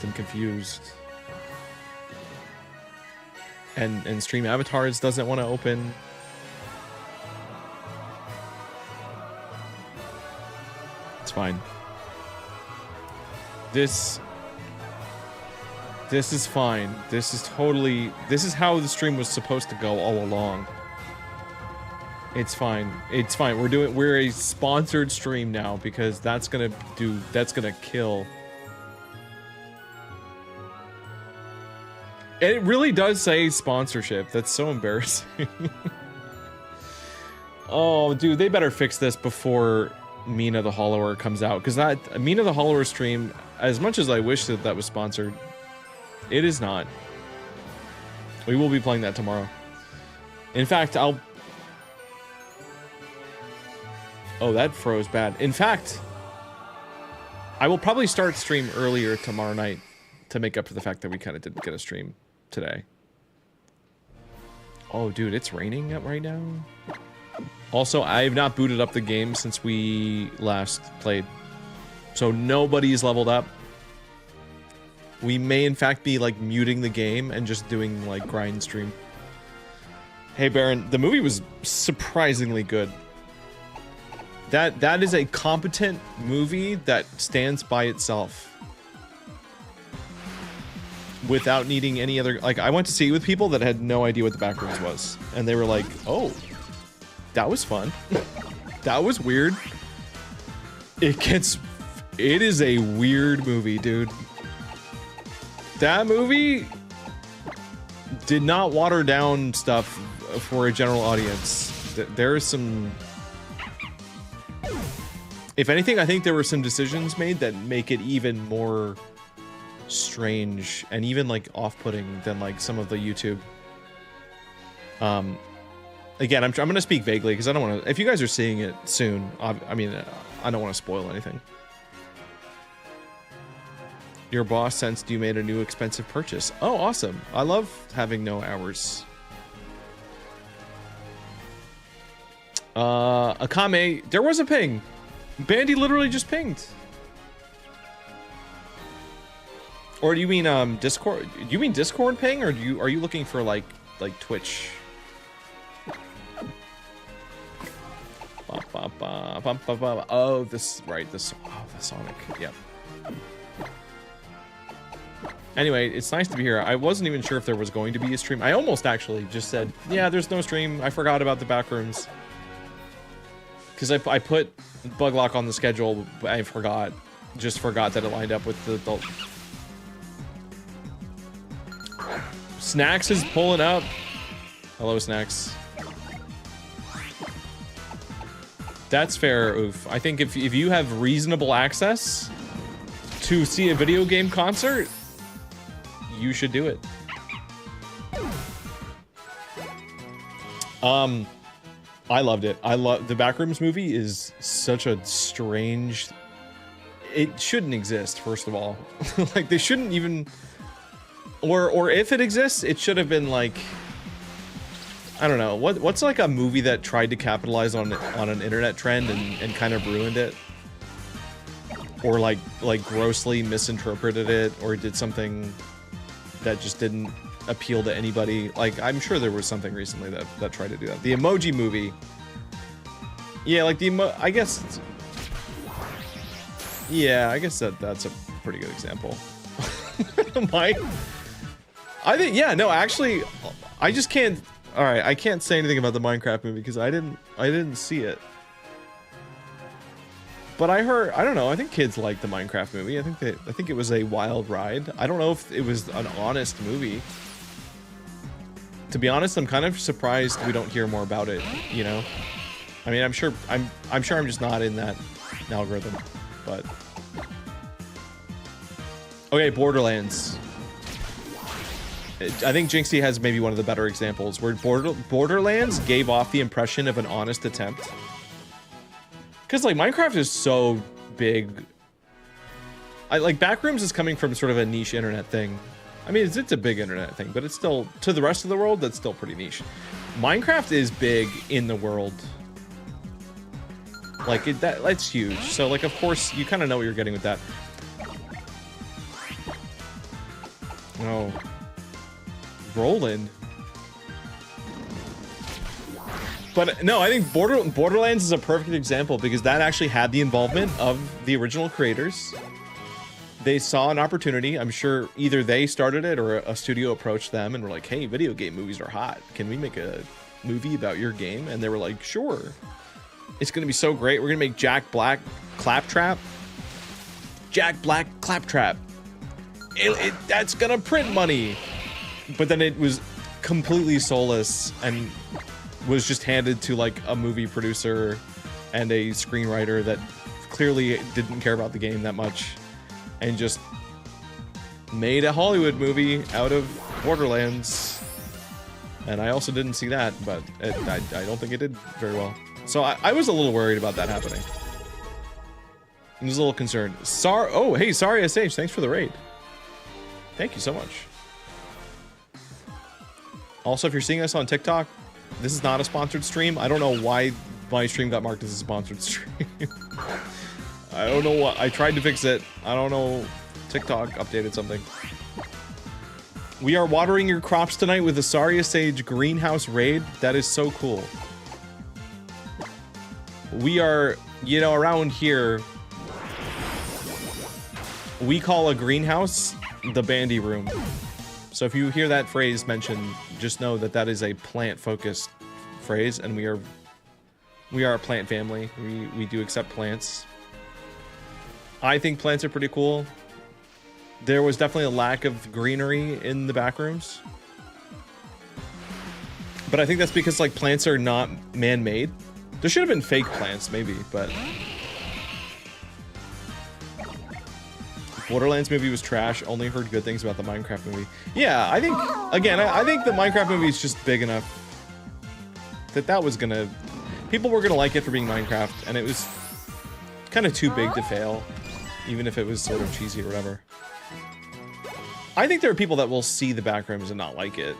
I'm confused. And stream avatars doesn't want to open. It's fine. This is fine. This is how the stream was supposed to go all along. It's fine. It's fine. We're a sponsored stream now because that's gonna kill. It really does say sponsorship. That's so embarrassing. Oh, dude, they better fix this before Mina the Hollower comes out, because that Mina the Hollower stream, as much as I wish that was sponsored, it is not. We will be playing that tomorrow. In fact, oh, that froze bad. In fact, I will probably start stream earlier tomorrow night to make up for the fact that we kind of didn't get a stream today. Oh, dude, it's raining right now. Also, I have not booted up the game since we last played, so nobody's leveled up. We may, in fact, be like muting the game and just doing like grind stream. Hey, Baron, the movie was surprisingly good. That is a competent movie that stands by itself without needing any other. Like, I went to see it with people that had no idea what the backrooms was, and they were like, "Oh, that was fun. That was weird." It is a weird movie, dude. That movie did not water down stuff for a general audience. There is some... If anything, I think there were some decisions made that make it even more strange and even like off-putting than like some of the YouTube. Again, I'm gonna speak vaguely because I don't want to. If you guys are seeing it soon, I mean, I don't want to spoil anything. Your boss sensed you made a new expensive purchase. Oh, awesome! I love having no hours. Akame, there was a ping. Bandy literally just pinged. Or do you mean Discord? Do you mean Discord ping, or are you looking for like Twitch? Oh, this right. This the Sonic. Yep. Anyway, it's nice to be here. I wasn't even sure if there was going to be a stream. I almost actually just said, yeah, there's no stream. I forgot about the backrooms. Because I put Buglocke on the schedule, but I just forgot that it lined up with the... Snacks is pulling up. Hello, Snacks. That's fair, Oof. I think if you have reasonable access to see a video game concert, you should do it. I loved it. The Backrooms movie is such a strange... It shouldn't exist, first of all. Like, they shouldn't even... Or if it exists, it should have been like... I don't know. What's like a movie that tried to capitalize on an internet trend and kind of ruined it? Or like grossly misinterpreted it, or did something that just didn't appeal to anybody. Like, I'm sure there was something recently that tried to do that. The Emoji Movie. Yeah, like I guess... Yeah, I guess that's a pretty good example. I think, yeah, no, actually, I just can't... Alright, I can't say anything about the Minecraft movie because I didn't see it. But I heard, I don't know, I think kids like the Minecraft movie. I think it was a wild ride. I don't know if it was an honest movie. To be honest, I'm kind of surprised we don't hear more about it, you know? I mean, I'm sure I'm just not in that algorithm, but... Okay, Borderlands. I think Jinxie has maybe one of the better examples where Borderlands gave off the impression of an honest attempt. Because, like, Minecraft is so big. Like, Backrooms is coming from sort of a niche internet thing. I mean, it's a big internet thing, but it's still, to the rest of the world, that's still pretty niche. Minecraft is big in the world. Like, that's huge. So, like, of course, you kind of know what you're getting with that. No. Roland. But no, I think Borderlands is a perfect example because that actually had the involvement of the original creators. They saw an opportunity. I'm sure either they started it or a studio approached them and were like, hey, video game movies are hot. Can we make a movie about your game? And they were like, sure. It's going to be so great. We're going to make Jack Black Claptrap. Jack Black Claptrap. That's going to print money. But then it was completely soulless and was just handed to like a movie producer and a screenwriter that clearly didn't care about the game that much and just made a Hollywood movie out of Borderlands. And I also didn't see that, but I don't think it did very well. So I was a little worried about that happening. I was a little concerned. Oh, hey, sorry, SH, thanks for the raid. Thank you so much. Also, if you're seeing us on TikTok, this is not a sponsored stream. I don't know why my stream got marked as a sponsored stream. I don't know what. I tried to fix it. I don't know. TikTok updated something. We are watering your crops tonight with the Saria Sage greenhouse raid. That is so cool. We are, you know, around here, we call a greenhouse the bandy room. So if you hear that phrase mentioned, just know that that is a plant-focused phrase, and we are a plant family. We do accept plants. I think plants are pretty cool. There was definitely a lack of greenery in the backrooms, but I think that's because like plants are not man-made. There should have been fake plants, maybe, but Borderlands movie was trash. Only heard good things about the Minecraft movie. Yeah, I think, again, I think the Minecraft movie is just big enough that was gonna... People were gonna like it for being Minecraft, and it was kind of too big to fail, even if it was sort of cheesy or whatever. I think there are people that will see the backrooms and not like it.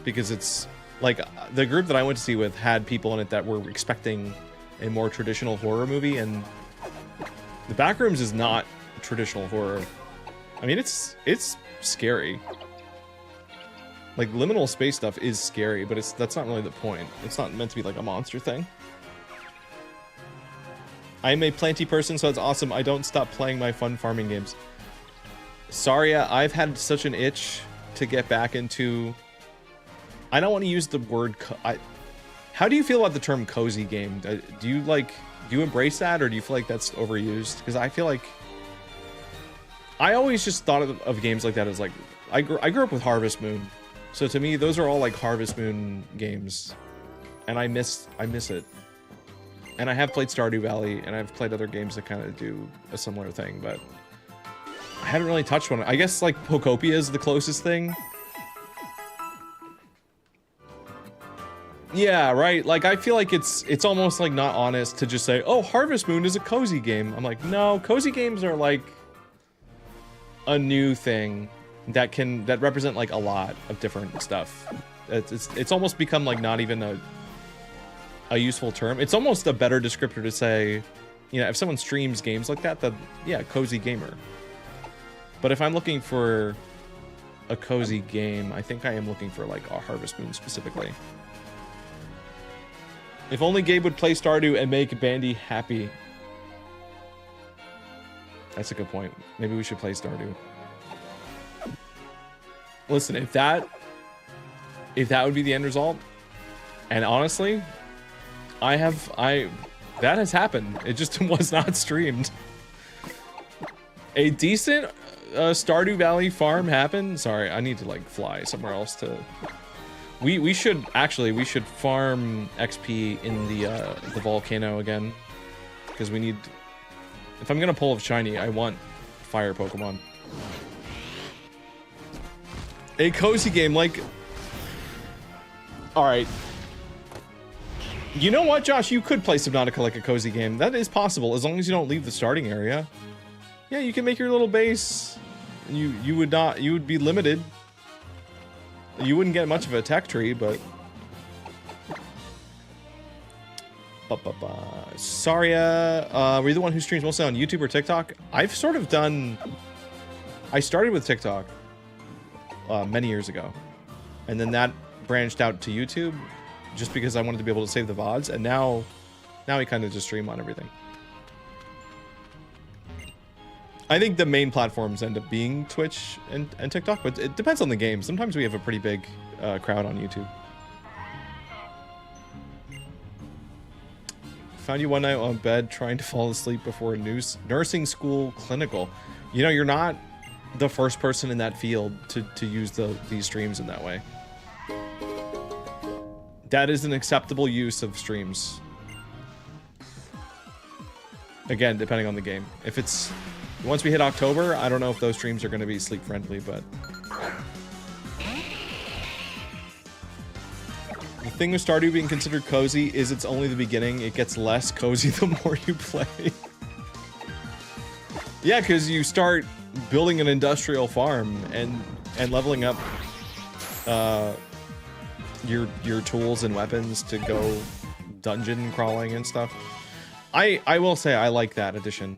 Because it's... Like, the group that I went to see with had people in it that were expecting a more traditional horror movie, and the Backrooms is not traditional horror. I mean, it's scary. Like, liminal space stuff is scary, but that's not really the point. It's not meant to be like a monster thing. I'm a planty person, so it's awesome. I don't stop playing my fun farming games. Saria, I've had such an itch to get back into... I don't want to use the word... How do you feel about the term cozy game? Do you embrace that, or do you feel like that's overused? Because I feel like I always just thought of games like that as like I grew up with Harvest Moon, so to me those are all like Harvest Moon games, and I miss it. And I have played Stardew Valley, and I've played other games that kind of do a similar thing, but I haven't really touched one. I guess like Pokopia is the closest thing. Yeah, right. Like, I feel like it's almost like not honest to just say, oh, Harvest Moon is a cozy game. I'm like, no, cozy games are like a new thing that represent like a lot of different stuff. It's almost become like not even a useful term. It's almost a better descriptor to say, you know, if someone streams games like that, yeah, cozy gamer. But if I'm looking for a cozy game, I think I am looking for like a Harvest Moon specifically. If only Gabe would play Stardew and make Bandy happy. That's a good point. Maybe we should play Stardew. Listen, if that would be the end result, and honestly, that has happened. It just was not streamed. A decent Stardew Valley farm happened. Sorry, I need to like fly somewhere else to... We should farm XP in the volcano again, because we need. If I'm gonna pull a shiny, I want fire Pokemon. A cozy game, like. All right. You know what, Josh? You could play Subnautica like a cozy game. That is possible, as long as you don't leave the starting area. Yeah, you can make your little base. You would be limited. You wouldn't get much of a tech tree, but... Saria, were you the one who streams mostly on YouTube or TikTok? I've sort of done I started with TikTok many years ago, and then that branched out to YouTube just because I wanted to be able to save the VODs, and now we kind of just stream on everything. I think the main platforms end up being Twitch and TikTok, but it depends on the game. Sometimes we have a pretty big crowd on YouTube. Found you one night on bed trying to fall asleep before a nursing school clinical. You know, you're not the first person in that field to use these streams in that way. That is an acceptable use of streams. Again, depending on the game. If it's... Once we hit October, I don't know if those streams are going to be sleep friendly, but... The thing with Stardew being considered cozy is it's only the beginning. It gets less cozy the more you play. Yeah, because you start building an industrial farm and leveling up your tools and weapons to go dungeon crawling and stuff. I will say I like that addition.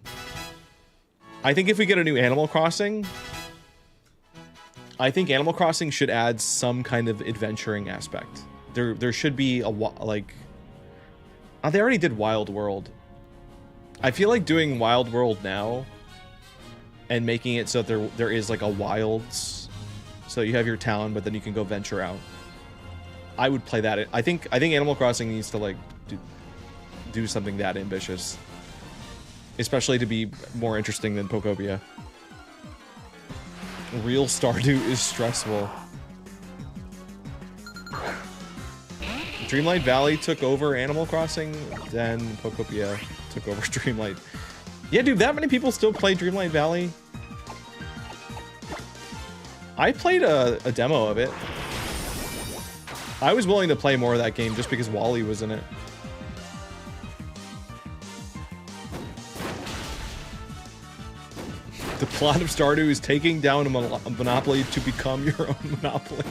I think if we get a new Animal Crossing, I think Animal Crossing should add some kind of adventuring aspect. There should be a like... they already did Wild World. I feel like doing Wild World now and making it so that there is like a wilds, so you have your town, but then you can go venture out. I would play that. I think Animal Crossing needs to like do something that ambitious, especially to be more interesting than Pokopia. Real Stardew is stressful. Dreamlight Valley took over Animal Crossing, then Pokopia took over Dreamlight. Yeah, dude, that many people still play Dreamlight Valley? I played a demo of it. I was willing to play more of that game just because Wally was in it. The plot of Stardew is taking down a monopoly to become your own monopoly.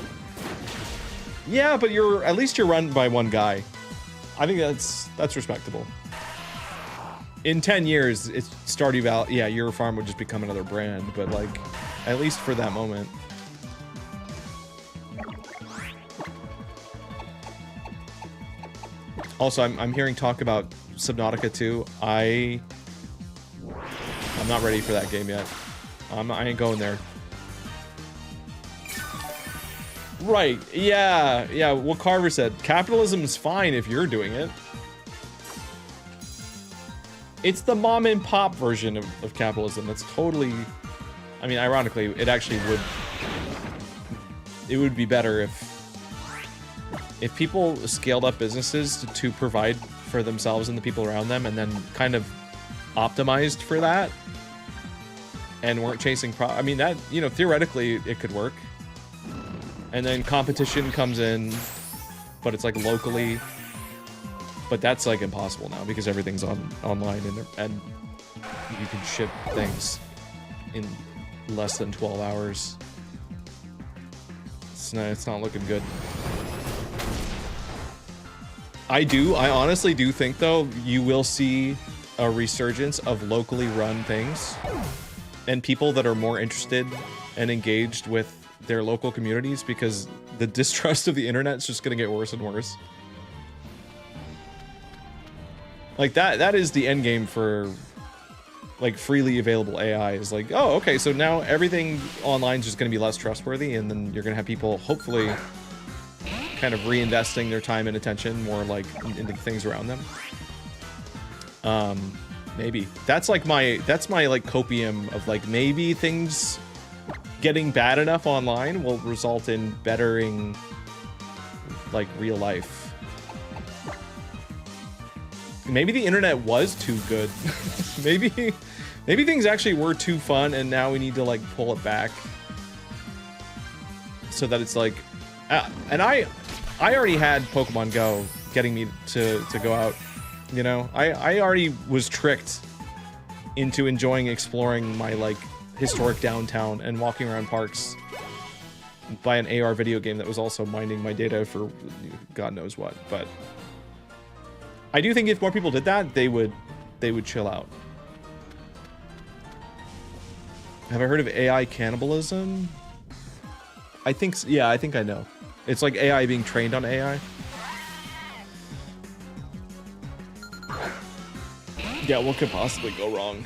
Yeah, but at least you're run by one guy. I think that's respectable. In 10 years, it's Stardew Valley. Yeah, your farm would just become another brand, but like, at least for that moment. Also, I'm hearing talk about Subnautica 2. I'm not ready for that game yet. I ain't going there. Right, yeah, what Carver said. Capitalism is fine if you're doing it. It's the mom and pop version of capitalism. That's totally... I mean, ironically, it actually would... It would be better if people scaled up businesses to provide for themselves and the people around them, and then kind of optimized for that, and weren't chasing I mean, that, you know, theoretically it could work. And then competition comes in, but it's like locally, but that's like impossible now because everything's online and you can ship things in less than 12 hours. It's not looking good. I honestly do think though you will see a resurgence of locally run things and people that are more interested and engaged with their local communities, because the distrust of the internet is just going to get worse and worse. Like that is the end game for like freely available AI, is like, oh, okay, so now everything online is just going to be less trustworthy, and then you're going to have people hopefully kind of reinvesting their time and attention more like into things around them. Maybe that's my like copium of like, maybe things getting bad enough online will result in bettering like real life. Maybe the internet was too good. maybe things actually were too fun, and now we need to like pull it back so that it's like, and I already had Pokemon Go getting me to go out, you know. I already was tricked into enjoying exploring my like historic downtown and walking around parks by an AR video game that was also mining my data for God knows what. But I do think if more people did that, they would chill out. Have I heard of AI cannibalism? I think, yeah, I think I know. It's like AI being trained on AI. Yeah, what could possibly go wrong?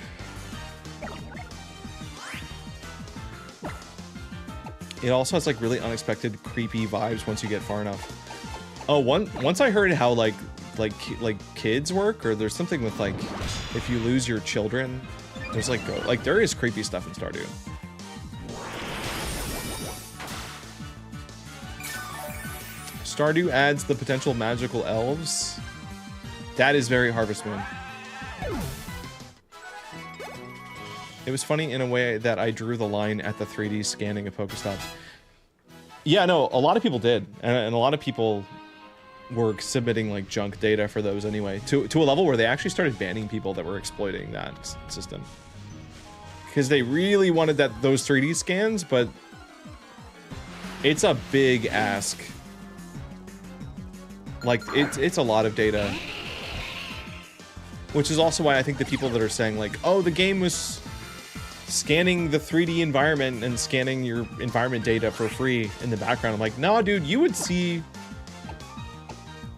It also has like really unexpected creepy vibes once you get far enough. Oh, once I heard how like kids work, or there's something with like if you lose your children, there's like there is creepy stuff in Stardew. Stardew adds the potential magical elves. That is very Harvest Moon. It was funny in a way that I drew the line at the 3D scanning of Pokestops. Yeah, no, a lot of people did, and a lot of people were submitting like junk data for those anyway, to a level where they actually started banning people that were exploiting that system, because they really wanted those 3D scans, but it's a big ask. Like it's a lot of data, which is also why I think the people that are saying like, oh, the game was scanning the 3D environment and scanning your environment data for free in the background. I'm like, no, dude, you would see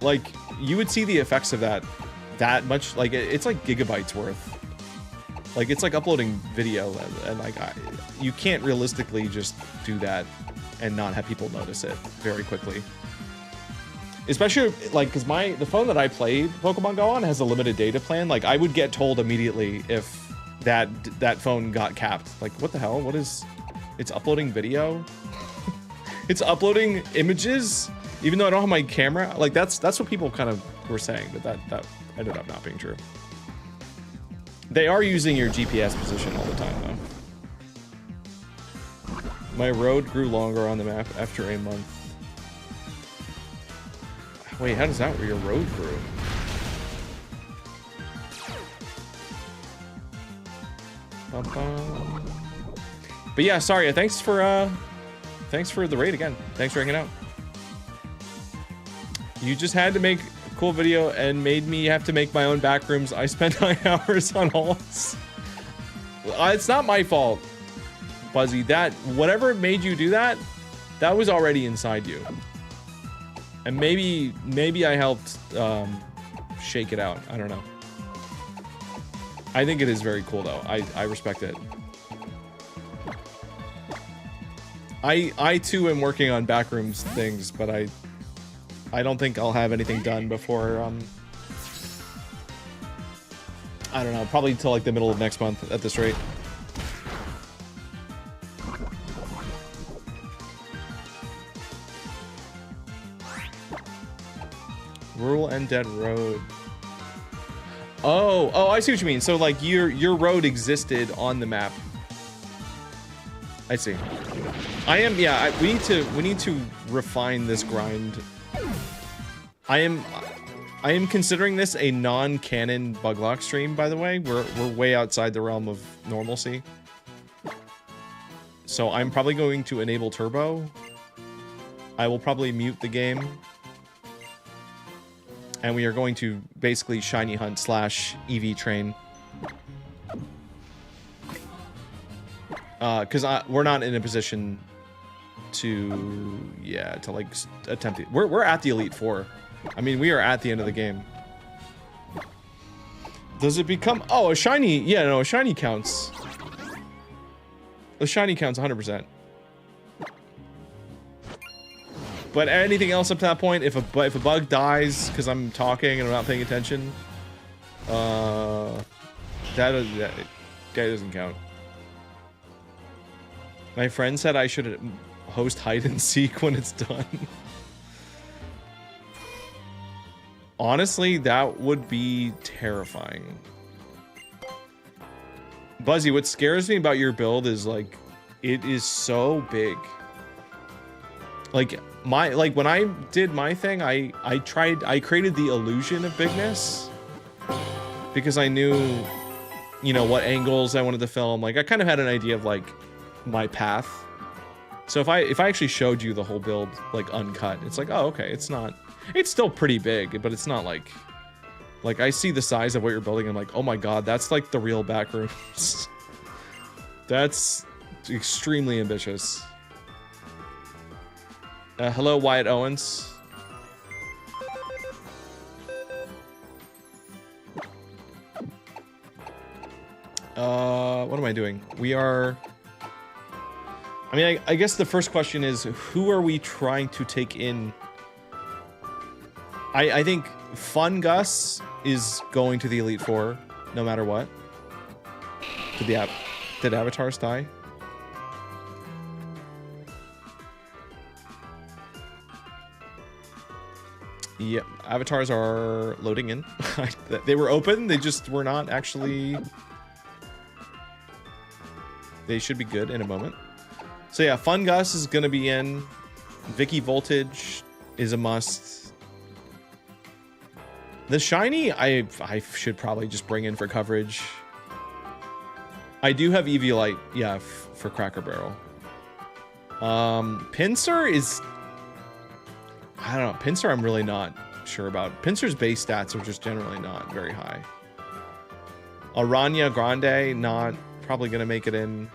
the effects of that much. Like it's like gigabytes worth. Like it's like uploading video, and like you can't realistically just do that and not have people notice it very quickly. Especially like because the phone that I played Pokemon Go on has a limited data plan. Like I would get told immediately if that phone got capped. Like, what the hell? What is... It's uploading video? It's uploading images? Even though I don't have my camera? Like, that's what people kind of were saying, but that ended up not being true. They are using your GPS position all the time, though. My road grew longer on the map after a month. Wait, how does that where your road grew? But yeah, sorry. Thanks for the raid again. Thanks for hanging out. You just had to make a cool video and made me have to make my own backrooms. I spent 9 hours on halls. It's not my fault, Buzzy. Whatever made you do that was already inside you. And maybe I helped shake it out. I don't know. I think it is very cool though. I respect it. I too am working on backrooms things, but I don't think I'll have anything done before I don't know, probably until like the middle of next month at this rate. Rural and Dead Road. Oh, I see what you mean. So like your road existed on the map. I see. We need to refine this grind. I am considering this a non-canon Buglocke stream, by the way. We're way outside the realm of normalcy. So I'm probably going to enable turbo. I will probably mute the game. And we are going to basically shiny hunt / EV train. Because we're not in a position to like attempt it. We're at the Elite Four. I mean, we are at the end of the game. Does it become... Oh, a shiny... Yeah, no, a shiny counts. A shiny counts 100%. But anything else up to that point, if a bug dies because I'm talking and I'm not paying attention, that doesn't count. My friend said I should host hide and seek when it's done. Honestly, that would be terrifying. Buzzy, what scares me about your build is like, it is so big. Like when I did my thing, I created the illusion of bigness because I knew, you know, what angles I wanted to film. Like I kind of had an idea of like my path. So if I actually showed you the whole build like uncut, it's like, oh, okay, it's still pretty big, but it's not like I see the size of what you're building and I'm like, oh my god, that's like the real backrooms. extremely ambitious. Hello, Wyatt Owens. What am I doing? We are... I mean, I guess the first question is, who are we trying to take in? I think Fun Gus is going to the Elite Four, no matter what. Did Avatars die? Yep, Avatars are loading in. They were open, they just were not actually... They should be good in a moment. So yeah, Fun Gus is gonna be in. Vicky Voltage is a must. The Shiny, I should probably just bring in for coverage. I do have Eviolite, yeah, for Cracker Barrel. Pinsir is... I don't know, Pinsir I'm really not sure about. Pinsir's base stats are just generally not very high. Aranya Grande, not probably gonna make it in.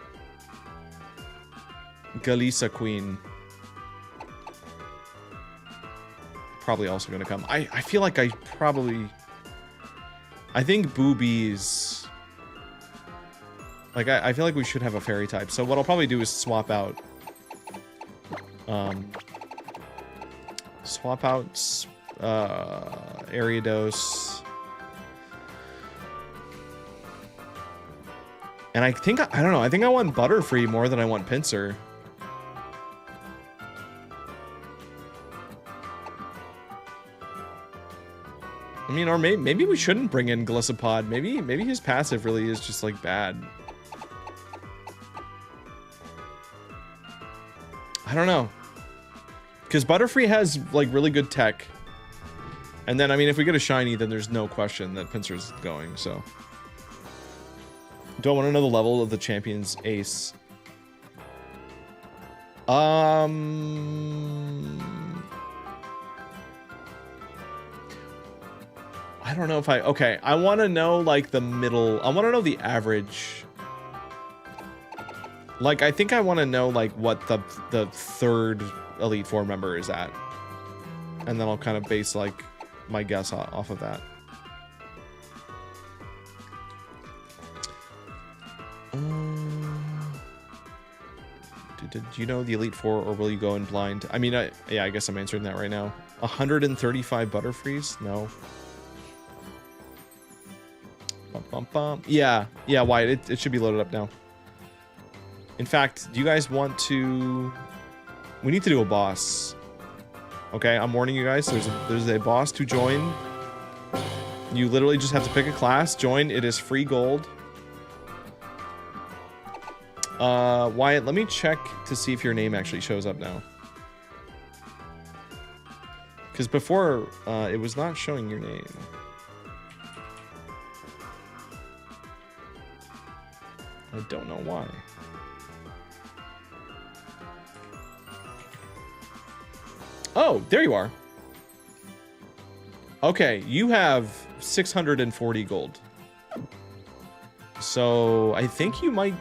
Galisa Queen. Probably also gonna come. I feel like I think Boobies... Like, I feel like we should have a fairy type. So what I'll probably do is swap out... Ariados. And I think, I don't know, I think I want Butterfree more than I want Pinsir. I mean, or maybe we shouldn't bring in Gliscopod. Maybe his passive really is just, like, bad. I don't know. Because Butterfree has, like, really good tech. And then, I mean, if we get a shiny, then there's no question that Pinsir's going, so. Do I want to know the level of the champion's ace? I don't know if okay, I want to know, like, the middle. I want to know the average. Like, I think I want to know, like, what the third Elite Four member is at. And then I'll kind of base, like, my guess off of that. Did you know the Elite Four, or will you go in blind? I mean, yeah, I guess I'm answering that right now. 135 Butterfrees? No. Bum, bum, bum. Yeah, Wyatt, it should be loaded up now. In fact, do you guys want to... We need to do a boss. Okay, I'm warning you guys. There's a boss to join. You literally just have to pick a class, join. It is free gold. Wyatt, let me check to see if your name actually shows up now. Because before, it was not showing your name. I don't know why. Oh, there you are. Okay, you have 640 gold. So I think you might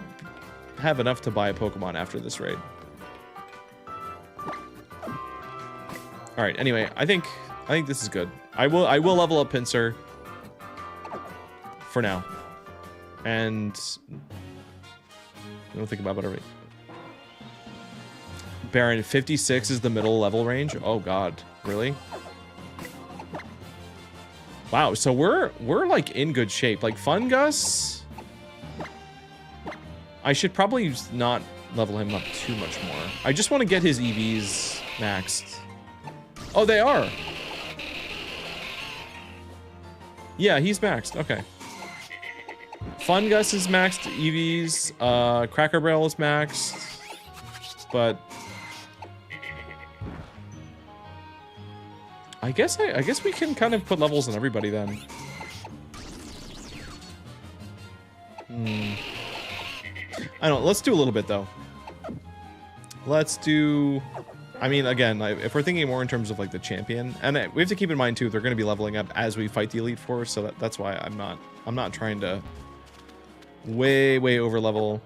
have enough to buy a Pokemon after this raid. All right. Anyway, I think this is good. I will level up Pinsir for now, and I don't think about whatever. Baron, 56 is the middle level range. Oh God, really? Wow. So we're like in good shape. Like Fungus, I should probably not level him up too much more. I just want to get his EVs maxed. Oh, they are. Yeah, he's maxed. Okay. Fungus is maxed EVs. Cracker Barrel is maxed. But I guess we can kind of put levels on everybody then. I don't know. Let's do a little bit though. Let's do. I mean, again, if we're thinking more in terms of like the champion, and we have to keep in mind too, they're going to be leveling up as we fight the Elite Four, so that's why I'm not trying to way over level.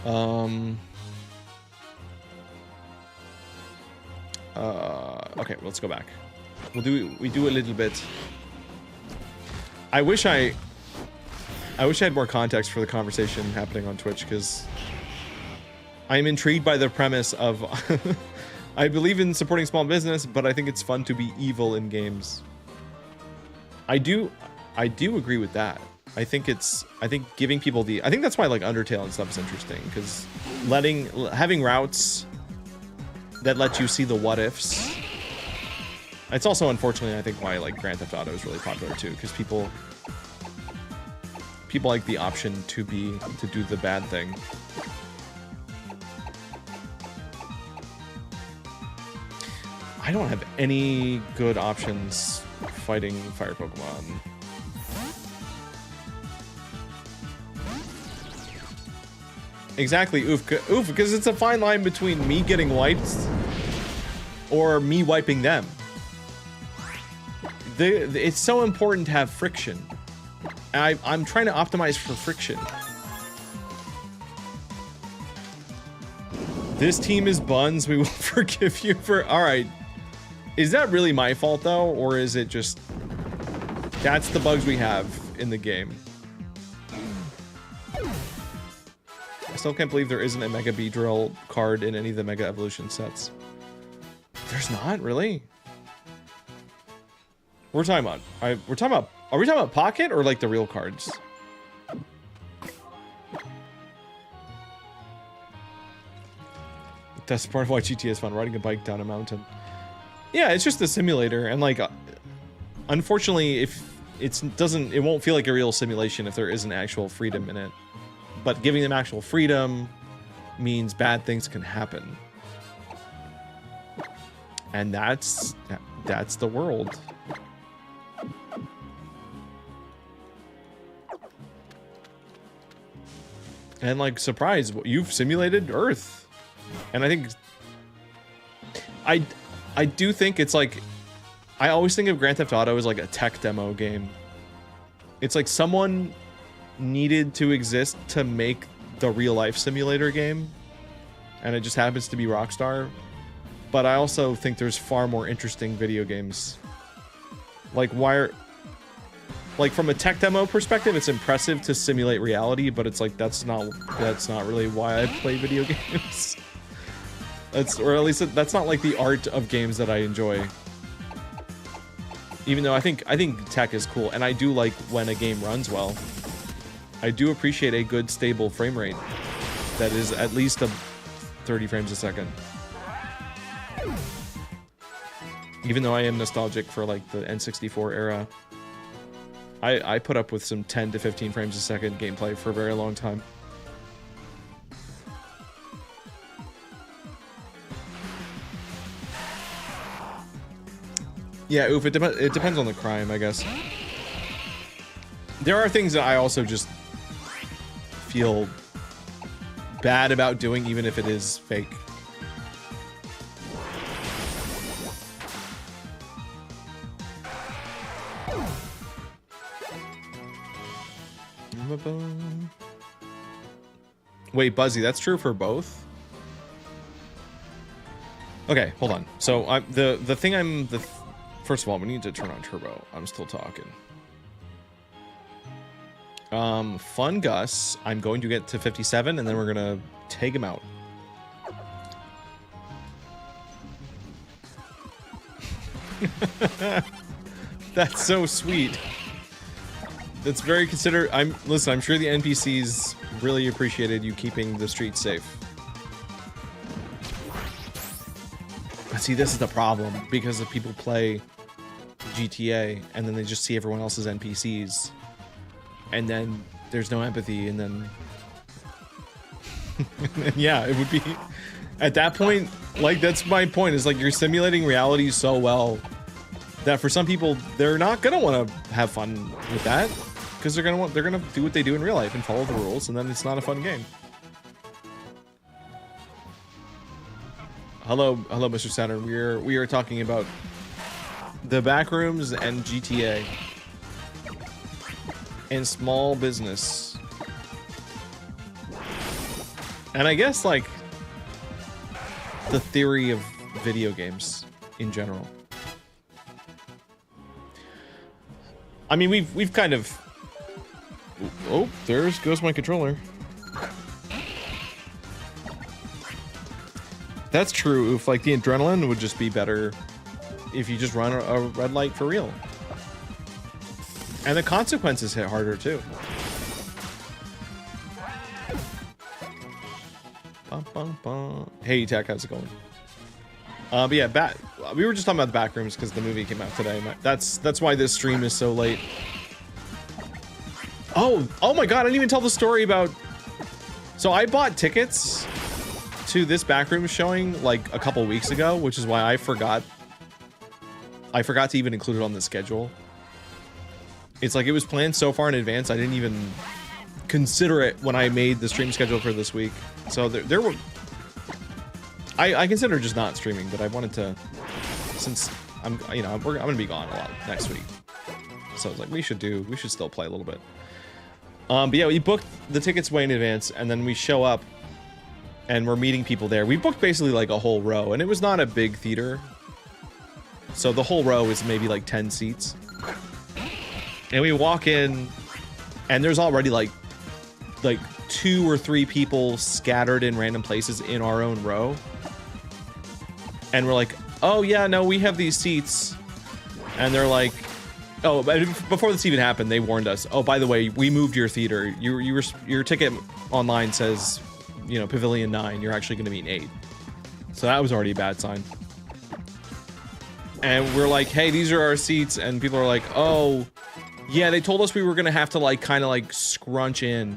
Okay, let's go back. We do a little bit. I wish I had more context for the conversation happening on Twitch, because I'm intrigued by the premise of I believe in supporting small business, but I think it's fun to be evil in games. I do agree with that. I think giving people I think that's why like Undertale and stuff is interesting, because having routes that let you see the what ifs. It's also, unfortunately, I think why like Grand Theft Auto is really popular too, because people like the option to do the bad thing. I don't have any good options fighting fire Pokemon. Exactly, oof, because it's a fine line between me getting wiped or me wiping them. It's so important to have friction. I'm trying to optimize for friction. This team is buns. We will forgive you for... All right. Is that really my fault, though? Or is it just... That's the bugs we have in the game. I still can't believe there isn't a Mega Beedrill card in any of the Mega Evolution sets. There's not, really? We're talking about... Are we talking about Pocket or like the real cards? That's part of why GTA is fun, riding a bike down a mountain. Yeah, it's just a simulator, and like, unfortunately, if it won't feel like a real simulation if there isn't actual freedom in it. But giving them actual freedom means bad things can happen. And that's the world. And like, surprise, you've simulated Earth. And I think I do think it's like, I always think of Grand Theft Auto as like a tech demo game. It's like someone needed to exist to make the real life simulator game, and it just happens to be Rockstar. But I also think there's far more interesting video games. Like like from a tech demo perspective, it's impressive to simulate reality, but it's like that's not really why I play video games. Or at least that's not like the art of games that I enjoy. Even though I think tech is cool, and I do like when a game runs well. I do appreciate a good stable frame rate that is at least 30 frames a second. Even though I am nostalgic for like the N64 era, I put up with some 10 to 15 frames a second gameplay for a very long time. Yeah, oof, it depends on the crime, I guess. There are things that I also just feel bad about doing, even if it is fake. Wait, Buzzy, that's true for both? Okay, hold on. So first of all, we need to turn on turbo. I'm still talking. Fun Gus, I'm going to get to 57, and then we're gonna take him out. That's so sweet. That's very considerate. Listen, I'm sure the NPCs really appreciated you keeping the streets safe. But see, this is the problem, because if people play GTA and then they just see everyone else's NPCs, and then there's no empathy, and then yeah, it would be at that point, like, that's my point, is like you're simulating reality so well that for some people they're not gonna want to have fun with that, because they're gonna do what they do in real life and follow the rules, and then it's not a fun game. Hello, Mr. Saturn. We are talking about the backrooms and GTA and small business. And I guess like the theory of video games in general. I mean, we've kind of... Oh, there goes my controller. That's true. If like the adrenaline would just be better if you just run a red light for real. And the consequences hit harder too. Bum, bum, bum. Hey Tech, how's it going? But yeah, we were just talking about the backrooms because the movie came out today. That's why this stream is so late. Oh my god, I didn't even tell the story about... So I bought tickets to this backrooms showing like a couple weeks ago, which is why I forgot to even include it on the schedule. It's like it was planned so far in advance, I didn't even consider it when I made the stream schedule for this week. So there were... I consider just not streaming, but I wanted to, since I'm gonna be gone a lot next week. So I was like, we should still play a little bit. But yeah, we booked the tickets way in advance, and then we show up, and we're meeting people there. We booked basically like a whole row, and it was not a big theater. So the whole row is maybe like 10 seats. And we walk in, and there's already like 2 or 3 people scattered in random places in our own row. And we're like, oh yeah, no, we have these seats. And they're like, oh, but before this even happened, they warned us. Oh, by the way, we moved your theater. Your ticket online says, you know, Pavilion 9. You're actually going to be in 8. So that was already a bad sign. And we're like, hey, these are our seats. And people are like, oh, yeah, they told us we were going to have to like kind of like scrunch in.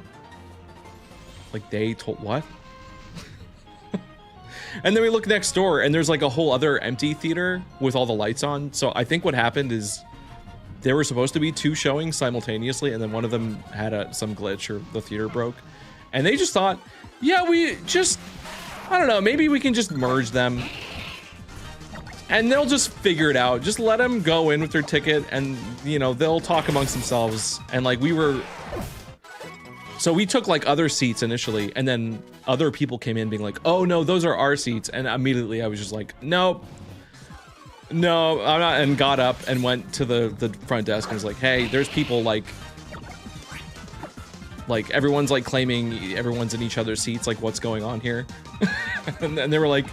Like they told what? And then we look next door and there's like a whole other empty theater with all the lights on. So I think what happened is there were supposed to be 2 showings simultaneously, and then one of them had some glitch or the theater broke. And they just thought, yeah, I don't know, maybe we can just merge them. And they'll just figure it out. Just let them go in with their ticket and, you know, they'll talk amongst themselves. And like so we took like other seats initially, and then other people came in being like, oh no, those are our seats. And immediately I was just like, nope. No, I'm not, and got up and went to the front desk and was like, hey, there's people like everyone's like claiming everyone's in each other's seats, like what's going on here? And they were like,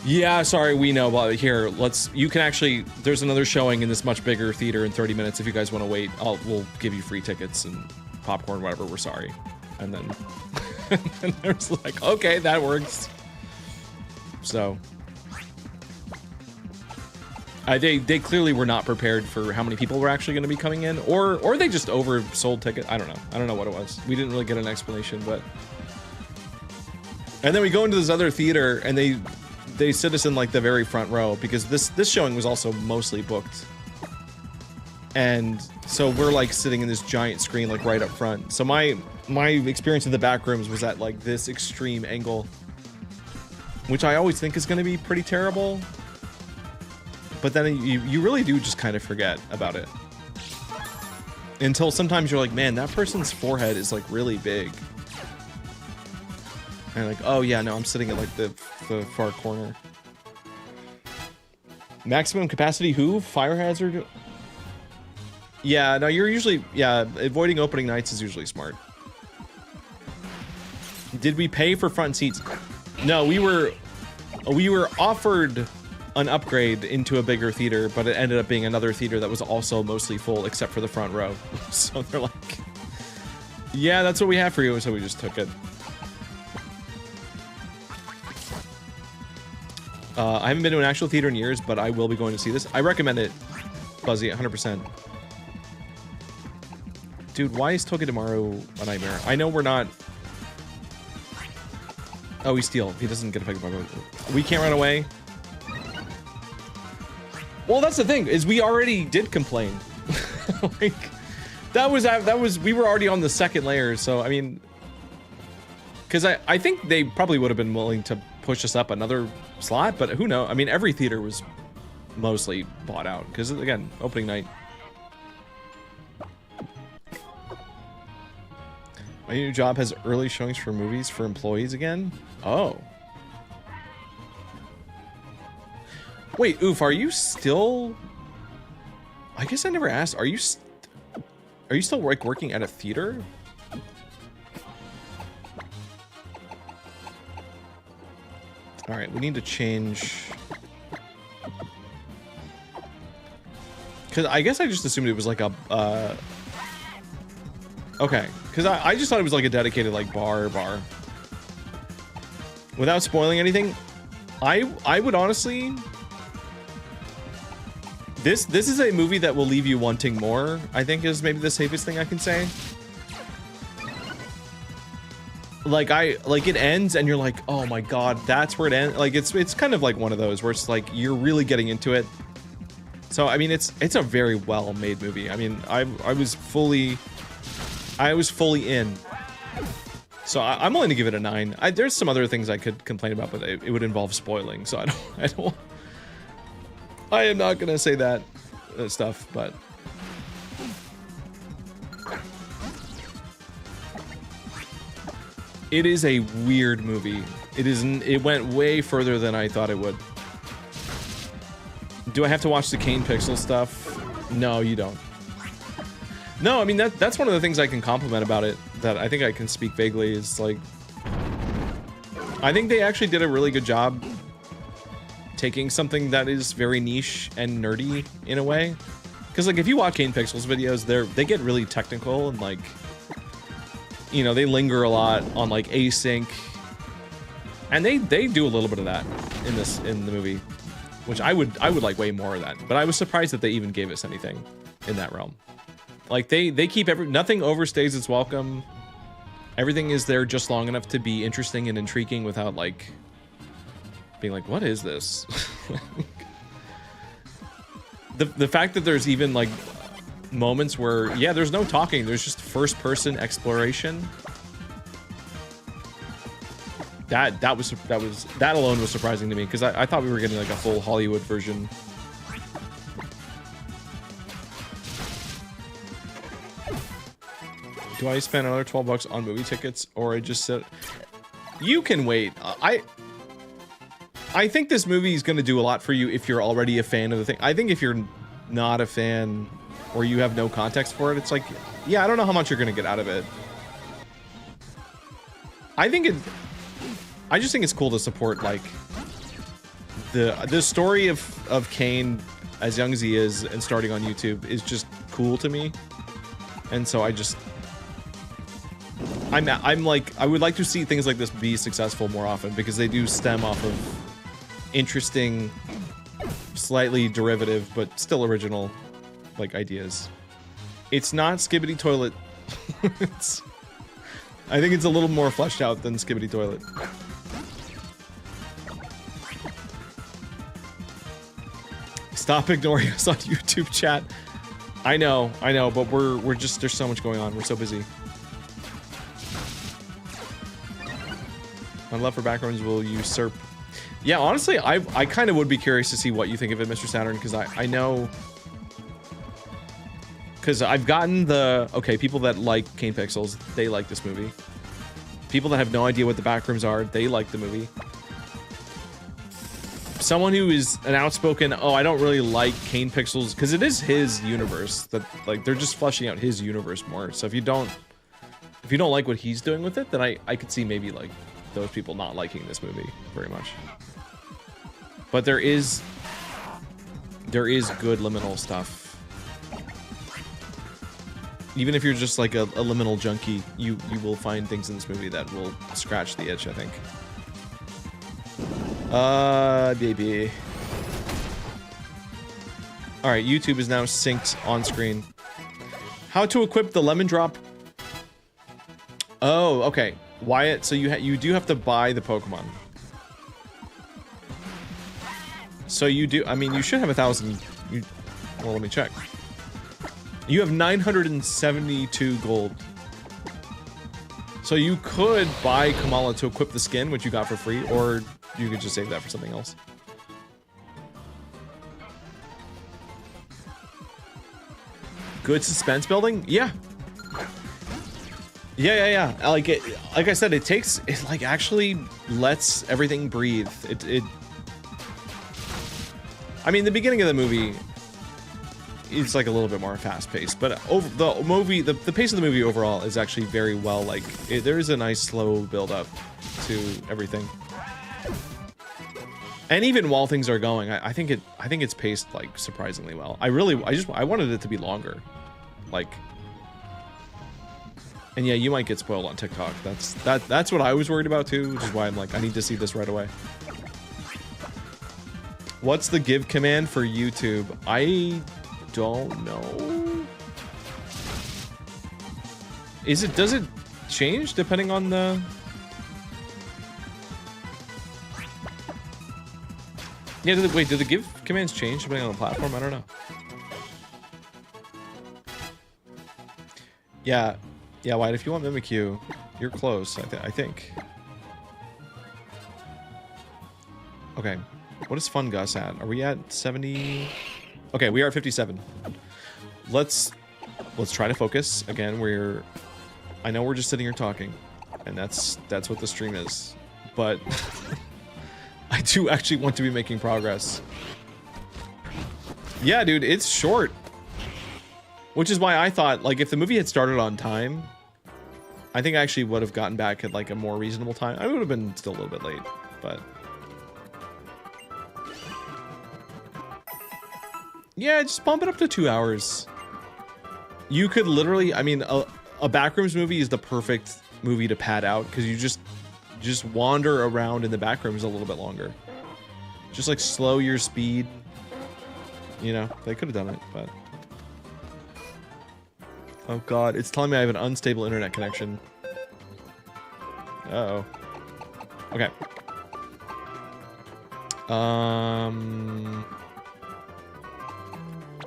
yeah, sorry, we know, but here, you can actually, there's another showing in this much bigger theater in 30 minutes. If you guys want to wait, we'll give you free tickets and popcorn, whatever, we're sorry. And then and I was like, okay, that works. So they clearly were not prepared for how many people were actually going to be coming in, or they just oversold tickets. I don't know what it was. We didn't really get an explanation, but. And then we go into this other theater, and they sit us in like the very front row because this showing was also mostly booked. And so we're like sitting in this giant screen like right up front. So my experience in the back rooms was at like this extreme angle, which I always think is going to be pretty terrible. But then you really do just kind of forget about it. Until sometimes you're like, man, that person's forehead is like really big. And like, oh yeah, no, I'm sitting at like the far corner. Maximum capacity who? Fire hazard? Yeah, no, you're usually, yeah, avoiding opening nights is usually smart. Did we pay for front seats? No, we were offered an upgrade into a bigger theater, but it ended up being another theater that was also mostly full except for the front row. So they're like, yeah, that's what we have for you, so we just took it. I haven't been to an actual theater in years, but I will be going to see this. I recommend it, Buzzy, 100%. Dude, why is Togedemaru a nightmare? I know we're not... Oh, he's steel. He doesn't get affected by boat. We can't run away. Well, that's the thing, is we already did complain. Like, that was, we were already on the second layer, so, I mean... Because I think they probably would have been willing to push us up another slot, but who knows? I mean, every theater was mostly bought out, because, again, opening night. My new job has early showings for movies for employees again. Oh. Wait, Oof, are you still... I guess I never asked. Are you still like working at a theater? All right, we need to change. Because I guess I just assumed it was like a... Okay, because I just thought it was like a dedicated like bar. Without spoiling anything, I would honestly... This is a movie that will leave you wanting more, I think is maybe the safest thing I can say. Like it ends and you're like, oh my god, that's where it ends. Like it's kind of like one of those where it's like you're really getting into it. So I mean it's a very well made movie. I mean I was fully in. So I'm willing to give it a 9. There's some other things I could complain about, but it would involve spoiling. So I am not gonna say that stuff, but it is a weird movie. It went way further than I thought it would. Do I have to watch the Kane Pixel stuff? No, you don't. No, I mean that's one of the things I can compliment about it that I think I can speak vaguely is like I think they actually did a really good job taking something that is very niche and nerdy in a way, because like if you watch Kane Pixels videos, they get really technical and like, you know, they linger a lot on like async, and they do a little bit of that in the movie, which I would like way more of that. But I was surprised that they even gave us anything in that realm. Like they keep nothing overstays its welcome. Everything is there just long enough to be interesting and intriguing without like being like, what is this? the fact that there's even like moments where, yeah, there's no talking, there's just first person exploration. That alone was surprising to me, because I thought we were getting like a full Hollywood version. Do I spend another $12 on movie tickets, or I just said you can wait? I think this movie is going to do a lot for you if you're already a fan of the thing. I think if you're not a fan or you have no context for it, it's like, yeah, I don't know how much you're going to get out of it. I just think it's cool to support like the story of Kane as young as he is and starting on YouTube is just cool to me. And so I'm like, I would like to see things like this be successful more often, because they do stem off of interesting, slightly derivative, but still original, like, ideas. It's not Skibbity Toilet. I think it's a little more fleshed out than Skibbity Toilet. Stop ignoring us on YouTube chat. I know, but we're just, there's so much going on. We're so busy. My love for backrooms will usurp. Yeah, honestly, I kind of would be curious to see what you think of it, Mr. Saturn, because I know, because I've gotten okay, people that like Kane Pixels, they like this movie. People that have no idea what the backrooms are, they like the movie. Someone who is an outspoken, oh, I don't really like Kane Pixels, because it is his universe, that like they're just fleshing out his universe more. So if you don't like what he's doing with it, then I could see maybe like those people not liking this movie very much. But there is good liminal stuff. Even if you're just like a liminal junkie, you will find things in this movie that will scratch the itch, I think. Baby. Alright, YouTube is now synced on screen. How to equip the lemon drop. Oh, okay. Wyatt, so you do have to buy the Pokemon. So you do, I mean, you should have 1,000. Well, let me check. You have 972 gold. So you could buy Kamala to equip the skin, which you got for free, or you could just save that for something else. Good suspense building? Yeah. Yeah. Like it, like I said, it like actually lets everything breathe. I mean, the beginning of the movie, it's like a little bit more fast paced, but over the movie, the pace of the movie overall is actually very well, like there is a nice slow build up to everything. And even while things are going, I think it's paced like surprisingly well. I wanted it to be longer. Like, and yeah, you might get spoiled on TikTok. That's what I was worried about too, which is why I'm like, I need to see this right away. What's the give command for YouTube? I don't know. Does it change depending on the... Yeah, do the give commands change depending on the platform? I don't know. Yeah, White, if you want Mimikyu, you're close, I think. Okay. What is Fun Gus at? Are we at 70? Okay, we are at 57. Let's try to focus. Again, I know we're just sitting here talking, and that's what the stream is. But I do actually want to be making progress. Yeah, dude, it's short. Which is why I thought, like, if the movie had started on time, I think I actually would have gotten back at, like, a more reasonable time. I would have been still a little bit late, but... Yeah, just bump it up to 2 hours. You could literally, I mean, a backrooms movie is the perfect movie to pad out, because you just wander around in the backrooms a little bit longer. Just like slow your speed. You know, they could have done it, but... Oh god, it's telling me I have an unstable internet connection. Uh-oh. Okay.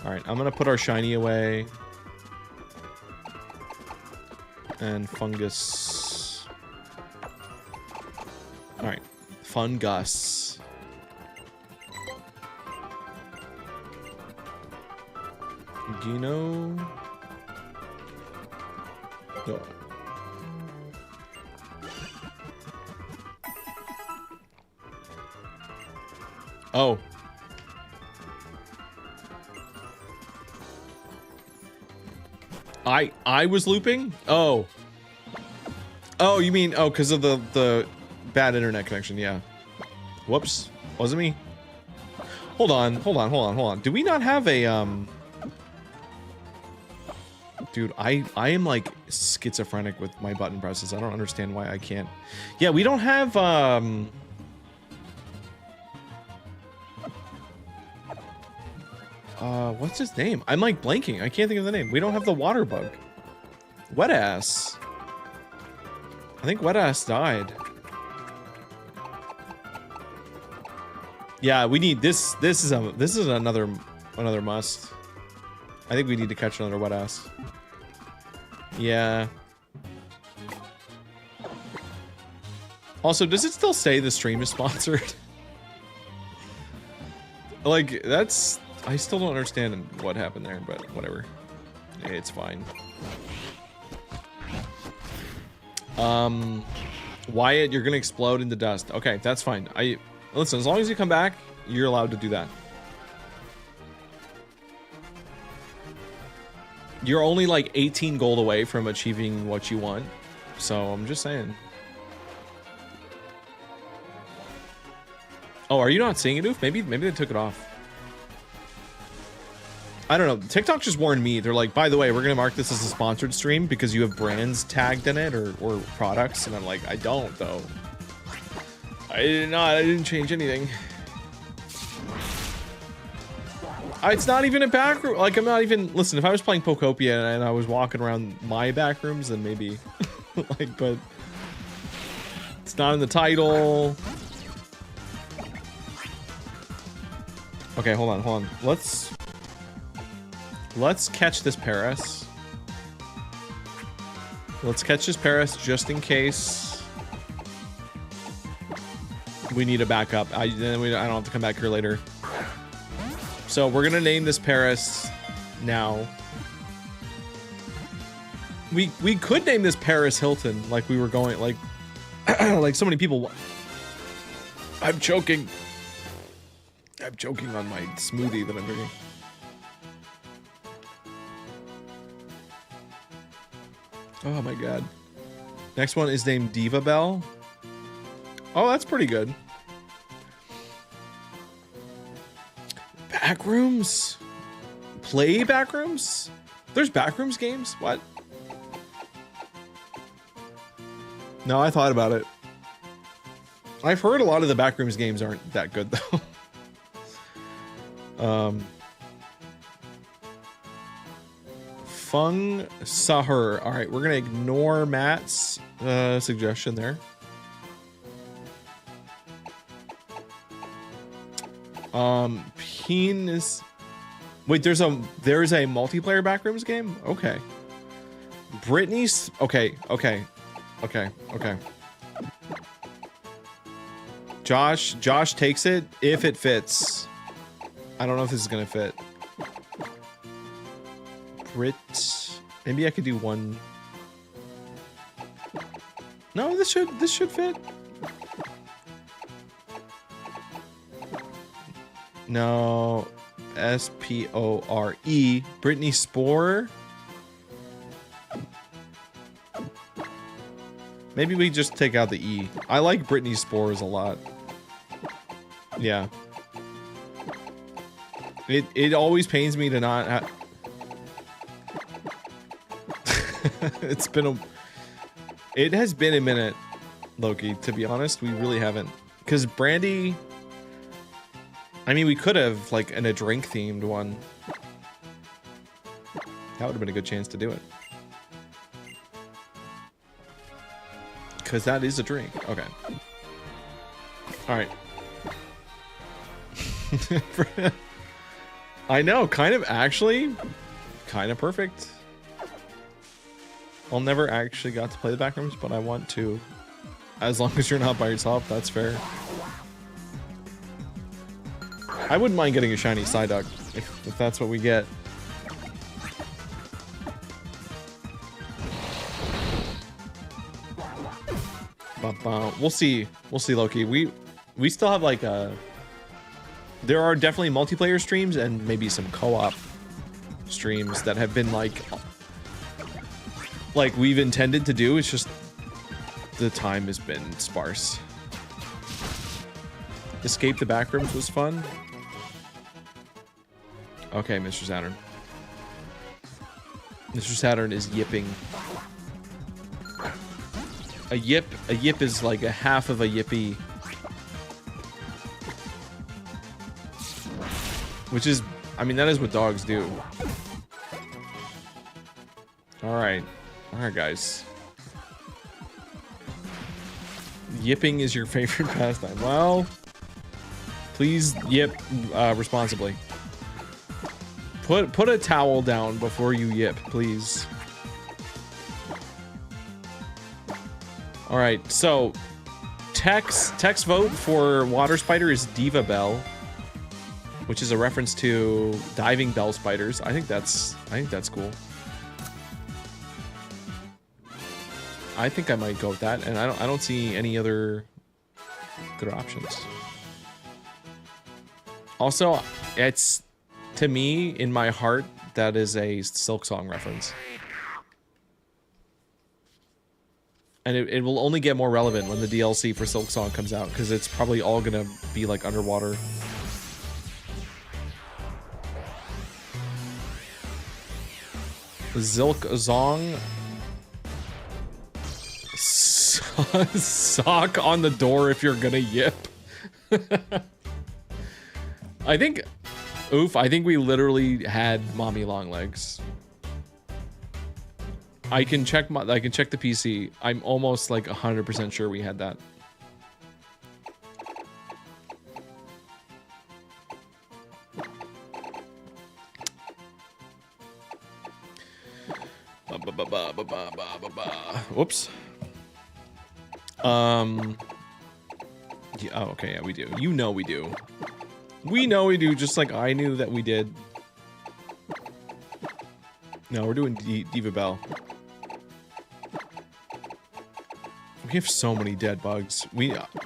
Alright, I'm gonna put our shiny away. And fungus. Alright. Fungus. Gino. No. Oh. I was looping? Oh. Oh, you mean, oh, because of the bad internet connection, yeah. Whoops. Wasn't me? Hold on. Do we not have a, Dude, I am like schizophrenic with my button presses. I don't understand why I can't. Yeah, we don't have, what's his name? I'm like blanking. I can't think of the name. We don't have the water bug. Wet ass. I think wet ass died. Yeah, we need this. This is another must. I think we need to catch another wet ass. Yeah. Also, does it still say the stream is sponsored? Like, that's... I still don't understand what happened there, but whatever. It's fine. Wyatt, you're gonna explode into dust. Okay, that's fine. Listen, as long as you come back, you're allowed to do that. You're only like 18 gold away from achieving what you want. So, I'm just saying. Oh, are you not seeing it, Oof? Maybe they took it off. I don't know. TikTok just warned me. They're like, by the way, we're going to mark this as a sponsored stream because you have brands tagged in it or products. And I'm like, I don't, though. I didn't change anything. It's not even a back room. Like, I'm not even... Listen, if I was playing Pokopia and I was walking around my back rooms, then maybe. Like, but... It's not in the title. Okay, hold on. Let's catch this Paris. Let's catch this Paris just in case we need a backup. I don't have to come back here later. So we're gonna name this Paris now. We could name this Paris Hilton, like we were going, like, like so many people. I'm choking. I'm choking on my smoothie that I'm drinking. Oh my god. Next one is named Diva Bell. Oh, that's pretty good. Backrooms? Play Backrooms? There's Backrooms games? What? No, I thought about it. I've heard a lot of the Backrooms games aren't that good though. Fung Sahur. All right, we're gonna ignore Matt's suggestion there. Peen is. Wait, there's a multiplayer Backrooms game. Okay. Brittany's. Okay. Josh takes it if it fits. I don't know if this is gonna fit. Maybe I could do one. No, this should fit. No, Spore. Brittany Spore. Maybe we just take out the E. I like Brittany Spores a lot. Yeah. It always pains me to not have. It has been a minute, Loki, to be honest. We really haven't. Because Brandy, I mean, we could have like a drink themed one. That would have been a good chance to do it. Because that is a drink. Okay. All right. I know, kind of perfect. I'll never actually got to play the Backrooms, but I want to. As long as you're not by yourself, that's fair. I wouldn't mind getting a shiny Psyduck if that's what we get. We'll see. We'll see, Loki. We still have like there are definitely multiplayer streams and maybe some co-op streams that have been like we've intended to do. It's just the time has been sparse. Escape the Backrooms was fun. Okay, Mr. Saturn. Mr. Saturn is yipping. A yip is like a half of a yippee. Which is, I mean, that is what dogs do. Alright, guys. Yipping is your favorite pastime. Well, please yip responsibly. Put a towel down before you yip, please. All right, so text vote for Water Spider is Diva Bell, which is a reference to diving bell spiders. I think that's cool. I think I might go with that, and I don't see any other good options. Also, it's, to me, in my heart, that is a Silk Song reference. And it will only get more relevant when the DLC for Silk Song comes out, because it's probably all gonna be like underwater. Zilk Zong. Sock on the door if you're gonna yip. I think we literally had Mommy Longlegs. I can check the PC. I'm almost like 100% sure we had that. Whoops. Yeah, oh, okay, yeah, we do. You know we do. We know we do, just like I knew that we did. No, we're doing Diva Bell. We have so many dead bugs.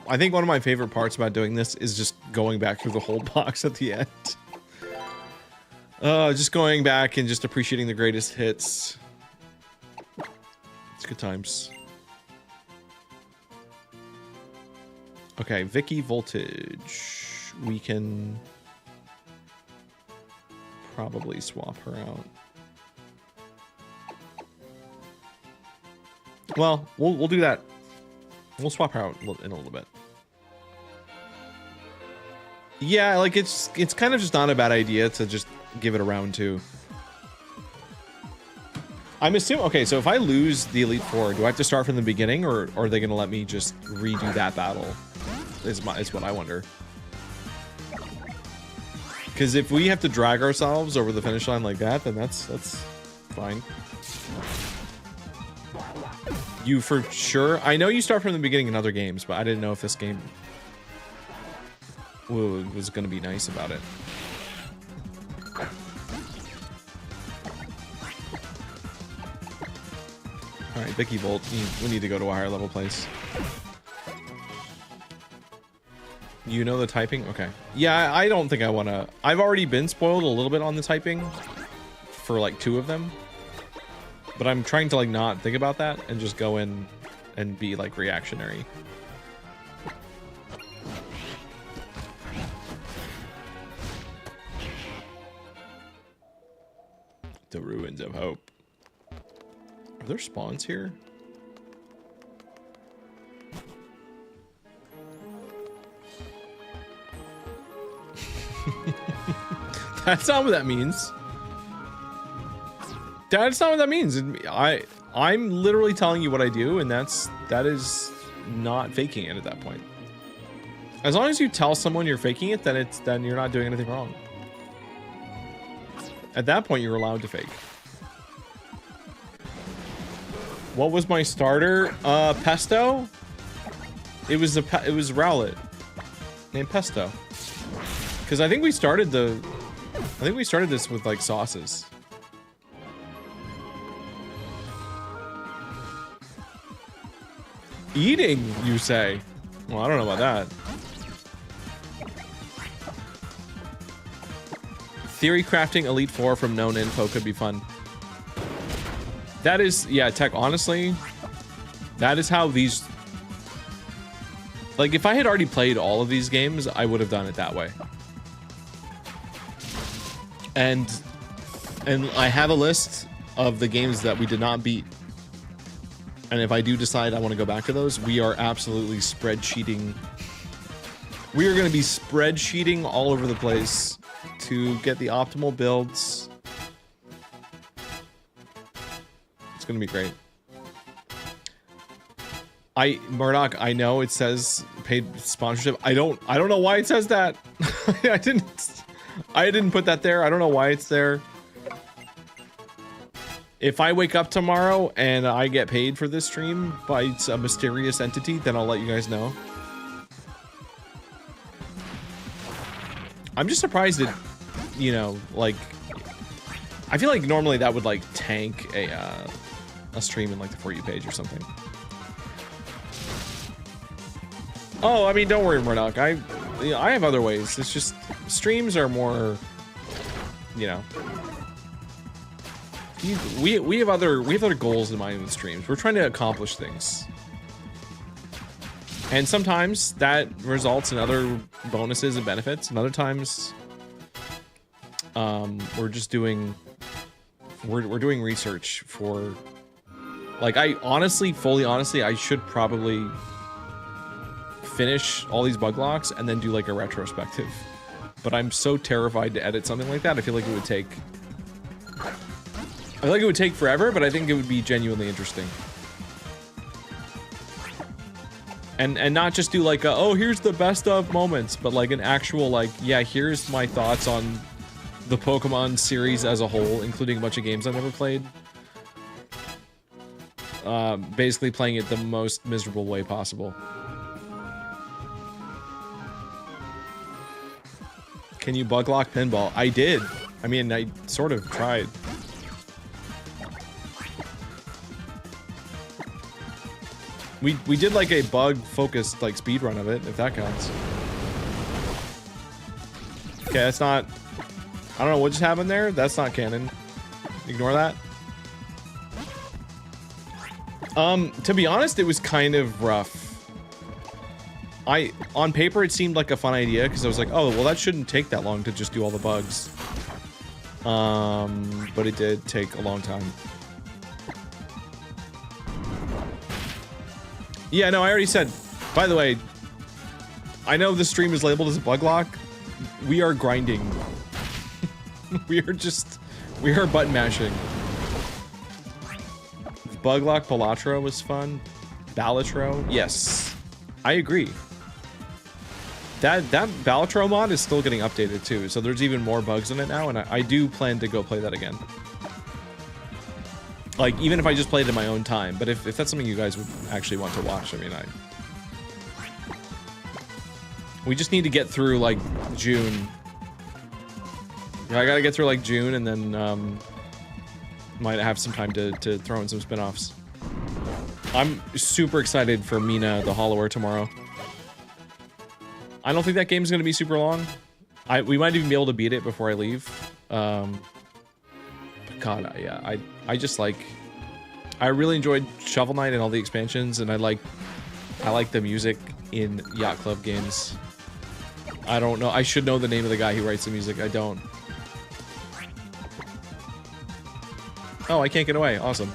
I think one of my favorite parts about doing this is just going back through the whole box at the end. Just going back and just appreciating the greatest hits. It's good times. Okay, Vicky Voltage. We can probably swap her out. Well, we'll do that. We'll swap her out in a little bit. Yeah, like it's kind of just not a bad idea to just give it a round 2. I'm assuming, okay, so if I lose the Elite Four, do I have to start from the beginning, or are they gonna let me just redo that battle? Is what I wonder. Because if we have to drag ourselves over the finish line like that, then that's fine. You for sure? I know you start from the beginning in other games, but I didn't know if this game was gonna be nice about it. Alright, Vicky Volt, we need to go to a higher level place. You know the typing? Okay. Yeah, I don't think I want to... I've already been spoiled a little bit on the typing for like 2 of them. But I'm trying to like not think about that and just go in and be like reactionary. The Ruins of Hope. Are there spawns here? That's not what that means. That's not what that means. I'm literally telling you what I do, and that is not faking it at that point. As long as you tell someone you're faking it, then you're not doing anything wrong. At that point, you're allowed to fake. What was my starter? Pesto? It was Rowlet named Pesto. Because I think we started this with like sauces. Eating, you say? Well, I don't know about that. Theory crafting Elite Four from known info could be fun. That is, yeah, Tech, honestly, that is how these... Like, if I had already played all of these games, I would have done it that way. And I have a list of the games that we did not beat. And if I do decide I want to go back to those, we are absolutely spreadsheeting. We are going to be spreadsheeting all over the place to get the optimal builds. It's going to be great. Murdoch, I know it says paid sponsorship. I don't know why it says that. I didn't put that there. I don't know why it's there. If I wake up tomorrow and I get paid for this stream by a mysterious entity, then I'll let you guys know. I'm just surprised that, you know, like, I feel like normally that would like tank a stream in like the For You page or something. Oh, I mean, don't worry, Murdoch. I have other ways. It's just streams are more, you know. We have other goals in mind with streams. We're trying to accomplish things, and sometimes that results in other bonuses and benefits, and other times, we're just doing we're doing research for. Like, fully honestly, I should probably finish all these Buglocks and then do like a retrospective. But I'm so terrified to edit something like that. I feel like it would take forever, but I think it would be genuinely interesting. And not just do like oh, here's the best of moments, but like an actual like, yeah, here's my thoughts on the Pokemon series as a whole, including a bunch of games I've never played. Basically playing it the most miserable way possible. Can you Buglock pinball? I did. I mean, I sort of tried. We did like a bug-focused like speed run of it, if that counts. Okay, that's not... I don't know what just happened there. That's not canon. Ignore that. To be honest, it was kind of rough. On paper, it seemed like a fun idea because I was like, oh, well, that shouldn't take that long to just do all the bugs. But it did take a long time. Yeah, no, I already said, by the way, I know the stream is labeled as a bug lock. We are grinding. we are button mashing. Buglock Palatra was fun. Balatro, yes, I agree. That Balatro mod is still getting updated too, so there's even more bugs in it now, and I do plan to go play that again. Like, even if I just played in my own time, but if that's something you guys would actually want to watch, I mean, we just need to get through, like, June. I gotta get through, like, June, and then, might have some time to throw in some spin-offs. I'm super excited for Mina the Hollower tomorrow. I don't think that game's gonna be super long. We might even be able to beat it before I leave. But God, yeah, I just like... I really enjoyed Shovel Knight and all the expansions, and I like the music in Yacht Club games. I don't know. I should know the name of the guy who writes the music. I don't. Oh, I can't get away. Awesome.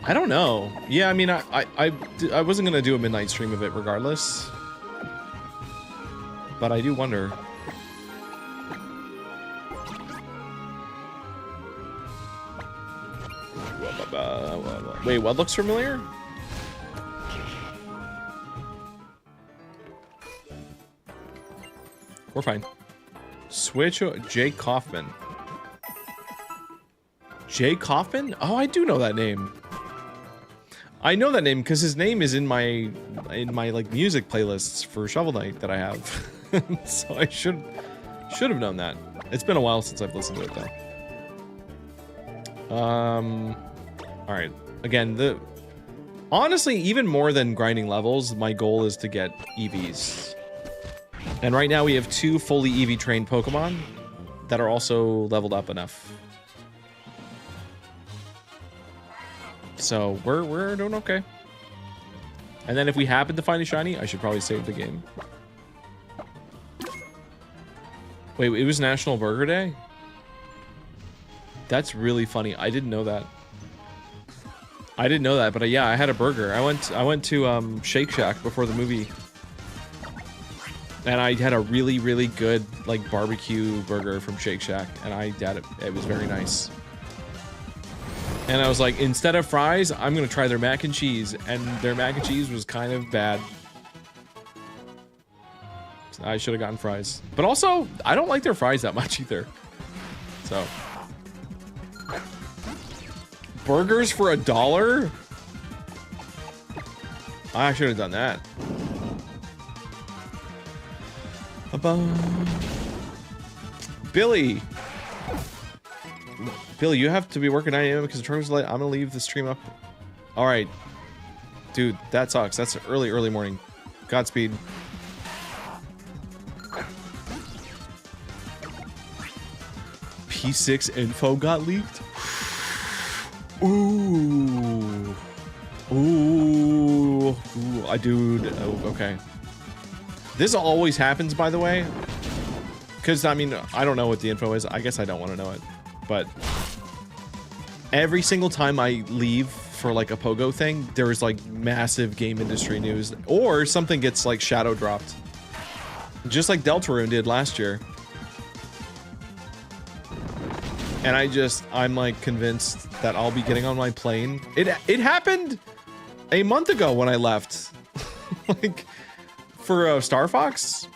I don't know. Yeah, I mean, I wasn't gonna do a midnight stream of it regardless. But I do wonder. Wait, what looks familiar? We're fine. Switch. Jake Kaufman. Jake Kaufman? Oh, I do know that name. I know that name because his name is in my like music playlists for Shovel Knight that I have. So I should have known that. It's been a while since I've listened to it though. All right. Again, honestly, even more than grinding levels, my goal is to get EVs. And right now we have 2 fully EV trained Pokemon that are also leveled up enough. So we're doing okay. And then if we happen to find a shiny, I should probably save the game. Wait, it was National Burger Day? That's really funny. I didn't know that. I didn't know that, but yeah, I had a burger. I went to Shake Shack before the movie. And I had a really, really good like barbecue burger from Shake Shack, and I had it. It was very nice. And I was like, instead of fries, I'm gonna try their mac and cheese, and their mac and cheese was kind of bad. I should have gotten fries, but also I don't like their fries that much either. So, burgers for $1? I should have done that. Billy, you have to be working 9 AM because the tournament's late. I'm gonna leave the stream up. All right, dude, that sucks. That's early morning. Godspeed. P6 info got leaked. Ooh, dude. Oh, okay. This always happens, by the way, because I mean, I don't know what the info is. I guess I don't want to know it, but every single time I leave for like a pogo thing, there is like massive game industry news, or something gets like shadow dropped, just like Deltarune did last year. And I'm like convinced that I'll be getting on my plane. It happened a month ago when I left, like for Star Fox,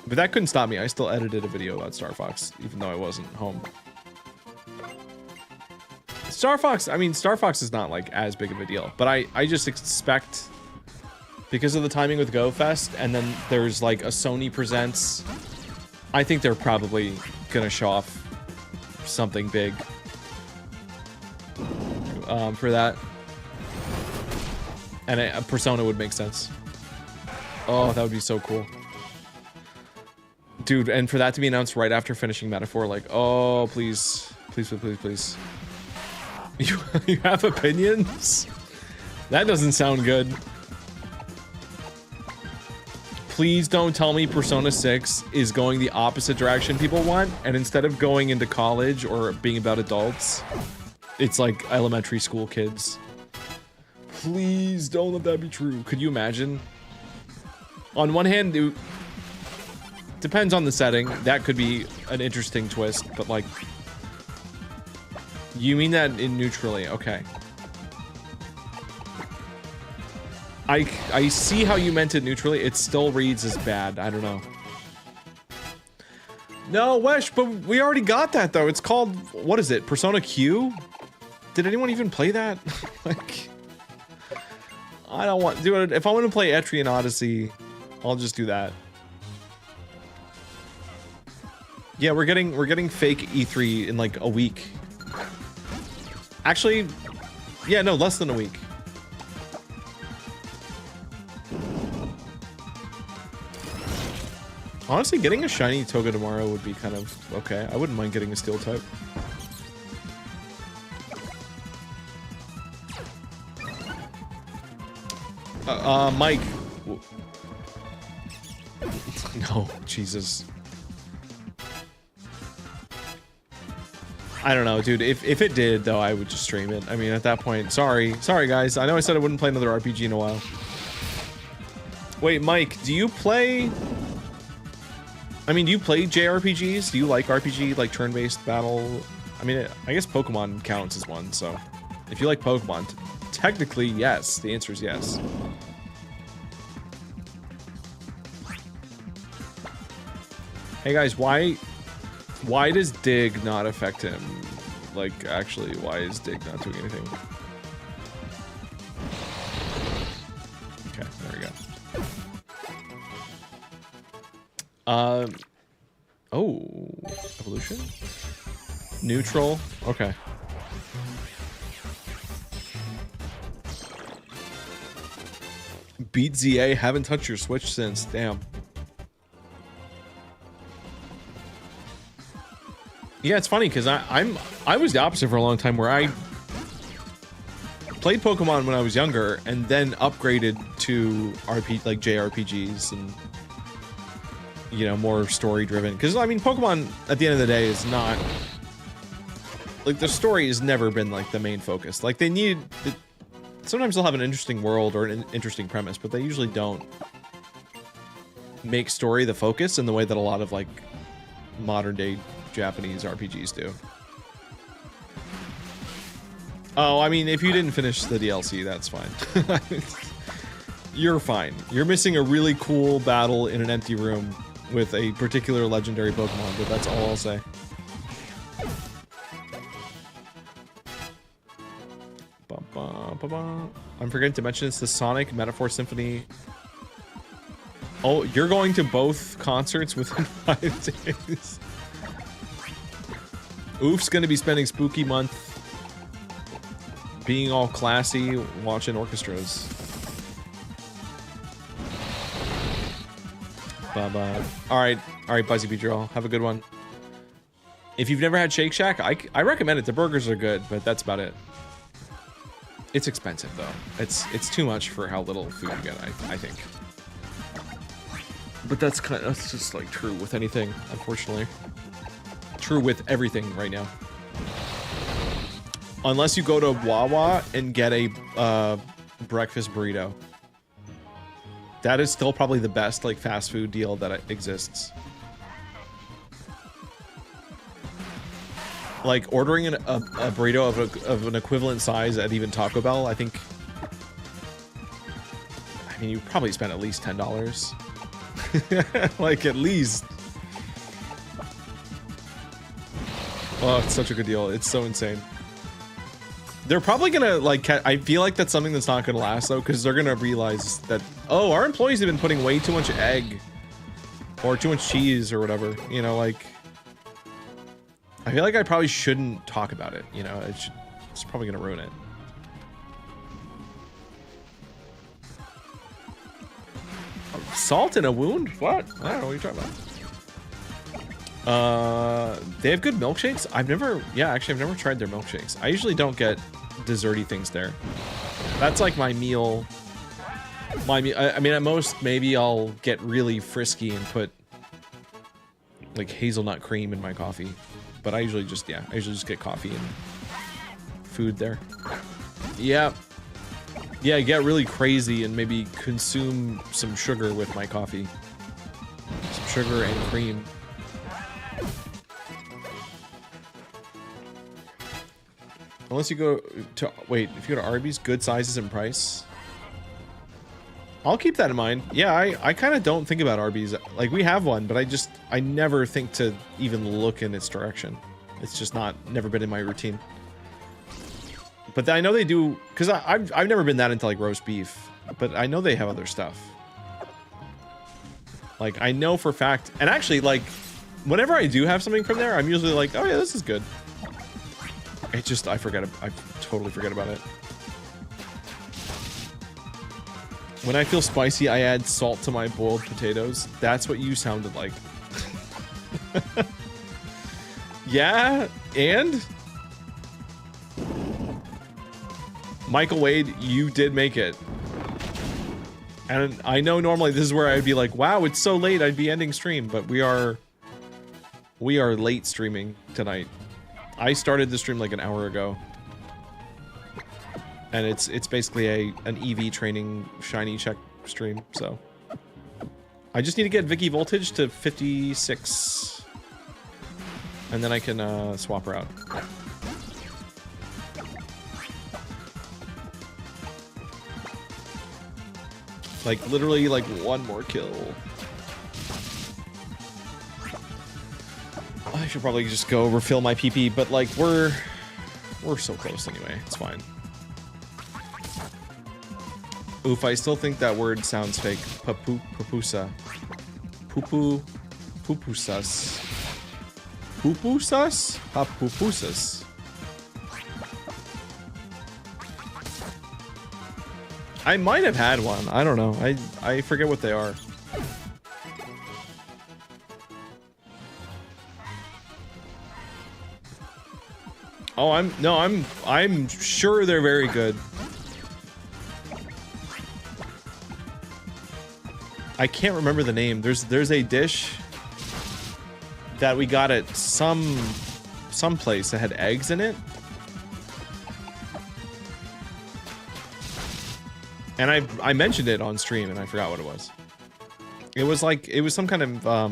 but that couldn't stop me. I still edited a video about Star Fox, even though I wasn't home. Star Fox, I mean, Star Fox is not like as big of a deal, but I just expect, because of the timing with Go Fest, and then there's like a Sony Presents, I think they're probably gonna show off something big. for that. And a Persona would make sense. Oh, that would be so cool. Dude, and for that to be announced right after finishing Metaphor, like, oh, please. Please, please, please, please. You have opinions? That doesn't sound good. Please don't tell me Persona 6 is going the opposite direction people want, and instead of going into college or being about adults, it's like elementary school kids. Please don't let that be true. Could you imagine? On one hand, it depends on the setting. That could be an interesting twist, but like... You mean that in neutrally, okay. I see how you meant it neutrally. It still reads as bad. I don't know. No, Wesh, but we already got that though. It's called, what is it? Persona Q? Did anyone even play that? Like, I don't want, dude, if I want to play Etrian Odyssey, I'll just do that. Yeah, we're getting fake E3 in like a week. Actually, yeah, no, less than a week. Honestly, getting a shiny Toga tomorrow would be kind of okay. I wouldn't mind getting a steel type. Mike. No, Jesus. I don't know, dude. If it did, though, I would just stream it. I mean, at that point, sorry, guys. I know I said I wouldn't play another RPG in a while. Wait, Mike, do you play? I mean, do you play JRPGs? Do you like RPG, like turn-based battle? I mean, I guess Pokemon counts as one. So, if you like Pokemon, technically, yes. The answer is yes. Hey guys, why does Dig not affect him? Like, actually, why is Dig not doing anything? Okay, there we go. Oh, evolution? Neutral? Okay. Beat ZA, haven't touched your Switch since, damn. Yeah, it's funny because I was the opposite for a long time, where I played Pokemon when I was younger and then upgraded to like JRPGs and, you know, more story driven. Because I mean, Pokemon at the end of the day is not like, the story has never been like the main focus. Like, they need sometimes they'll have an interesting world or an interesting premise, but they usually don't make story the focus in the way that a lot of like modern day Japanese RPGs do. Oh, I mean, if you didn't finish the DLC, that's fine. You're fine. You're missing a really cool battle in an empty room with a particular legendary Pokemon, but that's all I'll say. I'm forgetting to mention it's the Sonic Metaphor Symphony. Oh, you're going to both concerts within 5 days. Oof's gonna be spending spooky month being all classy, watching orchestras. Bye-bye. Alright, Buzzy Beedrill, have a good one. If you've never had Shake Shack, I recommend it. The burgers are good, but that's about it. It's expensive though. It's too much for how little food you get, I think. But that's just like true with anything, unfortunately. True with everything right now. Unless you go to Wawa and get a breakfast burrito. That is still probably the best like fast food deal that exists. Like ordering a burrito of an equivalent size at even Taco Bell, I think. I mean, you probably spent at least $10. Like, at least. Oh, it's such a good deal. It's so insane. They're probably gonna, like, I feel like that's something that's not gonna last, though, because they're gonna realize that, oh, our employees have been putting way too much egg. Or too much cheese, or whatever. You know, like... I feel like I probably shouldn't talk about it, you know? It's probably gonna ruin it. Salt in a wound? What? I don't know what you're talking about. They have good milkshakes. I've never tried their milkshakes. I usually don't get desserty things there. That's like my meal. I mean, at most, maybe I'll get really frisky and put like hazelnut cream in my coffee. But I usually just get coffee and food there. Yeah. Yeah, get really crazy and maybe consume some sugar with my coffee. Some sugar and cream. Unless you go to, wait, if you go to Arby's, good sizes and price. I'll keep that in mind. Yeah, I kind of don't think about Arby's. Like, we have one, but I never think to even look in its direction. It's just never been in my routine. But I know they do, because I've never been that into, like, roast beef. But I know they have other stuff. Like, I know for a fact, and actually, like, whenever I do have something from there, I'm usually like, oh yeah, this is good. I totally forget about it. When I feel spicy, I add salt to my boiled potatoes. That's what you sounded like. Yeah, and? Michael Wade, you did make it. And I know normally this is where I'd be like, wow, it's so late, I'd be ending stream, but we are late streaming tonight. I started the stream like an hour ago. And it's basically an EV training shiny check stream, so. I just need to get Vicky Voltage to 56. And then I can swap her out. Like, literally, like, one more kill. I should probably just go refill my PP, but, like, we're so close anyway. It's fine. Oof, I still think that word sounds fake. Papusa. Pupusas. Pupusas? Papupusas. I might have had one. I don't know. I forget what they are. Oh, I'm sure they're very good. I can't remember the name. There's a dish that we got at some place that had eggs in it. And I mentioned it on stream and I forgot what it was. It was some kind of I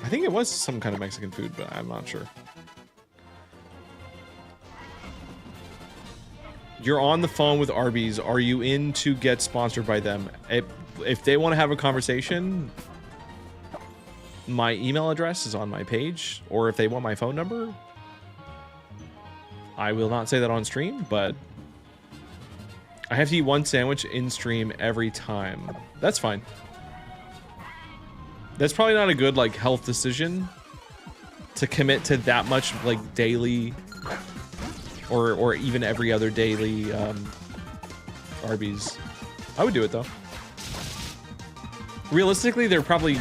think it was some kind of Mexican food, but I'm not sure. You're on the phone with Arby's. Are you in to get sponsored by them? If they want to have a conversation, my email address is on my page, or if they want my phone number, I will not say that on stream, but I have to eat one sandwich in stream every time. That's fine. That's probably not a good, like, health decision to commit to that much, like, daily or even every other daily Arby's. I would do it though. Realistically, they're probably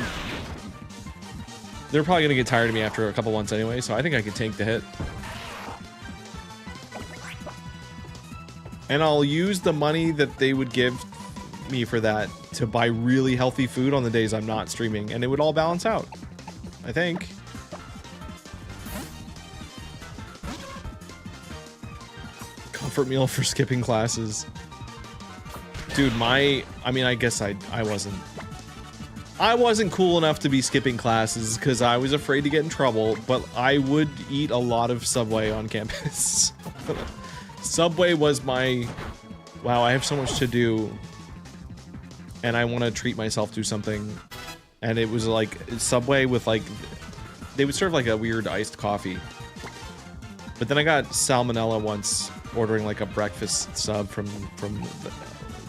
gonna get tired of me after a couple months anyway, so I think I could take the hit. And I'll use the money that they would give me for that to buy really healthy food on the days I'm not streaming, and it would all balance out, I think. Comfort meal for skipping classes. Dude, I mean, I guess I wasn't cool enough to be skipping classes because I was afraid to get in trouble, but I would eat a lot of Subway on campus. Subway was my, wow, I have so much to do and I want to treat myself to something. And it was like Subway with, like, they would serve like a weird iced coffee. But then I got salmonella once ordering like a breakfast sub from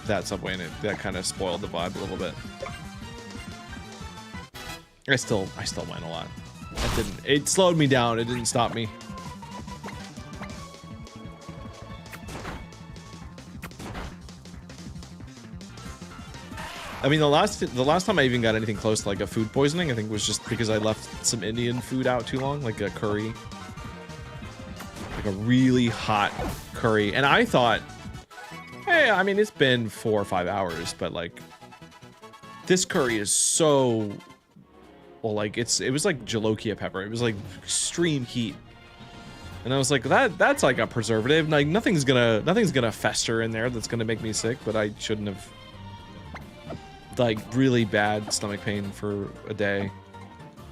that Subway, and that kind of spoiled the vibe a little bit. I still mind a lot. It slowed me down. It didn't stop me. I mean, the last time I even got anything close to like a food poisoning, I think was just because I left some Indian food out too long, like a curry. Like a really hot curry. And I thought, hey, I mean, it's been 4 or 5 hours, but like this curry is so, well, like it was like jolokia pepper. It was like extreme heat. And I was like, that's like a preservative. Like nothing's gonna fester in there that's gonna make me sick, but I shouldn't have. Like really bad stomach pain for a day,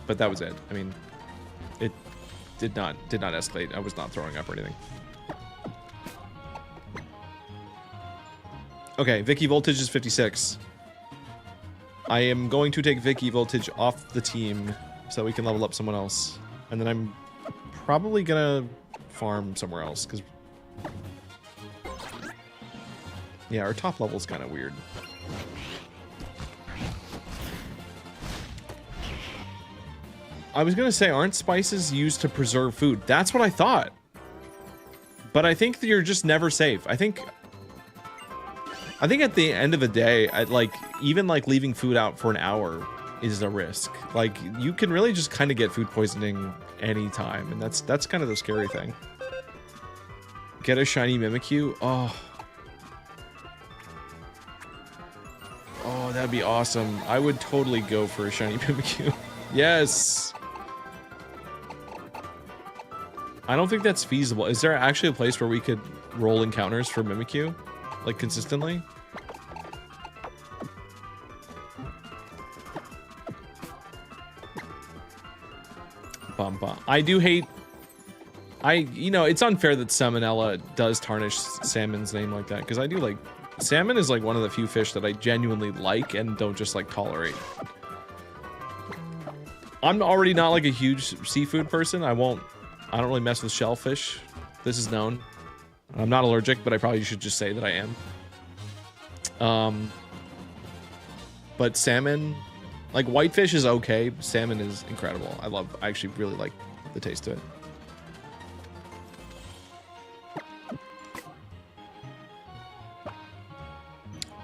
but that was it. I mean, it did not escalate. I was not throwing up or anything. Okay, Vicky Voltage is 56. I am going to take Vicky Voltage off the team so we can level up someone else, and then I'm probably gonna farm somewhere else because yeah, our top level is kind of weird. I was gonna say, aren't spices used to preserve food? That's what I thought. But I think that you're just never safe. I think at the end of the day, even like leaving food out for an hour is a risk. Like you can really just kind of get food poisoning anytime, and that's kind of the scary thing. Get a shiny Mimikyu. Oh, that'd be awesome. I would totally go for a shiny Mimikyu. Yes. I don't think that's feasible. Is there actually a place where we could roll encounters for Mimikyu? Like, consistently? Bum bum. I do hate... you know, it's unfair that Salmonella does tarnish salmon's name like that, because I do like... Salmon is like one of the few fish that I genuinely like and don't just like tolerate. I'm already not like a huge seafood person. I don't really mess with shellfish. This is known. I'm not allergic, but I probably should just say that I am. But salmon, like whitefish is okay. Salmon is incredible. I actually really like the taste of it.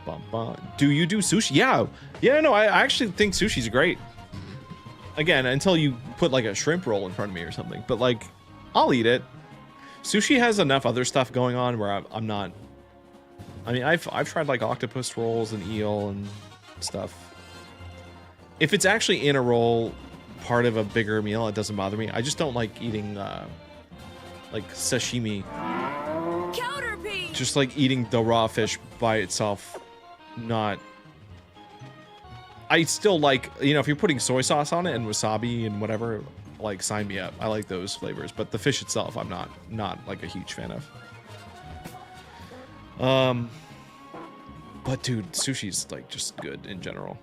Bum, bum. Do you do sushi? Yeah, no, I actually think sushi's great. Again, until you put like a shrimp roll in front of me or something, but like, I'll eat it. Sushi has enough other stuff going on where I'm not. I mean, I've tried like octopus rolls and eel and stuff. If it's actually in a roll, part of a bigger meal, it doesn't bother me. I just don't like eating like sashimi. Counterpiece. Just like eating the raw fish by itself. Not. I still like, you know, if you're putting soy sauce on it and wasabi and whatever, like, sign me up. I like those flavors, but the fish itself, I'm not like a huge fan of. But dude, sushi's like just good in general.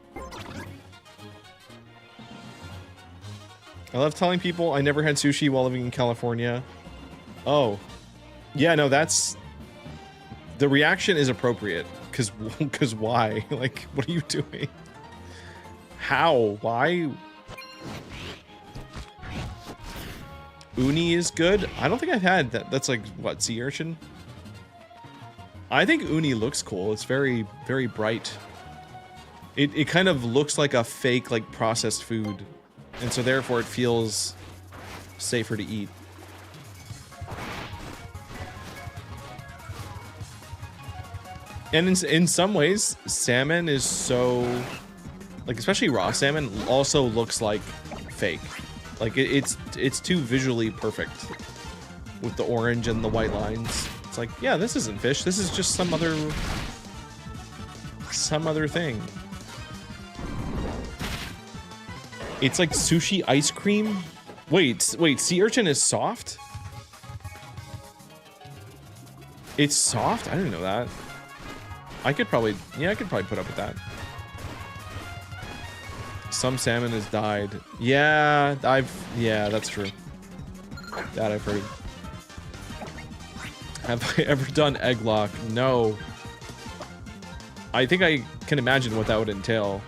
I love telling people I never had sushi while living in California. Oh, yeah, no, that's the reaction is appropriate because why? Like, what are you doing? How? Why? Uni is good. I don't think I've had that. That's like, what, sea urchin? I think uni looks cool. It's very, very bright. It kind of looks like a fake, like, processed food. And so therefore it feels safer to eat. And in some ways, salmon is so... Like, especially raw salmon also looks like fake. Like, it's too visually perfect. With the orange and the white lines. It's like, yeah, this isn't fish. This is just some other thing. It's like sushi ice cream. Wait, sea urchin is soft? It's soft? I didn't know that. I could probably put up with that. Some salmon has died. Yeah, that's true. That I've heard. Have I ever done egg lock? No. I think I can imagine what that would entail.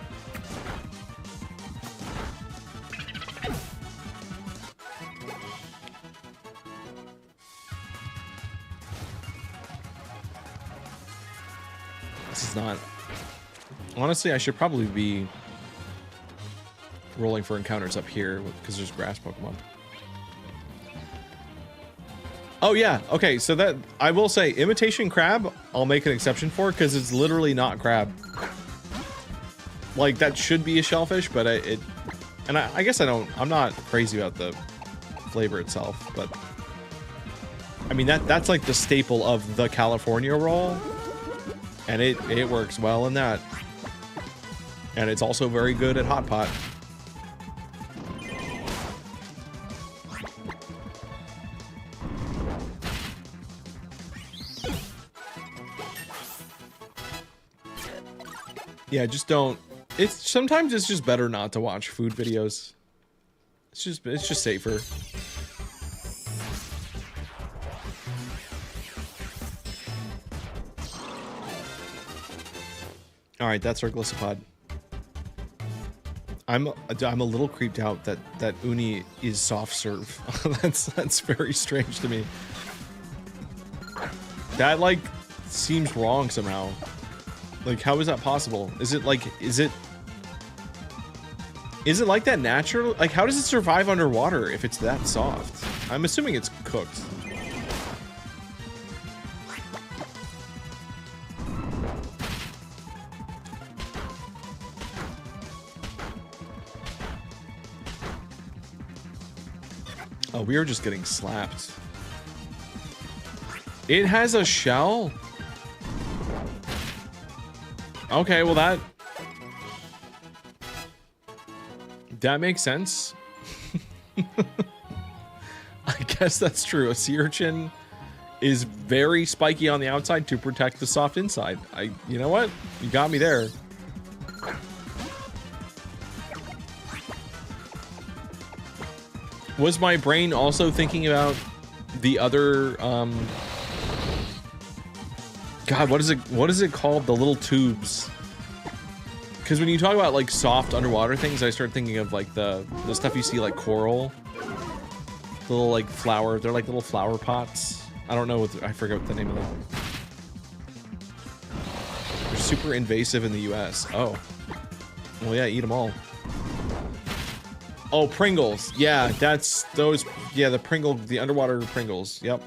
This is not... Honestly, I should probably be rolling for encounters up here because there's grass Pokemon. Oh yeah, okay, so that, I will say, imitation crab, I'll make an exception for, because it's literally not crab. Like, that should be a shellfish, but I guess I'm not crazy about the flavor itself, but I mean, that's like the staple of the California roll, and it works well in that. And it's also very good at hot pot. Yeah, just don't. Sometimes it's just better not to watch food videos. It's just safer. All right, that's our Gliscopod. I'm a little creeped out that Uni is soft serve. that's very strange to me. That like seems wrong somehow. Like, how is that possible? Is it like that natural? Like, how does it survive underwater if it's that soft? I'm assuming it's cooked. Oh, we are just getting slapped. It has a shell? Okay, well that makes sense. I guess that's true. A sea urchin is very spiky on the outside to protect the soft inside. You know what? You got me there. Was my brain also thinking about the other, God, what is it called? The little tubes. Because when you talk about like soft underwater things, I start thinking of like the stuff you see like coral. The little like flower, they're like little flower pots. I don't know I forget what the name of them. They're super invasive in the US. Oh. Well, yeah, eat them all. Oh, Pringles. Yeah, that's those. Yeah, the underwater Pringles. Yep.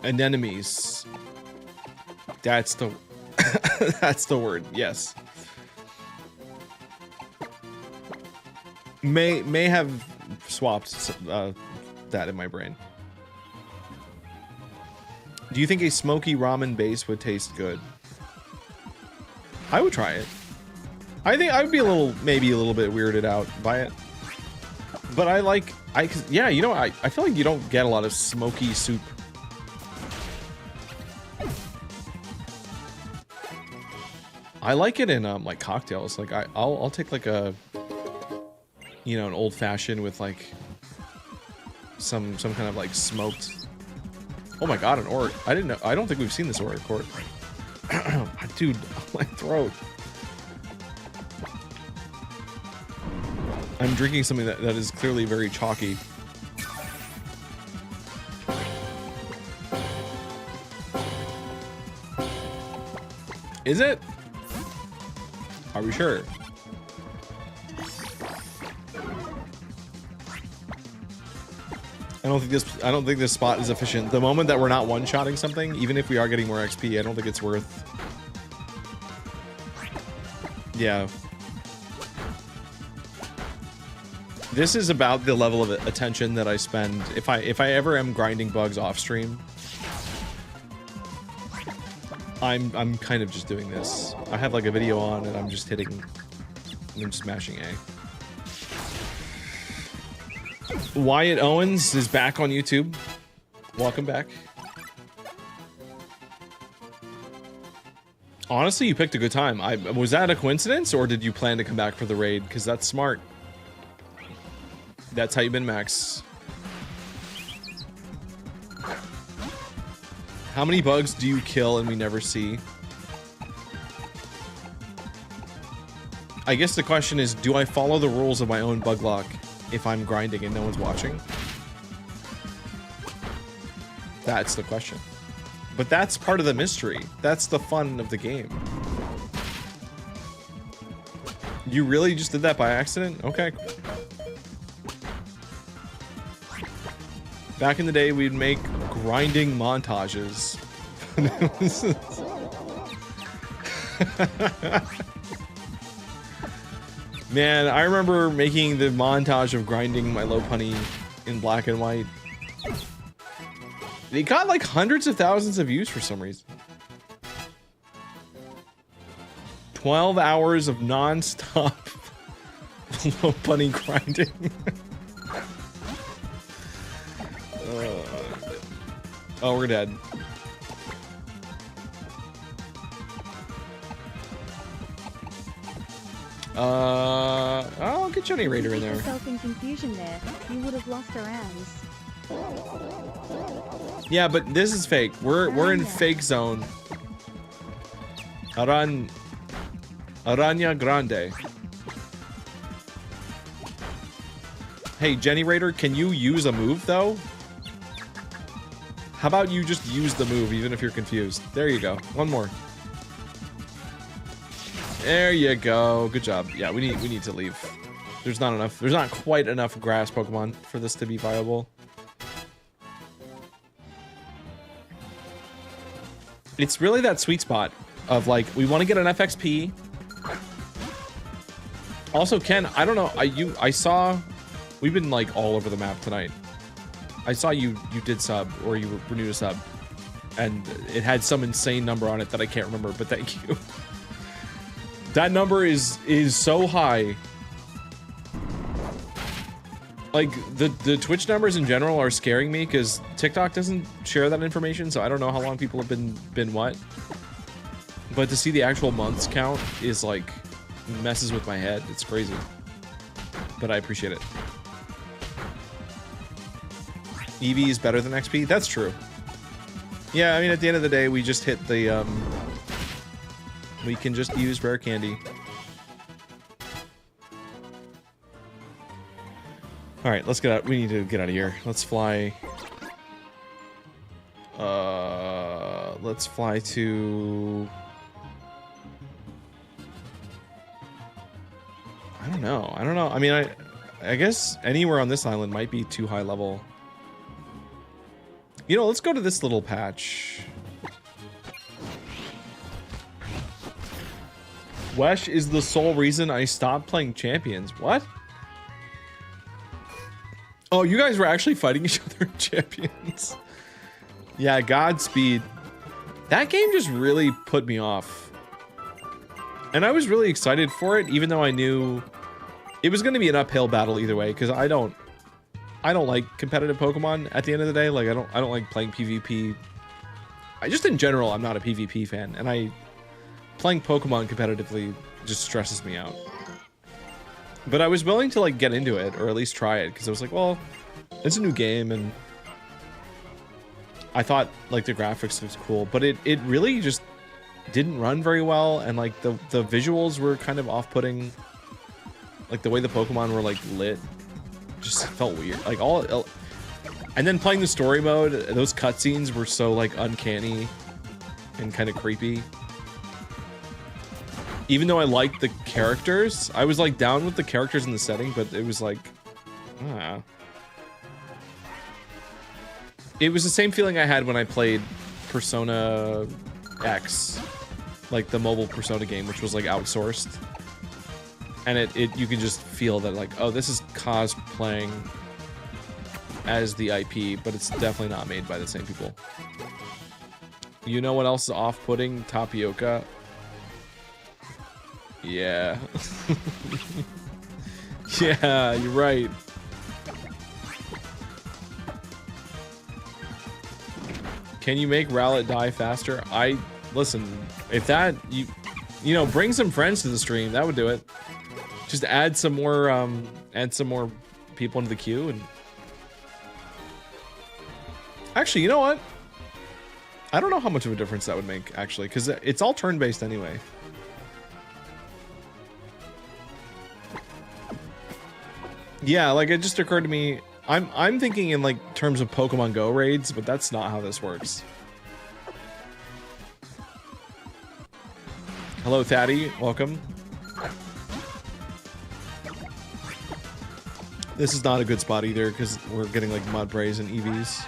Anemones. That's the that's the word. Yes. May have swapped that in my brain. Do you think a smoky ramen base would taste good? I would try it. I think I would be maybe a little bit weirded out by it, but yeah, you know, I feel like you don't get a lot of smoky soup. I like it in like cocktails. Like I'll take like a, you know, an old fashioned with like some kind of like smoked. Oh my god, an orc! I didn't know. I don't think we've seen this orc court. Dude, my throat. I'm drinking something that is clearly very chalky. Is it? Are we sure? I don't think this spot is efficient. The moment that we're not one-shotting something, even if we are getting more XP, I don't think it's worth. Yeah. This is about the level of attention that I spend if I ever am grinding bugs off stream. I'm kind of just doing this. I have like a video on and I'm just smashing A. Wyatt Owens is back on YouTube. Welcome back. Honestly, you picked a good time. Was that a coincidence or did you plan to come back for the raid? Because that's smart. That's how you min max. How many bugs do you kill and we never see? I guess the question is, do I follow the rules of my own Buglocke if I'm grinding and no one's watching? That's the question. But that's part of the mystery. That's the fun of the game. You really just did that by accident? Okay. Back in the day, we'd make grinding montages. Man, I remember making the montage of grinding my low punny in black and white. It got like hundreds of thousands of views for some reason. 12 hours of non-stop low punny grinding. Oh, we're dead. I'll get Johnny Raider in there. Yourself in confusion there. You would have lost our hands. Yeah, but this is fake. We're in fake zone. Aranya Grande. Hey, Jenny Raider, can you use a move though? How about you just use the move even if you're confused? There you go. One more. There you go. Good job. Yeah, we need to leave. There's not quite enough grass Pokemon for this to be viable. It's really that sweet spot of like, we want to get an FXP. Also, Ken, I don't know, I saw, we've been like all over the map tonight. I saw you did sub, or you renewed a sub, and it had some insane number on it that I can't remember, but thank you. That number is so high. Like, the Twitch numbers in general are scaring me because TikTok doesn't share that information, so I don't know how long people have been what. But to see the actual months count is like, messes with my head. It's crazy. But I appreciate it. EV is better than XP? That's true. Yeah, I mean, at the end of the day, we just hit the, we can just use rare candy. Alright, let's get out. We need to get out of here. Let's fly. Let's fly to... I don't know. I mean, I guess anywhere on this island might be too high level. You know, let's go to this little patch. Wesh is the sole reason I stopped playing Champions. What? Oh, you guys were actually fighting each other in Champions. Yeah, Godspeed. That game just really put me off. And I was really excited for it, even though I knew it was going to be an uphill battle either way, because I don't like competitive Pokemon at the end of the day. Like, I don't like playing PvP. Just in general, I'm not a PvP fan, and playing Pokemon competitively just stresses me out. But I was willing to like get into it, or at least try it, because I was like, well, it's a new game, and I thought like the graphics was cool, but it really just didn't run very well, and like the visuals were kind of off-putting. Like the way the Pokemon were like lit just felt weird. Like and then playing the story mode, those cutscenes were so like uncanny and kind of creepy. Even though I liked the characters, I was like down with the characters in the setting, but it was like, it was the same feeling I had when I played Persona X, like the mobile Persona game, which was like outsourced. And you can just feel that like, oh, this is cosplaying as the IP, but it's definitely not made by the same people. You know what else is off-putting? Tapioca. Yeah. Yeah, you're right. Can you make Rowlet die faster? Listen, if that, you know, bring some friends to the stream, that would do it. Just add some more people into the queue, and actually, you know what? I don't know how much of a difference that would make, actually, because it's all turn-based anyway. Yeah, like it just occurred to me, I'm thinking in like terms of Pokemon Go raids, but that's not how this works. Hello, Thaddy, welcome. This is not a good spot either because we're getting like mud brays and EVs.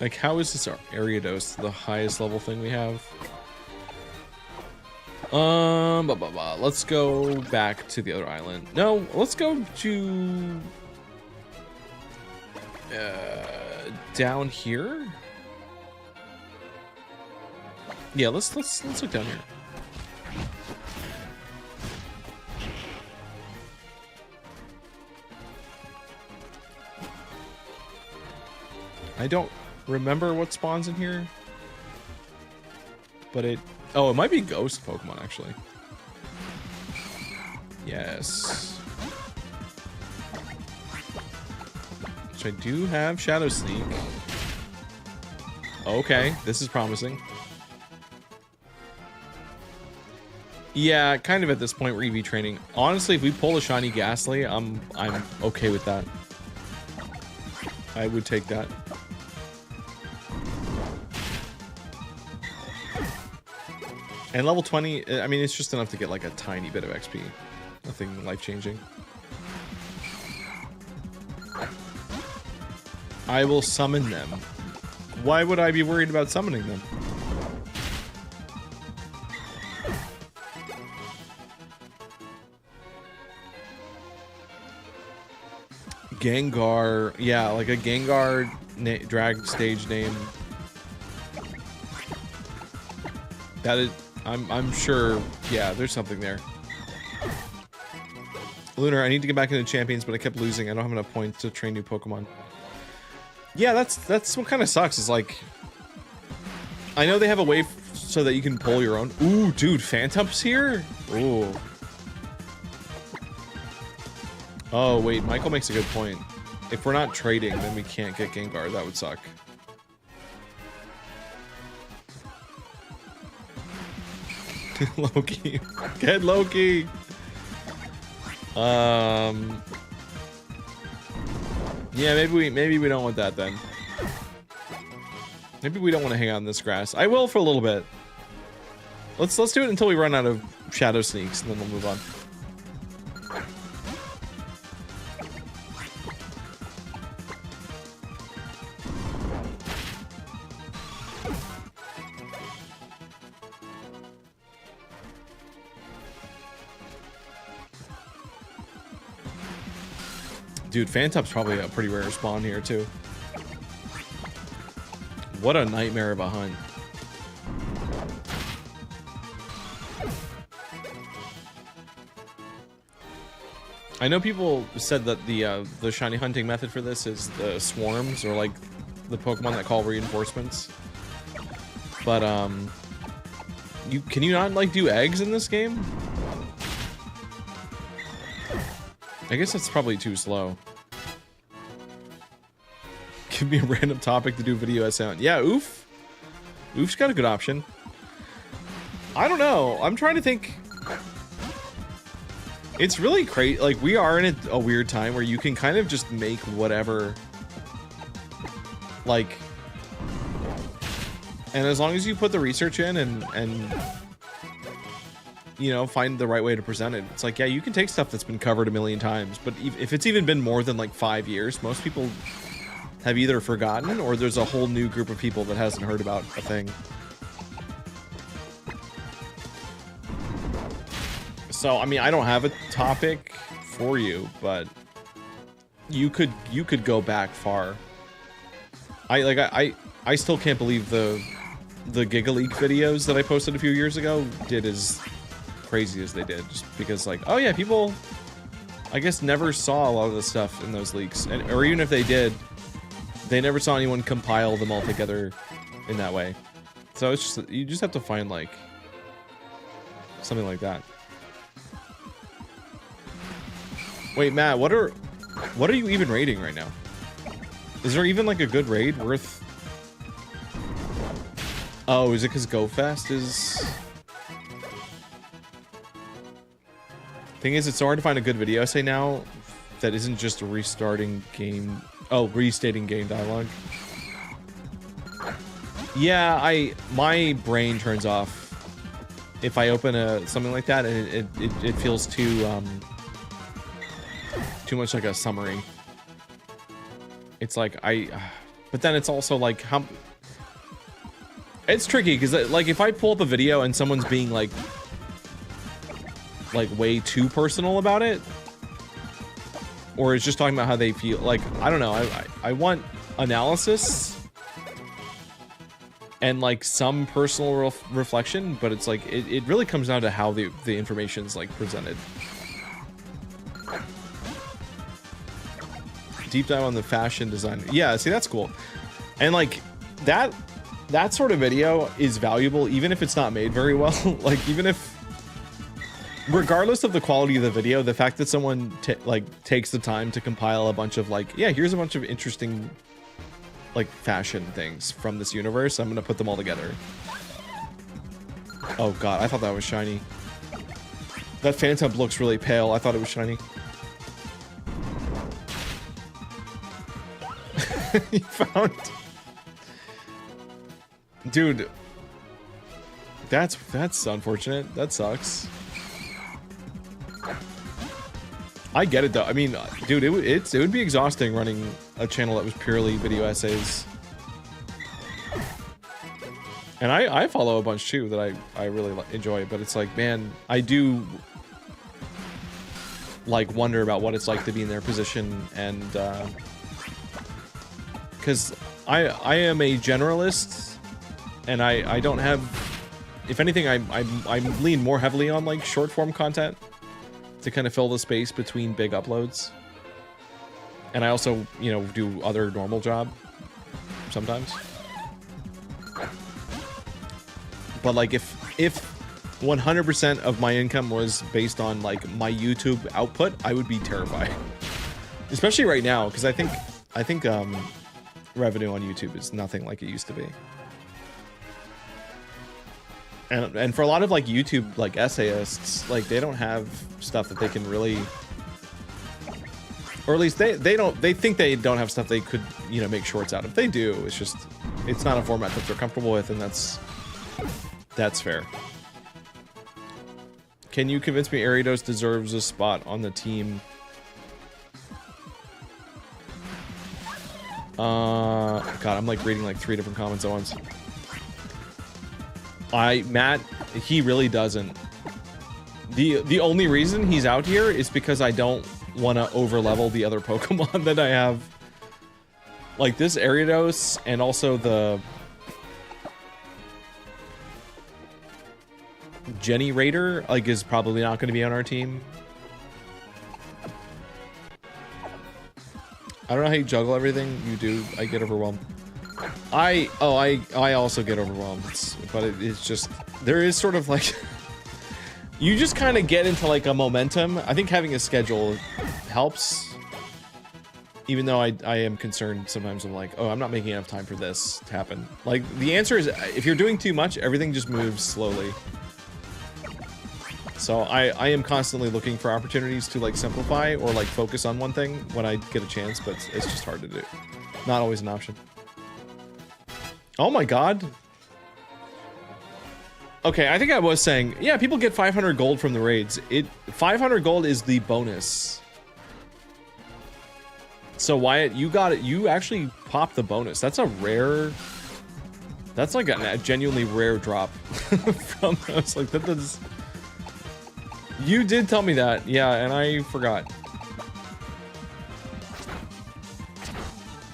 Like, how is this our Ariados the highest level thing we have? Let's go back to the other island. No, let's go to down here. Yeah, let's look down here. I don't remember what spawns in here, but it might be ghost Pokemon actually. Yes. Which I do have Shadow Sneak. Okay, this is promising. Yeah, kind of at this point we're EV training. Honestly, if we pull a shiny Ghastly, I'm okay with that. I would take that. And level 20, I mean, it's just enough to get like a tiny bit of XP. Nothing life-changing. I will summon them. Why would I be worried about summoning them? Gengar, yeah, like a Gengar drag stage name. That is, I'm sure, yeah, there's something there. Lunar, I need to get back into Champions, but I kept losing. I don't have enough points to train new Pokemon. Yeah, that's what kind of sucks, is like, I know they have a way so that you can pull your own. Ooh, dude, Phantom's here? Ooh. Oh, wait, Michael makes a good point. If we're not trading, then we can't get Gengar. That would suck. Loki. Get Loki! Yeah, maybe we don't want that then. Maybe we don't want to hang out in this grass. I will for a little bit. Let's do it until we run out of Shadow Sneaks, and then we'll move on. Dude, Phantom's probably a pretty rare spawn here, too. What a nightmare of a hunt. I know people said that the shiny hunting method for this is the swarms, or like the Pokemon that call reinforcements. But can you not like do eggs in this game? I guess that's probably too slow. Give me a random topic to do video essay on. Yeah, Oof. Oof's got a good option. I don't know. I'm trying to think. It's really crazy. Like, we are in a weird time where you can kind of just make whatever. Like, and as long as you put the research in and you know, find the right way to present it. It's like, yeah, you can take stuff that's been covered a million times, but if it's even been more than like 5 years, most people have either forgotten or there's a whole new group of people that hasn't heard about a thing. So, I mean, I don't have a topic for you, but you could go back far. I still can't believe the Giga League videos that I posted a few years ago did as crazy as they did, just because, like, oh yeah, people I guess never saw a lot of the stuff in those leaks, or even if they did, they never saw anyone compile them all together in that way. So it's just, you just have to find like something like that. Wait, Matt, what are you even raiding right now? Is there even like a good raid worth? Oh, is it because GoFest is? Thing is, it's so hard to find a good video essay now that isn't just restarting game. Oh, restating game dialogue. Yeah, my brain turns off if I open something like that, and it feels too much like a summary. It's like but then it's also like how. It's tricky because like if I pull up a video and someone's being like way too personal about it, or is just talking about how they feel, like I don't know, I want analysis and like some personal reflection, but it's like it really comes down to how the information's like presented. Deep dive on the fashion design. Yeah, see, that's cool. And like that sort of video is valuable even if it's not made very well. Like even if, regardless of the quality of the video, the fact that someone takes the time to compile a bunch of like, yeah, here's a bunch of interesting like fashion things from this universe, I'm gonna put them all together. Oh god, I thought that was shiny. That Phantom looks really pale. I thought it was shiny. You found, dude, that's unfortunate. That sucks. I get it though. I mean, dude, it would be exhausting running a channel that was purely video essays. And I follow a bunch too that I really enjoy, but it's like, man, I do like wonder about what it's like to be in their position, and because I am a generalist, and I don't have, if anything, I lean more heavily on like short form content to kind of fill the space between big uploads. And I also, you know, do other normal job sometimes. But like if 100% of my income was based on like my YouTube output, I would be terrified. Especially right now, because I think revenue on YouTube is nothing like it used to be. And for a lot of like YouTube like essayists, like they don't have stuff that they can really, or at least they think they don't have stuff they could, you know, make shorts out of. They do. It's just, it's not a format that they're comfortable with, and that's fair. Can you convince me Aridos deserves a spot on the team? God, I'm like reading like 3 different comments at once. Matt, he really doesn't. The only reason he's out here is because I don't want to overlevel the other Pokemon that I have. Like this Aridos, and also the Jenny Raider, like, is probably not going to be on our team. I don't know how you juggle everything. You do. I get overwhelmed. I also get overwhelmed, but it's just, there is sort of like you just kind of get into like a momentum. I think having a schedule helps, even though I am concerned sometimes. I'm like, oh, I'm not making enough time for this to happen. Like the answer is, if you're doing too much, everything just moves slowly. So I am constantly looking for opportunities to like simplify or like focus on one thing when I get a chance, but it's just hard to do. Not always an option. Oh my god. Okay, I think I was saying, yeah, people get 500 gold from the raids. 500 gold is the bonus. So Wyatt, you got it. You actually popped the bonus. That's a rare. That's like a genuinely rare drop from us. Like that does. You did tell me that, yeah, and I forgot.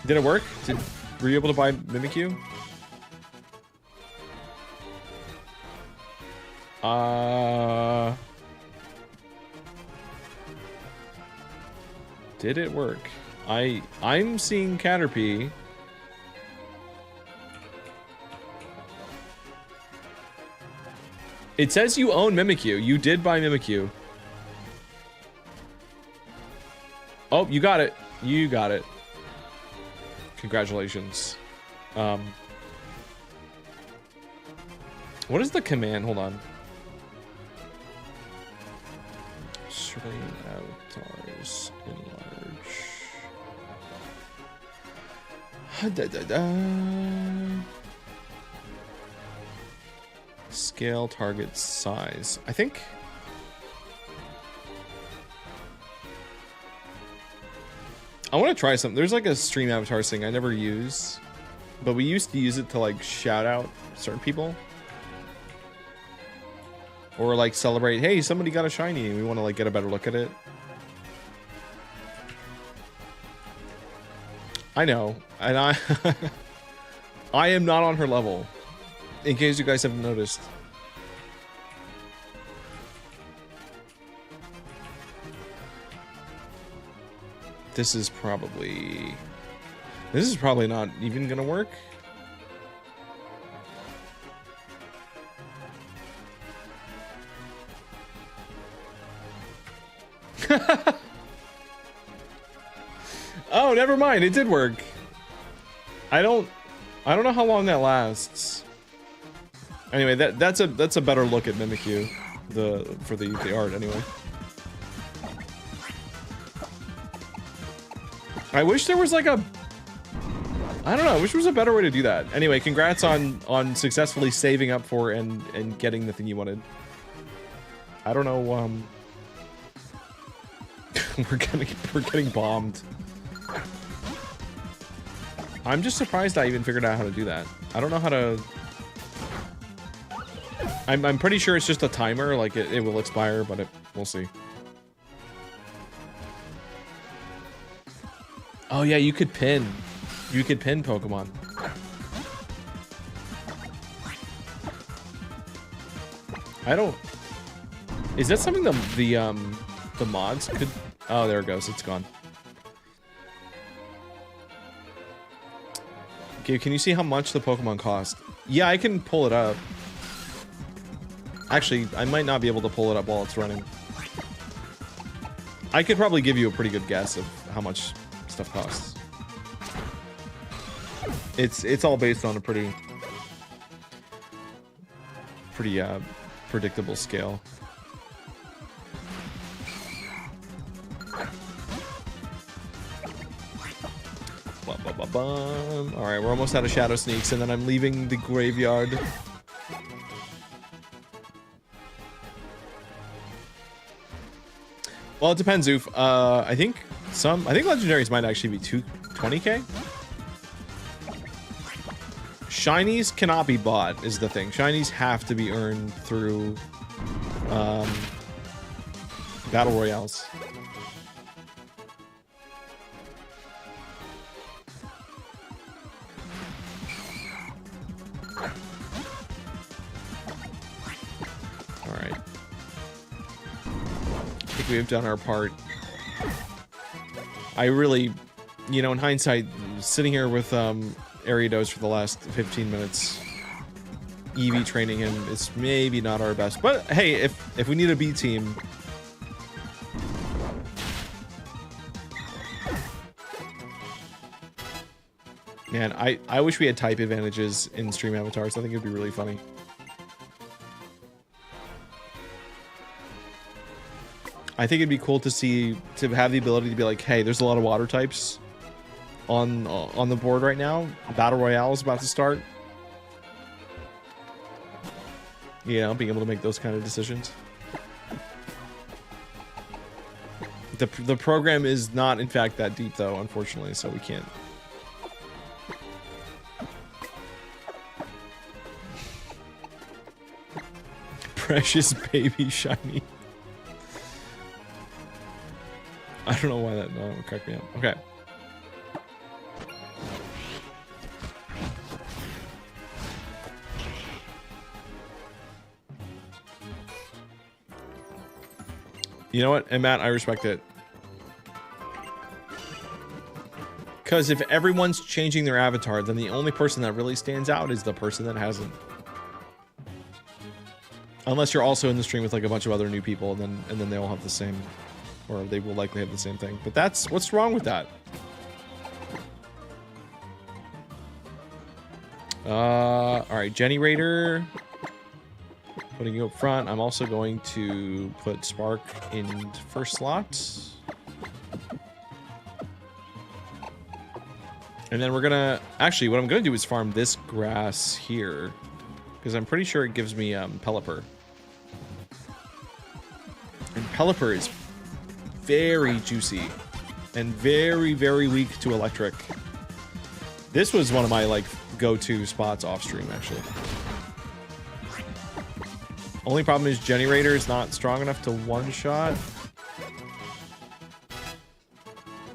Did it work? Were you able to buy Mimikyu? Did it work? I'm seeing Caterpie. It says you own Mimikyu. You did buy Mimikyu. Oh, you got it. You got it. Congratulations. What is the command? Hold on. Strain avatars enlarge. Scale target size. I think... I want to try something. There's like a stream avatar thing I never use, but we used to use it to like shout out certain people. Or like celebrate, hey, somebody got a shiny and we want to like get a better look at it. I know, and I am not on her level, in case you guys haven't noticed. This is probably not even gonna work. Oh, never mind. It did work. I don't know how long that lasts. Anyway, that's a better look at Mimikyu, for the art anyway. I wish there was like a, I don't know. I wish there was a better way to do that. Anyway, congrats on successfully saving up for and getting the thing you wanted. I don't know. We're getting bombed. I'm just surprised I even figured out how to do that. I don't know how to... I'm pretty sure it's just a timer, like it will expire, but we'll see. Oh yeah, you could pin. You could pin Pokemon. I don't... Is that something the mods could... Oh, there it goes. It's gone. Okay, can you see how much the Pokemon cost? Yeah, I can pull it up. Actually, I might not be able to pull it up while it's running. I could probably give you a pretty good guess of how much stuff costs. It's all based on a pretty predictable scale. Alright, we're almost out of Shadow Sneaks, and then I'm leaving the graveyard. Well, it depends, Oof. I think legendaries might actually be 20k. Shinies cannot be bought, is the thing. Shinies have to be earned through battle royales. We have done our part. I really, you know, in hindsight, sitting here with Ariados for the last 15 minutes, EV training him is maybe not our best. But hey, if we need a B team, man, I wish we had type advantages in stream avatars. I think it'd be really funny. I think it'd be cool to see, to have the ability to be like, hey, there's a lot of water types on the board right now. Battle Royale is about to start. You know, being able to make those kind of decisions. The program is not, in fact, that deep, though, unfortunately, so we can't. Precious baby shiny. I don't know why that would crack me up. Okay. You know what? And Matt, I respect it. Because if everyone's changing their avatar, then the only person that really stands out is the person that hasn't. Unless you're also in the stream with like a bunch of other new people, and then they all have the same. Or they will likely have the same thing. But that's... What's wrong with that? Alright, Jenny Raider. Putting you up front. I'm also going to put Spark in first slot. And then we're gonna... Actually, what I'm gonna do is farm this grass here. because I'm pretty sure it gives me Pelipper. And Pelipper is very juicy and very, very weak to electric. This was one of my like go-to spots off stream, actually. Only problem is Generator is not strong enough to one-shot.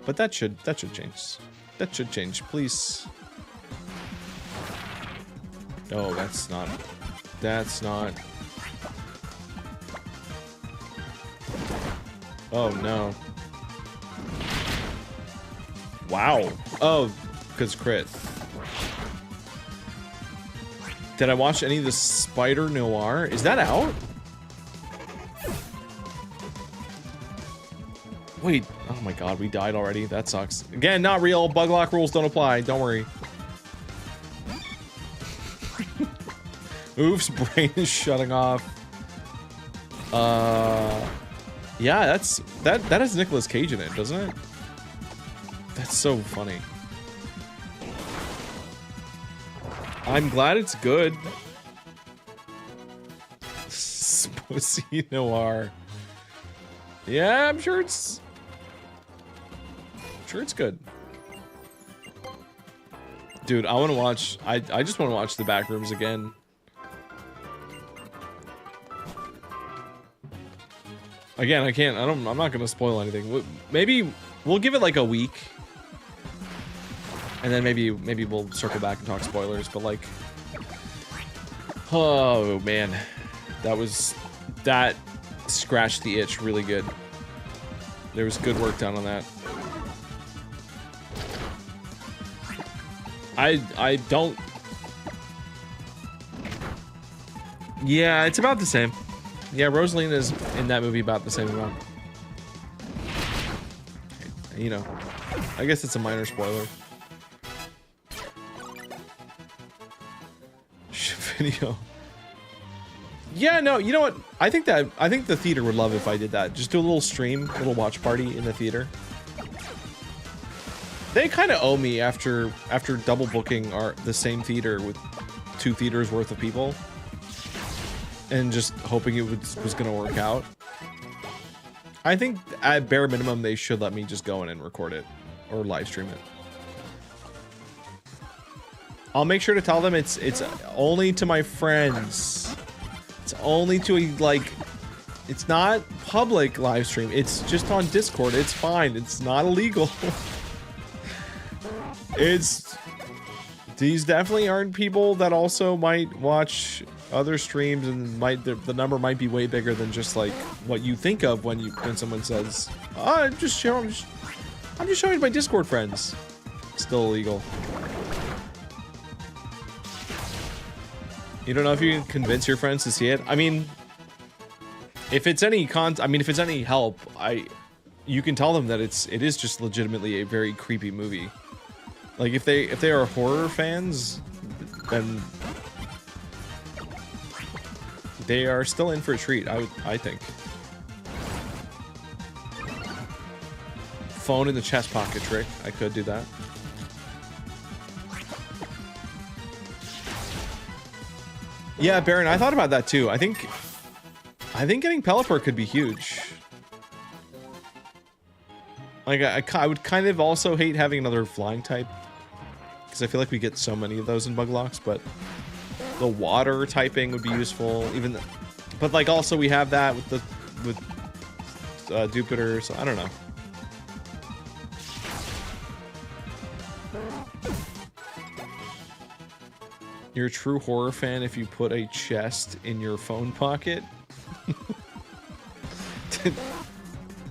But that should change. That should change, please. Oh, that's not. Oh no. Wow. Oh, because crit. Did I watch any of the Spider Noir? Is that out? Wait. Oh my god, we died already. That sucks. Again, not real. Buglocke rules don't apply. Don't worry. Oof's brain is shutting off. Yeah, that has Nicolas Cage in it, doesn't it? That's so funny. I'm glad it's good. Pussy Noir. Yeah, I'm sure it's good. Dude, I want to watch. I just want to watch the Backrooms again. Again, I can't. I'm not gonna spoil anything. Maybe we'll give it like a week, and then maybe we'll circle back and talk spoilers. But like, oh man, that scratched the itch really good. There was good work done on that. I don't. Yeah, it's about the same. Yeah, Rosalina's in that movie about the same amount. You know, I guess it's a minor spoiler. Video. Yeah, no, you know what? I think the theater would love if I did that. Just do a little stream, a little watch party in the theater. They kind of owe me after double booking the same theater with 2 theaters worth of people. And just hoping it was gonna work out. I think at bare minimum they should let me just go in and record it or live stream it. I'll make sure to tell them it's only to my friends. It's only to like, it's not public live stream. It's just on Discord. It's fine. It's not illegal. These definitely aren't people that also might watch other streams, and the number might be way bigger than just like what you think of when someone says, "Oh, I'm just showing my Discord friends." Still illegal. You don't know if you can convince your friends to see it. I mean, if it's any help, you can tell them that it is just legitimately a very creepy movie. Like if they are horror fans, then they are still in for a treat, I think. Phone in the chest pocket trick. I could do that. Yeah, Baron, I thought about that too. I think getting Pelipper could be huge. Like I would kind of also hate having another flying type, because I feel like we get so many of those in Buglocks, but the water typing would be useful. But like also we have that with Jupiter, so I don't know. You're a true horror fan if you put a chest in your phone pocket.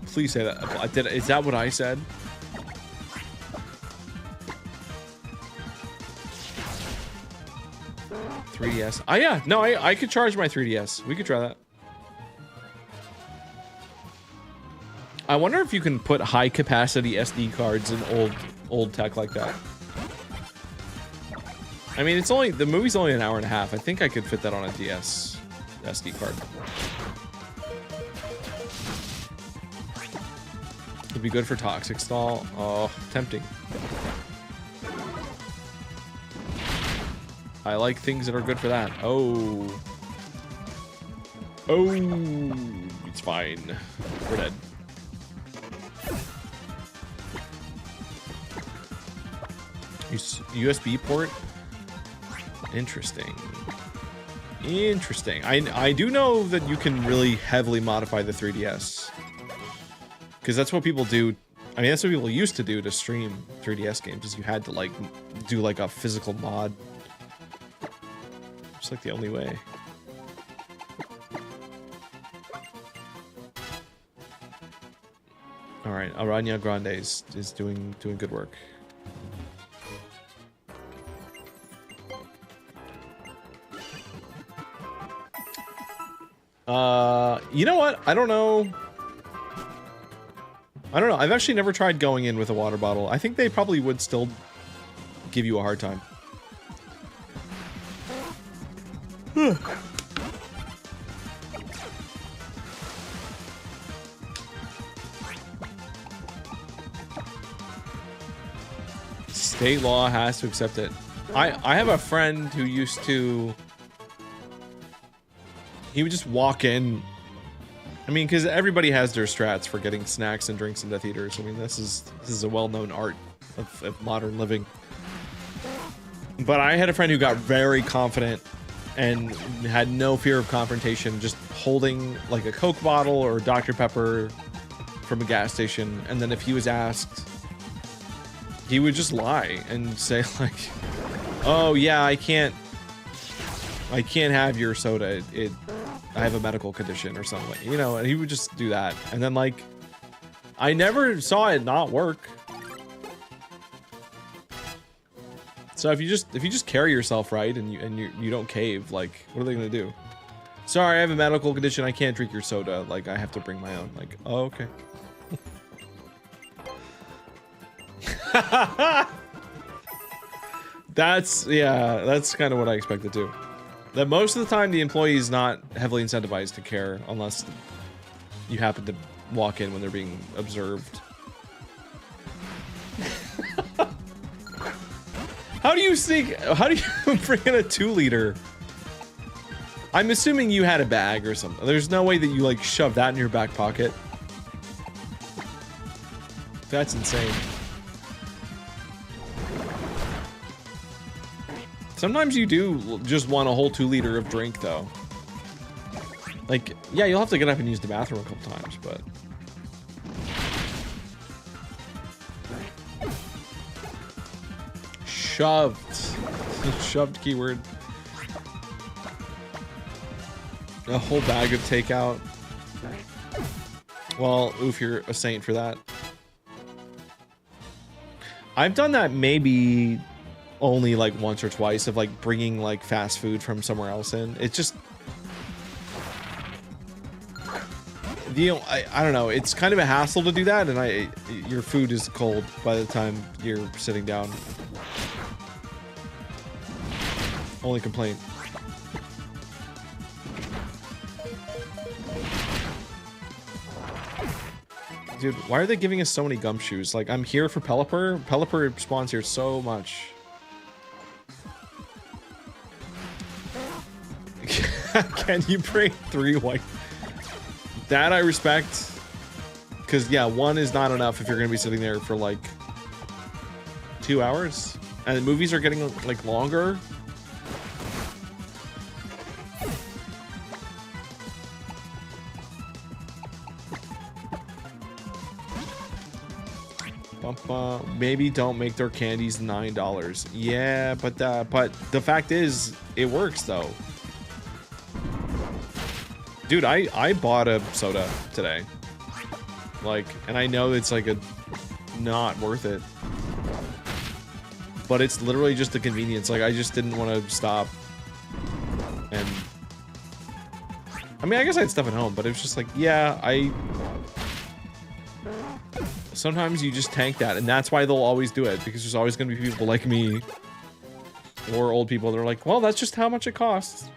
Please say that. Is that what I said? $3DS. Oh yeah, no, I could charge my 3DS. We could try that. I wonder if you can put high capacity SD cards in old tech like that. I mean, the movie's only an hour and a half. I think I could fit that on a DS SD card. It'd be good for Toxic Stall. Oh, tempting. I like things that are good for that. Oh. Oh, it's fine. We're dead. USB port? Interesting. Interesting. I do know that you can really heavily modify the 3DS. Because that's what people do. I mean, that's what people used to do to stream 3DS games, is you had to, like, do, like, a physical mod. It's, like, the only way. Alright, Aranya Grande is doing good work. You know what? I don't know. I've actually never tried going in with a water bottle. I think they probably would still give you a hard time. State law has to accept it. I have a friend who used to... He would just walk in. I mean, because everybody has their strats for getting snacks and drinks into theaters. I mean, this is a well-known art of modern living. But I had a friend who got very confident and had no fear of confrontation, just holding like a Coke bottle or Dr. Pepper from a gas station, and then if he was asked, he would just lie and say like, "Oh yeah, I can't have your soda. I have a medical condition or something," you know, and he would just do that. And then like, I never saw it not work. So if you just carry yourself right and you don't cave, like, what are they gonna do? Sorry, I have a medical condition. I can't drink your soda. Like, I have to bring my own. Like, oh, okay. That's kind of what I expected too. That most of the time the employee is not heavily incentivized to care unless you happen to walk in when they're being observed. How do you bring in a 2-liter? I'm assuming you had a bag or something. There's no way that you like shove that in your back pocket. That's insane. Sometimes you do just want a whole 2-liter of drink though. Like, yeah, you'll have to get up and use the bathroom a couple times, but... Shoved. Shoved keyword. A whole bag of takeout. Well, oof, you're a saint for that. I've done that maybe only like once or twice, of like bringing like fast food from somewhere else in. It's just... I don't know, it's kind of a hassle to do that, and your food is cold by the time you're sitting down. Only complaint. Dude, why are they giving us so many gumshoes? Like, I'm here for Pelipper. Pelipper spawns here so much. Can you bring 3 white? That I respect. Because, yeah, 1 is not enough if you're going to be sitting there for, like, 2 hours. And the movies are getting, like, longer. Maybe don't make their candies $9. Yeah, but the fact is, it works though. Dude, I bought a soda today. Like, and I know it's like not worth it. But it's literally just a convenience. Like, I just didn't want to stop. And I mean, I guess I had stuff at home, but it was just like, yeah, sometimes you just tank that, and that's why they'll always do it, because there's always going to be people like me or old people that are like, well, that's just how much it costs.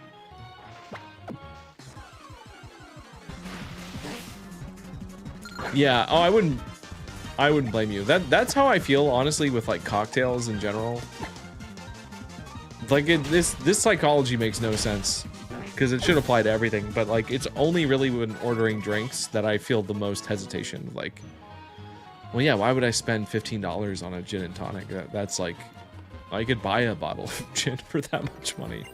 Yeah, oh, I wouldn't blame you. That's how I feel, honestly, with like cocktails in general. Like this psychology makes no sense because it should apply to everything, but like it's only really when ordering drinks that I feel the most hesitation. Like, well, yeah, why would I spend $15 on a gin and tonic? That's like, I could buy a bottle of gin for that much money.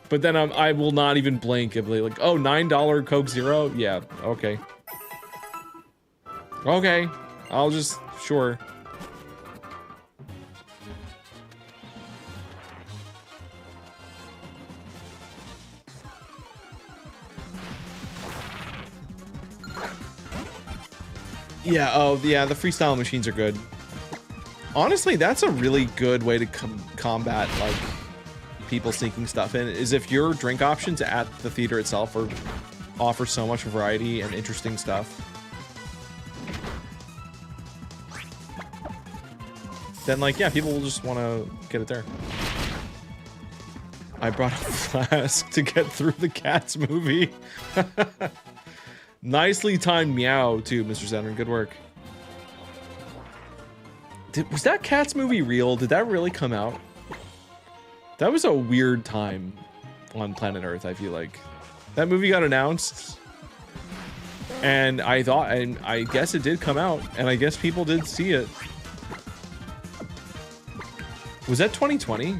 But then I will not even blink and be like, oh, $9 Coke Zero? Yeah, okay. Okay, I'll just, sure. Yeah, oh, yeah, the freestyle machines are good. Honestly, that's a really good way to combat, like, people sneaking stuff in, is if your drink options at the theater itself offer so much variety and interesting stuff. Then, like, yeah, people will just want to get it there. I brought a flask to get through the Cats movie. Nicely timed meow, too, Mr. Saturn. Good work. Was that Cats movie real? Did that really come out? That was a weird time on planet Earth, I feel like. That movie got announced. And I guess it did come out. And I guess people did see it. Was that 2020?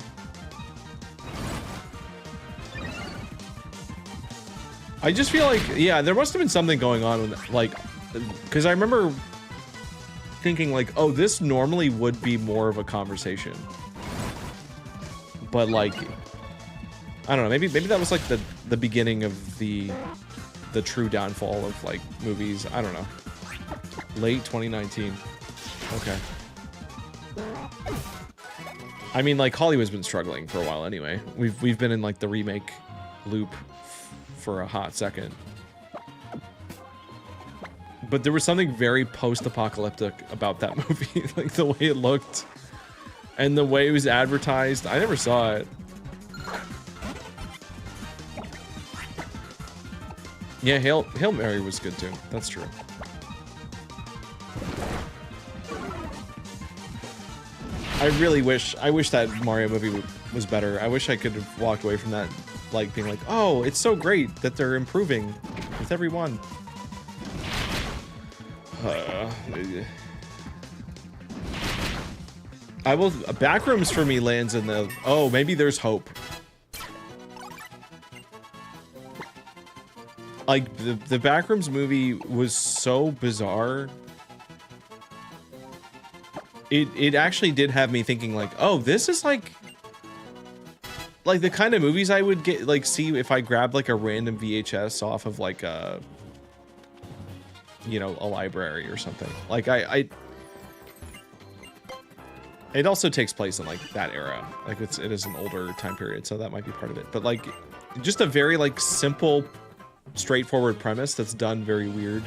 I just feel like, yeah, there must have been something going on with, like, because I remember thinking like, oh, this normally would be more of a conversation. But like, I don't know, maybe that was like the beginning of the true downfall of like movies. I don't know. Late 2019. Okay. I mean, like, Hollywood's been struggling for a while anyway. We've been in like the remake loop for a hot second. But there was something very post-apocalyptic about that movie. Like the way it looked and the way it was advertised. I never saw it. Yeah, Hail Mary was good too. That's true. I wish that Mario movie was better. I wish I could have walked away from that like being like, oh, it's so great that they're improving with every one. Backrooms for me lands in the, oh, maybe there's hope. Like the Backrooms movie was so bizarre. It actually did have me thinking like, oh, this is like the kind of movies I would get, like, see if I grabbed like a random VHS off of like a, you know, a library or something. Like it also takes place in like that era. Like it is an older time period, so that might be part of it. But like, just a very like simple, straightforward premise that's done very weird.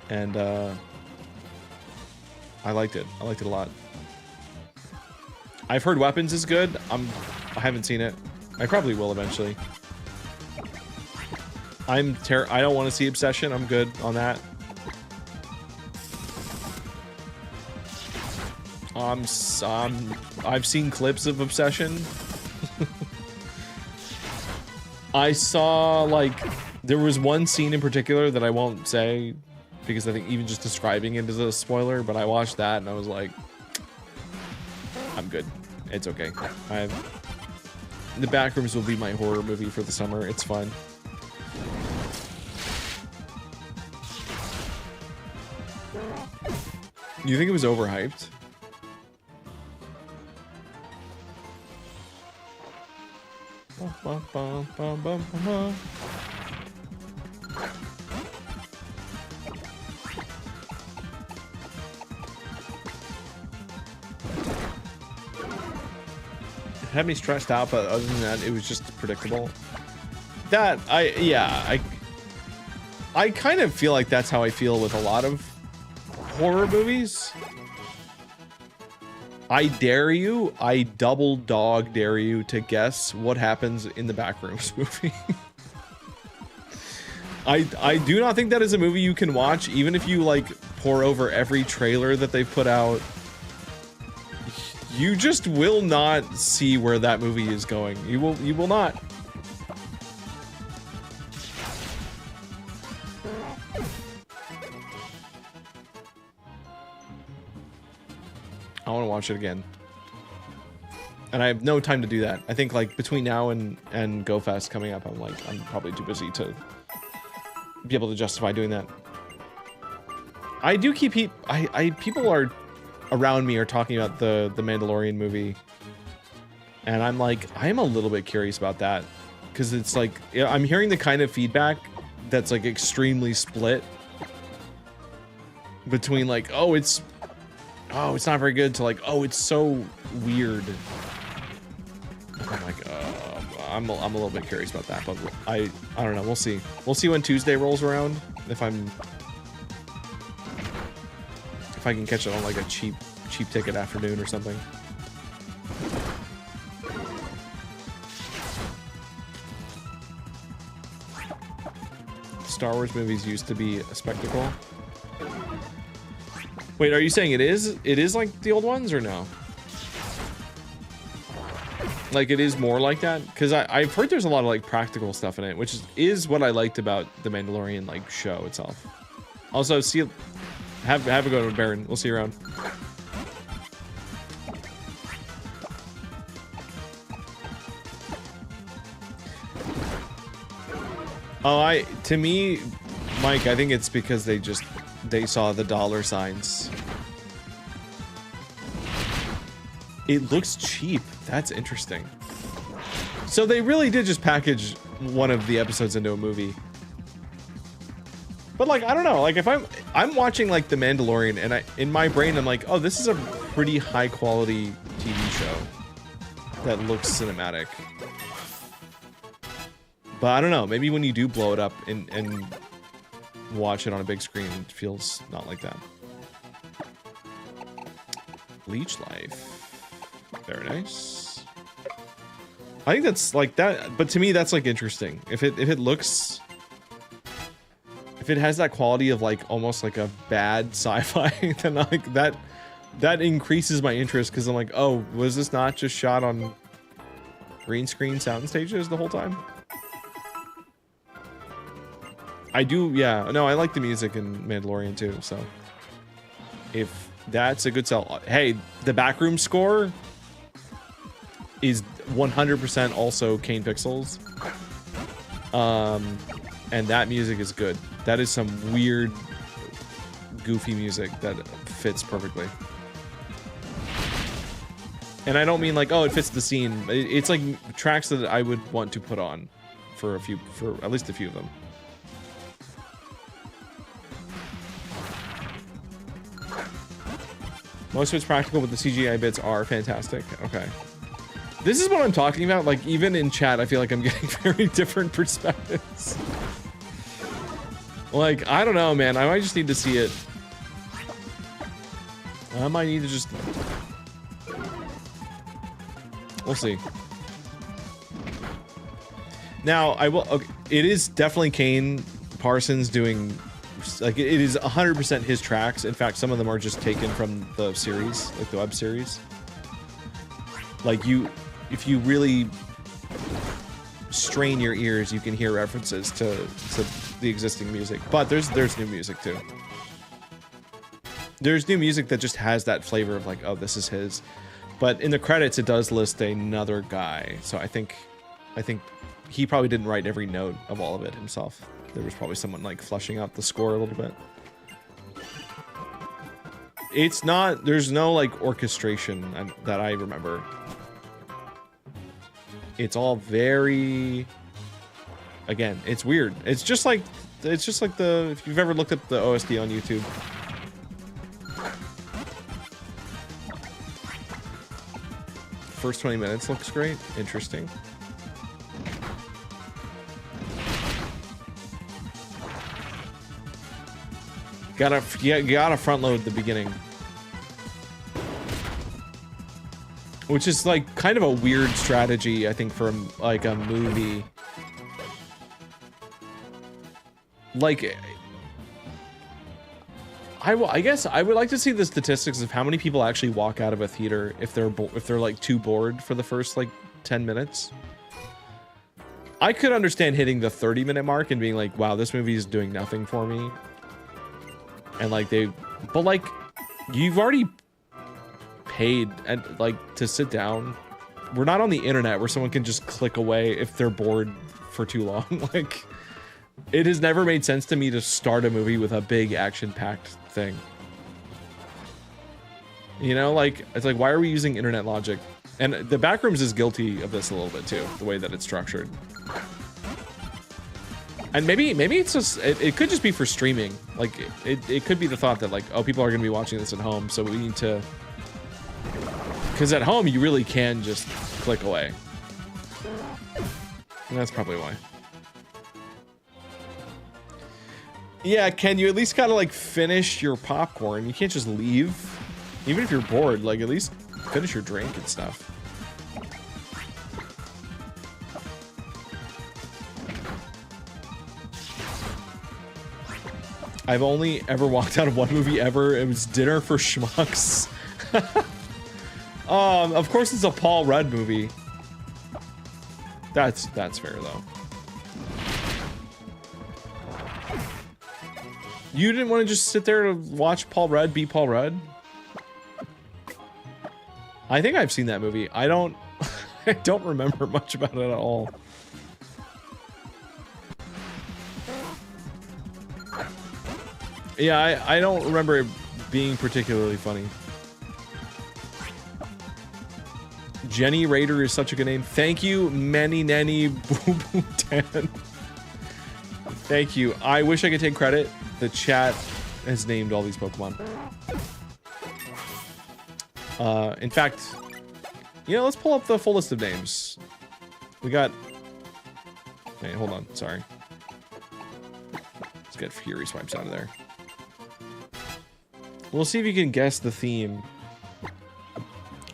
And I liked it. I liked it a lot. I've heard Weapons is good. I haven't seen it. I probably will eventually. I don't want to see Obsession. I'm good on that. I've seen clips of Obsession. I saw, like, there was one scene in particular that I won't say because I think even just describing it is a spoiler, but I watched that and I was like, I'm good. It's okay. The Backrooms will be my horror movie for the summer. It's fun. You think it was overhyped? It had me stressed out, but other than that, it was just predictable. I kind of feel like that's how I feel with a lot of horror movies. I double dog dare you to guess what happens in the Backrooms movie. I do not think that is a movie you can watch, even if you like pour over every trailer that they've put out. You just will not see where that movie is going. You will not. I want to watch it again. And I have no time to do that. I think like between now and GoFest coming up, I'm probably too busy to be able to justify doing that. I do keep people are around me are talking about the Mandalorian movie, and I'm like, I'm a little bit curious about that, because it's like, yeah, I'm hearing the kind of feedback that's like extremely split between like, oh it's not very good, to like, oh it's so weird. I'm like, I'm a little bit curious about that, but I don't know. We'll see when Tuesday rolls around if I can catch it on like a cheap ticket afternoon or something. Star Wars movies used to be a spectacle. Wait, are you saying it is like the old ones, or no? Like it is more like that? Because I've heard there's a lot of like practical stuff in it, which is what I liked about the Mandalorian like show itself. Also, have a go to Baron. We'll see you around. Oh, to me, Mike, I think it's because they saw the dollar signs. It looks cheap. That's interesting. So they really did just package one of the episodes into a movie. But like, I don't know, like if I'm watching like The Mandalorian, and in my brain I'm like, oh, this is a pretty high quality TV show that looks cinematic. But I don't know, maybe when you do blow it up and watch it on a big screen, it feels not like that. Leech Life. Very nice. I think that's like that, but to me that's like interesting. If it has that quality of like almost like a bad sci-fi, then like that increases my interest, because I'm like, oh, was this not just shot on green screen sound stages the whole time? I do, yeah. No, I like the music in Mandalorian too, so if that's a good sell. Hey, the backroom score is 100% also Kane Pixels. And that music is good. That is some weird, goofy music that fits perfectly. And I don't mean like, oh, it fits the scene. It's like tracks that I would want to put on for at least a few of them. Most of it's practical, but the CGI bits are fantastic. Okay. This is what I'm talking about. Like, even in chat, I feel like I'm getting very different perspectives. Like, I don't know, man. I might just need to see it. I might need to just... We'll see. Now, I will... Okay, it is definitely Kane Parsons doing... Like, it is 100% his tracks. In fact, some of them are just taken from the series, like the web series. Like, if you really strain your ears, you can hear references to the existing music. But there's new music too. There's new music that just has that flavor of like, oh, this is his. But in the credits, it does list another guy. So I think he probably didn't write every note of all of it himself. There was probably someone like fleshing out the score a little bit. It's not, there's no like orchestration that I remember. It's all very, again, it's weird. It's just like if you've ever looked up the OSD on YouTube. First 20 minutes looks great. Interesting. You gotta front load the beginning. Which is like kind of a weird strategy, I think, for like a movie. Like, I guess I would like to see the statistics of how many people actually walk out of a theater if they're like too bored for the first like 10 minutes. I could understand hitting the 30-minute mark and being like, wow, this movie is doing nothing for me. And like but like you've already paid and like to sit down. We're not on the internet where someone can just click away if they're bored for too long. Like, it has never made sense to me to start a movie with a big action-packed thing. You know, like, it's like, why are we using internet logic? And the Backrooms is guilty of this a little bit too, the way that it's structured. And maybe it's just, it could just be for streaming. Like, it could be the thought that like, oh, people are gonna be watching this at home, so we need to, because at home you really can just click away. And that's probably why. Yeah, can you at least kind of like finish your popcorn? You can't just leave. Even if you're bored, like at least finish your drink and stuff. I've only ever walked out of one movie ever. It was Dinner for Schmucks. Of course it's a Paul Rudd movie. That's fair though. You didn't want to just sit there to watch Paul Rudd be Paul Rudd? I think I've seen that movie. I don't remember much about it at all. Yeah, I don't remember it being particularly funny. Jenny Raider is such a good name. Thank you, Manny Nanny Boo Boo Dan. Thank you. I wish I could take credit. The chat has named all these Pokemon. In fact, you know, let's pull up the full list of names. We got... Wait, hold on. Sorry. Let's get Fury Swipes out of there. We'll see if you can guess the theme.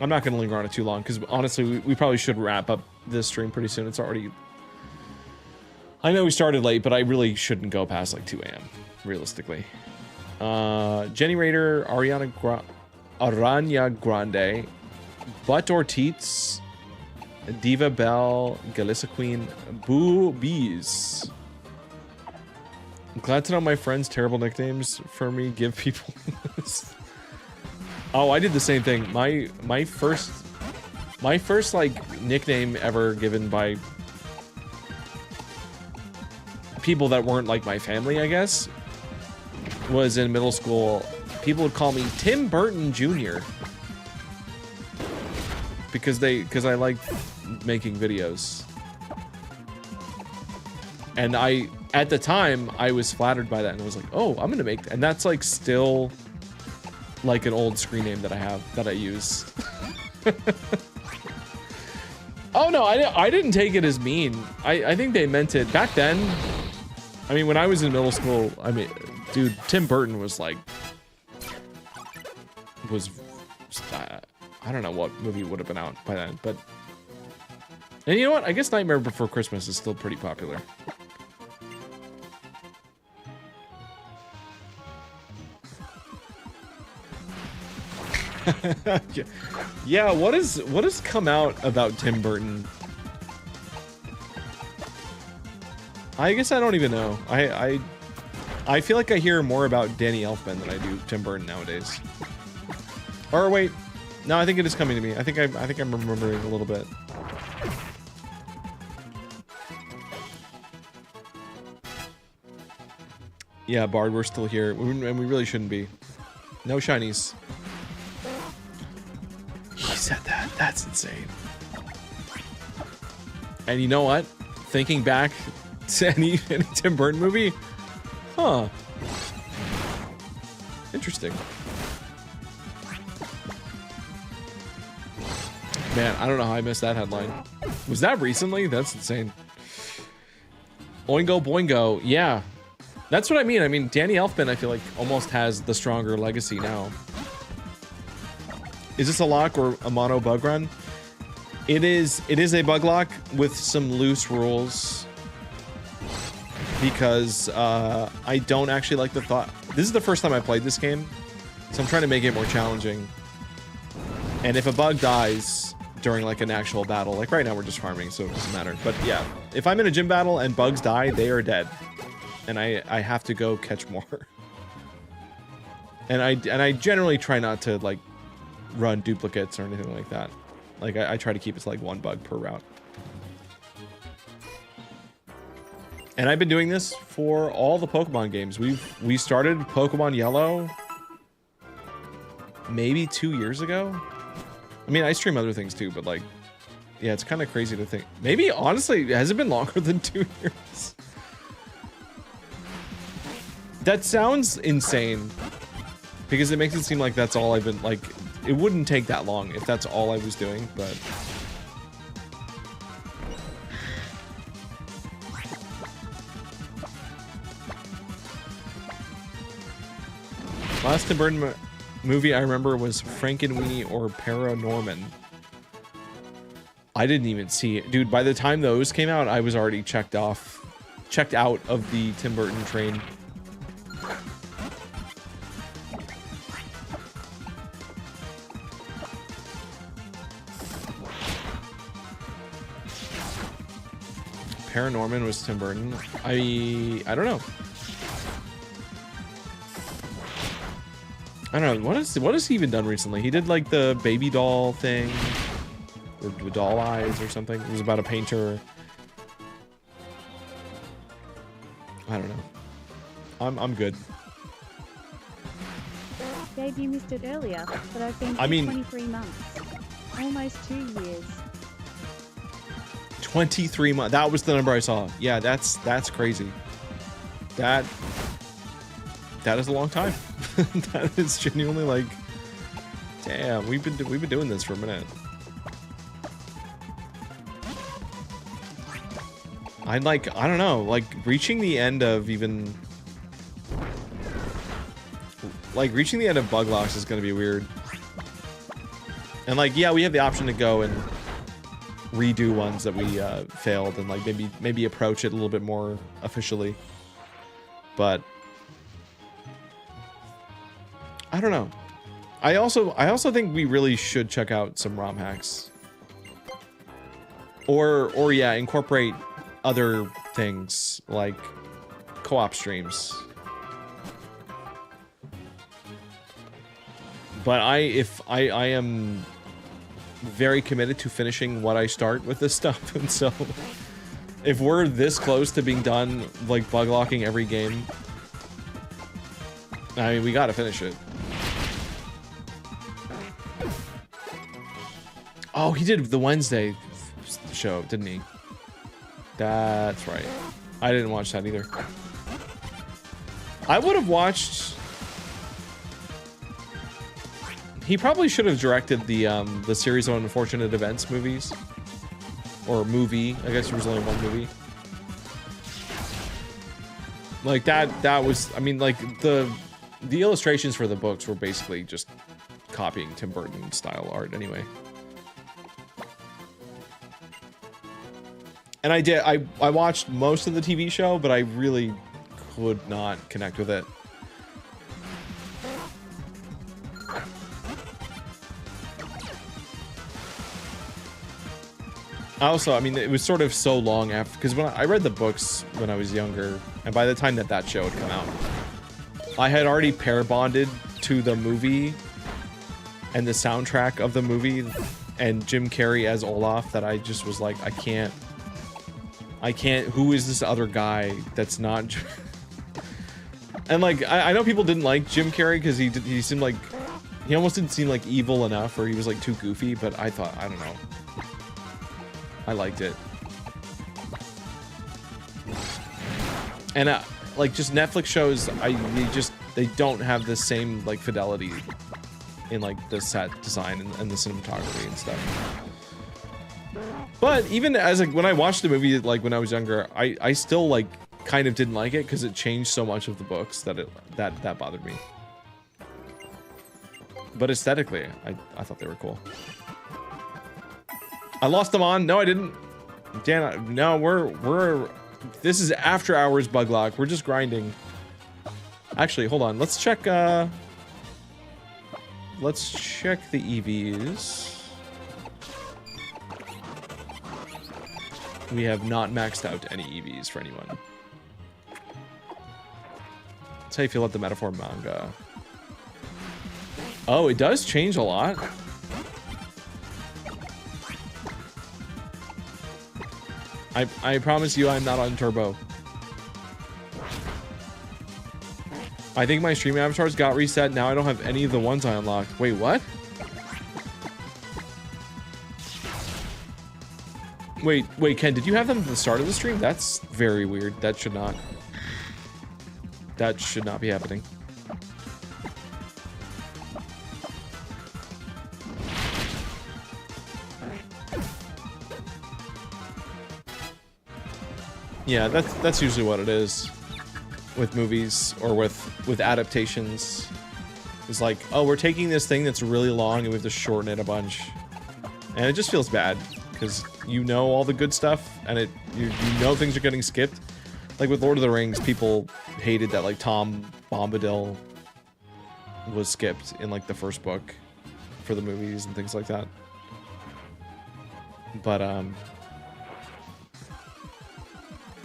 I'm not going to linger on it too long, because honestly, we probably should wrap up this stream pretty soon. It's already... I know we started late, but I really shouldn't go past like 2 a.m. realistically. Jenny Raider, Aranya Grande, Butt Ortiz, Diva Bell, Galissa Queen, Boo Bees. I'm glad to know my friends' terrible nicknames for me give people Oh, I did the same thing. My first like nickname ever given by people that weren't like my family, I guess, was in middle school. People would call me Tim Burton Jr. because I like making videos. And at the time, I was flattered by that and I was like, oh, I'm gonna make, and that's like still like an old screen name that I have, that I use. Oh no, I didn't take it as mean. I think they meant it back then. I mean, when I was in middle school, I mean, dude, Tim Burton was like, I don't know what movie would have been out by then, but, and you know what? I guess Nightmare Before Christmas is still pretty popular. Yeah, what has come out about Tim Burton? I guess I don't even know. I feel like I hear more about Danny Elfman than I do Tim Burton nowadays. Or wait, no, I think it is coming to me. I think I'm remembering a little bit. Yeah, Bard, we're still here, and we really shouldn't be. No shinies. He said that. That's insane. And you know what? Thinking back to any Tim Burton movie, huh? Interesting. Man, I don't know how I missed that headline. Was that recently? That's insane. Oingo Boingo, yeah. That's what I mean. I mean, Danny Elfman, I feel like, almost has the stronger legacy now. Is this a lock or a mono bug run? It is a bug lock with some loose rules. Because I don't actually like the thought. this is the first time I played this game, so I'm trying to make it more challenging. And if a bug dies during like an actual battle, like right now we're just farming, so it doesn't matter. But yeah, if I'm in a gym battle and bugs die, they are dead, and I have to go catch more. And I generally try not to like run duplicates or anything like that. Like I try to keep it to like 1 bug per route. And I've been doing this for all the Pokemon games. We started Pokemon Yellow maybe 2 years ago. I mean, I stream other things too, but like, yeah, it's kind of crazy to think. Maybe honestly, has it been longer than 2 years? That sounds insane because it makes it seem like that's all I've been like. It wouldn't take that long if that's all I was doing, but. Last Tim Burton movie I remember was Frankenweenie or Paranorman. I didn't even see it. Dude, by the time those came out, I was already checked out of the Tim Burton train. Paranorman was Tim Burton. I don't know. I don't know, what has he even done recently? He did like the baby doll thing, or the doll eyes or something. It was about a painter. I don't know. I'm good. Dave, you missed it earlier, but I've been here 23 months. Almost 2 years. 23 months. That was the number I saw. Yeah, that's crazy. That is a long time. That is genuinely like, damn, we've been doing this for a minute. I don't know, like reaching the end of Buglocke is gonna be weird. And like, yeah, we have the option to go and redo ones that we failed and like maybe approach it a little bit more officially. But I don't know. I also think we really should check out some ROM hacks. Or yeah, incorporate other things like co-op streams. But I am very committed to finishing what I start with this stuff, and so if we're this close to being done like buglocking every game, I mean, we gotta finish it. Oh, he did the Wednesday show, didn't he? That's right. I didn't watch that either. I would have watched. He probably should have directed the series of unfortunate events movies, or movie. I guess there was only one movie. Like that was. I mean, like the illustrations for the books were basically just copying Tim Burton style art anyway. And I watched most of the TV show, but I really could not connect with it. Also, I mean, it was sort of so long after, because when I read the books when I was younger, and by the time that show had come out, I had already pair bonded to the movie and the soundtrack of the movie and Jim Carrey as Olaf that I just was like, I can't, who is this other guy that's not... And like, I know people didn't like Jim Carrey because he seemed like, he almost didn't seem like evil enough, or he was like too goofy, but I thought, I don't know. I liked it. And like just Netflix shows, they don't have the same like fidelity in like the set design and the cinematography and stuff. But even as like when I watched the movie like when I was younger, I still like kind of didn't like it because it changed so much of the books that that bothered me. But aesthetically, I thought they were cool. I lost them on. No, I didn't. Dan, no, we're this is after hours Buglocke. We're just grinding. Actually, hold on. Let's check let's check the EVs. We have not maxed out any EVs for anyone. That's how you feel about the Metaphor manga. Oh, it does change a lot. I promise you I'm not on turbo. I think my stream avatars got reset. Now I don't have any of the ones I unlocked. Wait, what? Wait, Ken, did you have them at the start of the stream? That's very weird. That should not be happening. Yeah, that's usually what it is with movies or with adaptations. It's like, oh, we're taking this thing that's really long and we have to shorten it a bunch. And it just feels bad because you know all the good stuff and you know things are getting skipped. Like with Lord of the Rings, people hated that like Tom Bombadil was skipped in like the first book for the movies and things like that. But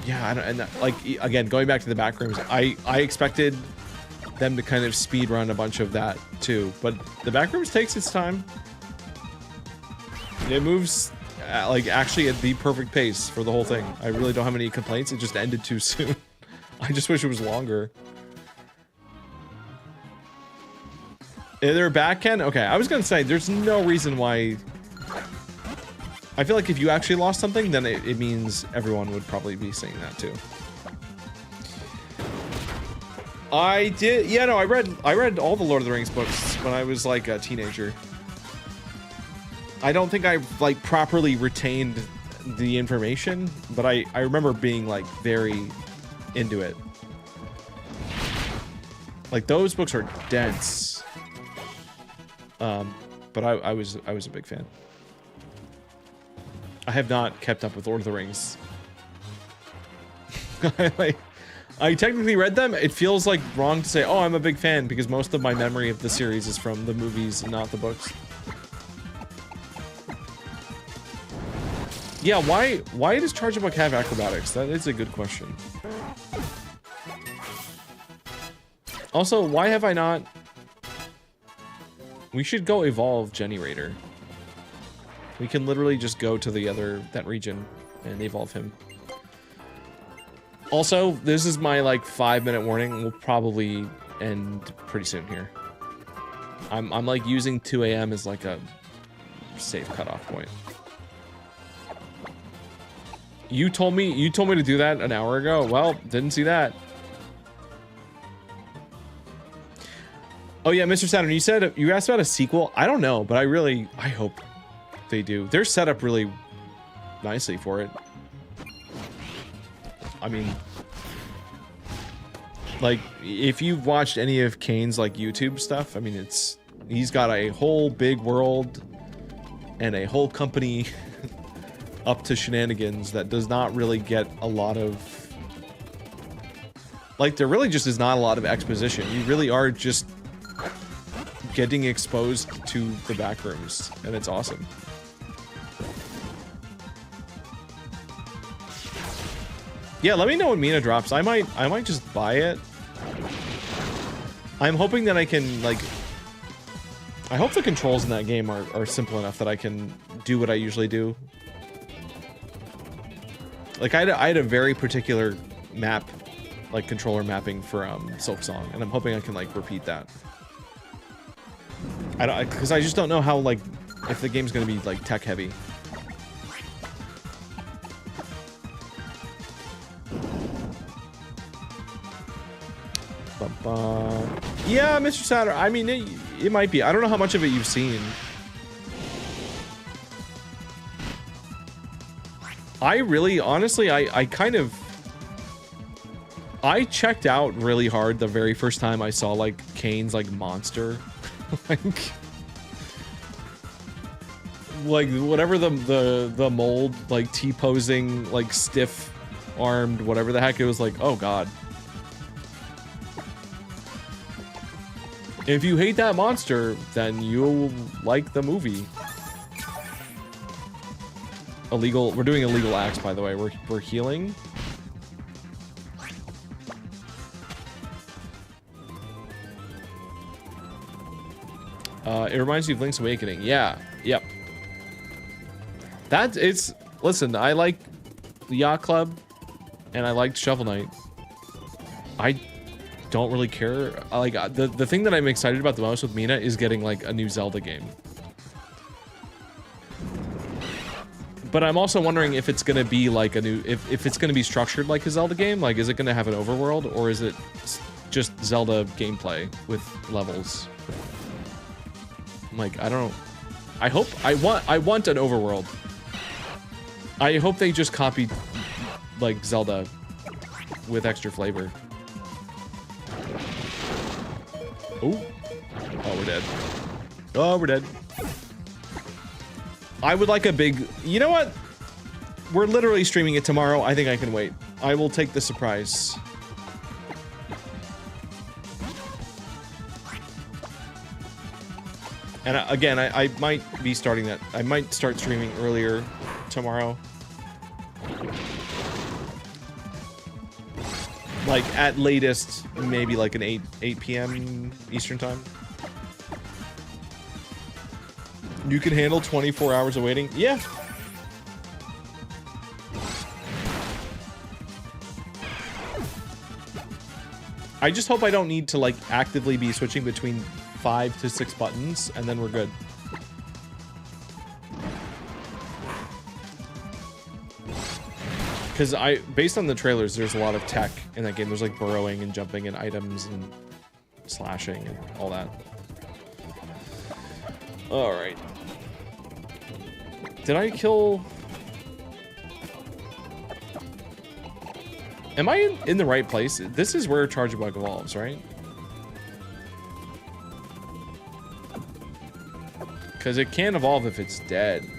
yeah, and like again, going back to the backrooms, I expected them to kind of speed run a bunch of that too, but the backrooms takes its time. It moves like actually at the perfect pace for the whole thing. I really don't have any complaints. It just ended too soon. I just wish it was longer. Is there a back, Ken? Okay, I was gonna say there's no reason why. I feel like if you actually lost something, then it means everyone would probably be saying that too. I did, yeah, no, I read all the Lord of the Rings books when I was like a teenager. I don't think I like properly retained the information, but I remember being like very into it. Like those books are dense. But I was a big fan. I have not kept up with Lord of the Rings. I technically read them. It feels like wrong to say, oh, I'm a big fan, because most of my memory of the series is from the movies and not the books. Yeah, why does Charge Book have acrobatics? That is a good question. Also, why have I not... We should go evolve Generator. We can literally just go to that region and evolve him. Also, this is my like 5-minute warning. We'll probably end pretty soon here. I'm like using 2 AM as like a safe cutoff point. You told me to do that an hour ago. Well, didn't see that. Oh yeah, Mr. Saturn, you asked about a sequel. I don't know, but I hope they do. They're set up really nicely for it. I mean, like, if you've watched any of Kane's like YouTube stuff, I mean, he's got a whole big world and a whole company up to shenanigans that does not really get a lot of, like, there really just is not a lot of exposition. You really are just getting exposed to the backrooms, and it's awesome. Yeah, let me know when Mina drops. I might just buy it. I'm hoping that I can, like... I hope the controls in that game are simple enough that I can do what I usually do. Like, I had a very particular map, like, controller mapping for, Silk Song, and I'm hoping I can, like, repeat that. Because I just don't know how, like, if the game's gonna be, like, tech-heavy. Yeah, Mr. Satter, I mean, it might be. I don't know how much of it you've seen. I really, honestly, I checked out really hard the very first time I saw, like, Kane's, like, monster. like, whatever the mold, like, T-posing, like, stiff-armed, whatever the heck, it was like, oh, God. If you hate that monster, then you'll like the movie. Illegal. We're doing illegal acts, by the way. We're healing. It reminds me of Link's Awakening. Yeah. Yep. Listen, I like the Yacht Club, and I liked Shovel Knight. I don't really care. Like the thing that I'm excited about the most with Mina is getting like a new Zelda game. But I'm also wondering if it's gonna be like a new, if it's gonna be structured like a Zelda game. Like, is it gonna have an overworld, or is it just Zelda gameplay with levels? Like, I don't. I want an overworld. I hope they just copied like Zelda with extra flavor. Oh, we're dead. Oh, we're dead. I would like a big... You know what? We're literally streaming it tomorrow. I think I can wait. I will take the surprise. And again, I might be starting that. I might start streaming earlier tomorrow. Like, at latest, maybe like an 8 p.m. Eastern time. You can handle 24 hours of waiting? Yeah. I just hope I don't need to, like, actively be switching between 5 to 6 buttons, and then we're good. Because based on the trailers, there's a lot of tech in that game. There's, like, burrowing and jumping and items and slashing and all that. Alright. Did I kill... Am I in the right place? This is where Chargebug evolves, right? Because it can't evolve if it's dead.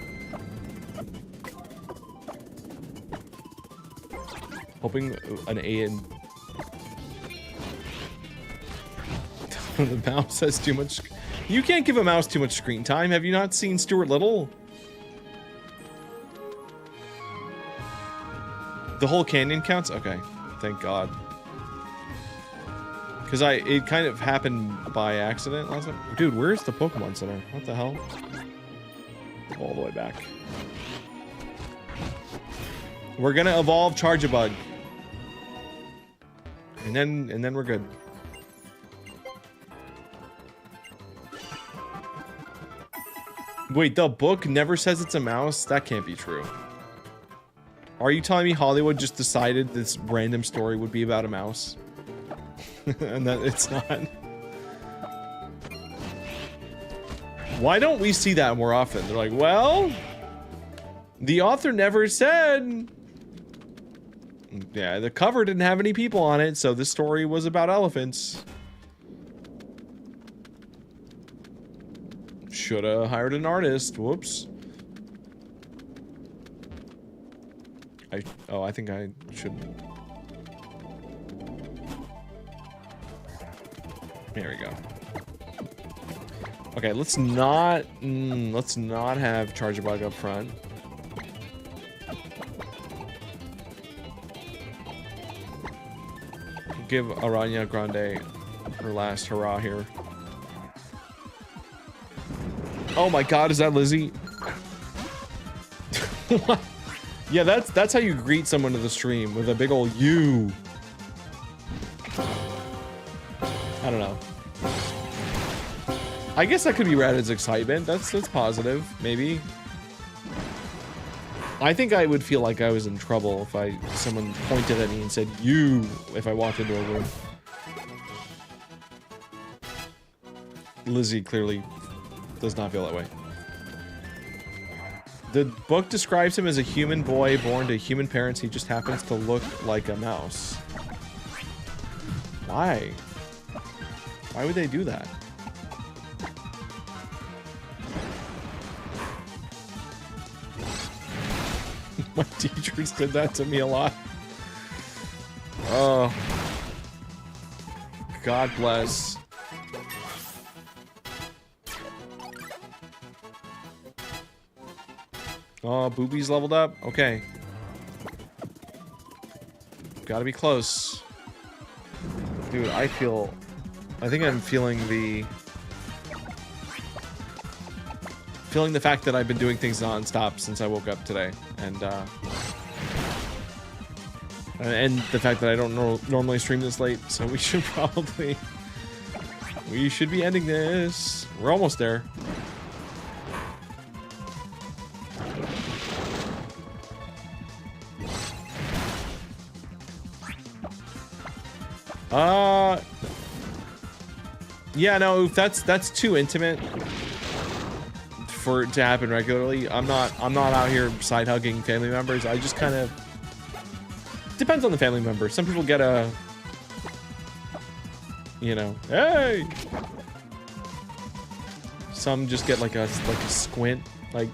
Hoping an A and... The mouse has too much... You can't give a mouse too much screen time. Have you not seen Stuart Little? The whole canyon counts? Okay. Thank God. Because it kind of happened by accident last time. Dude, where's the Pokemon Center? What the hell? All the way back. We're gonna evolve Chargebug. And then we're good. Wait, the book never says it's a mouse? That can't be true. Are you telling me Hollywood just decided this random story would be about a mouse? And that it's not? Why don't we see that more often? They're like, well, the author never said... Yeah, the cover didn't have any people on it, so this story was about elephants. Shoulda hired an artist. Whoops. I think I shouldn't. There we go. Okay, let's not have Chargebug up front. Give Aranya Grande her last hurrah here. Oh my God, is that Lizzie? What? Yeah, that's how you greet someone to the stream, with a big ol' you. I don't know. I guess that could be read as excitement. That's positive, maybe. I think I would feel like I was in trouble if someone pointed at me and said you if I walked into a room. Lizzie clearly does not feel that way. The book describes him as a human boy born to human parents. He just happens to look like a mouse. Why? Why would they do that? My teachers did that to me a lot. Oh. God bless. Oh, Booby's leveled up. Okay. Gotta be close. Dude, I think I'm feeling the fact that I've been doing things non-stop since I woke up today. And the fact that I don't normally stream this late. So we should be ending this. We're almost there. Yeah, no, that's too intimate for it to happen regularly. I'm not out here side hugging family members. I just kind of depends on the family member. Some people get a, you know, hey. Some just get like a squint, like.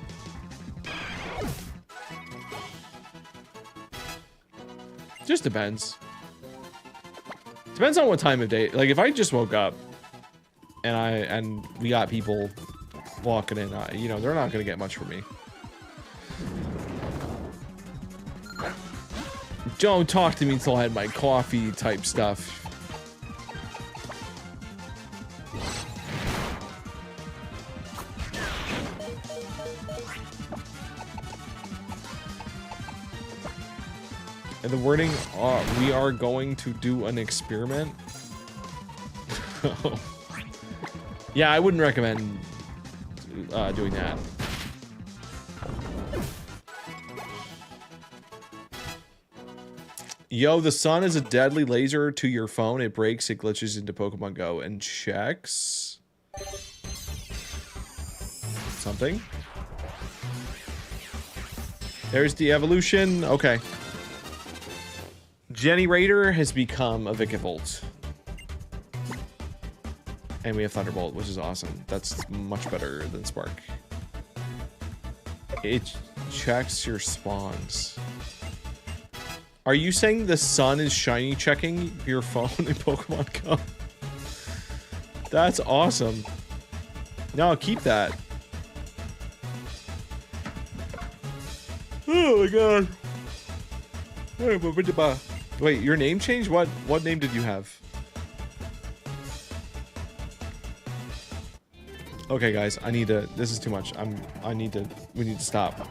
Just depends. Depends on what time of day. Like if I just woke up and we got people walking in, you know, they're not gonna get much from me. Don't talk to me until I had my coffee type stuff. And the wording, we are going to do an experiment. Yeah, I wouldn't recommend doing that. Yo, the sun is a deadly laser to your phone. It breaks, it glitches into Pokemon Go and checks something. There's the evolution. Okay. Jenny Raider has become a Vikavolt. And we have Thunderbolt, which is awesome. That's much better than Spark. It checks your spawns. Are you saying the sun is shiny checking your phone in Pokemon Go? That's awesome. No, keep that. Oh my god. Wait, your name changed? What name did you have? Okay, guys, I need to. This is too much. We need to stop.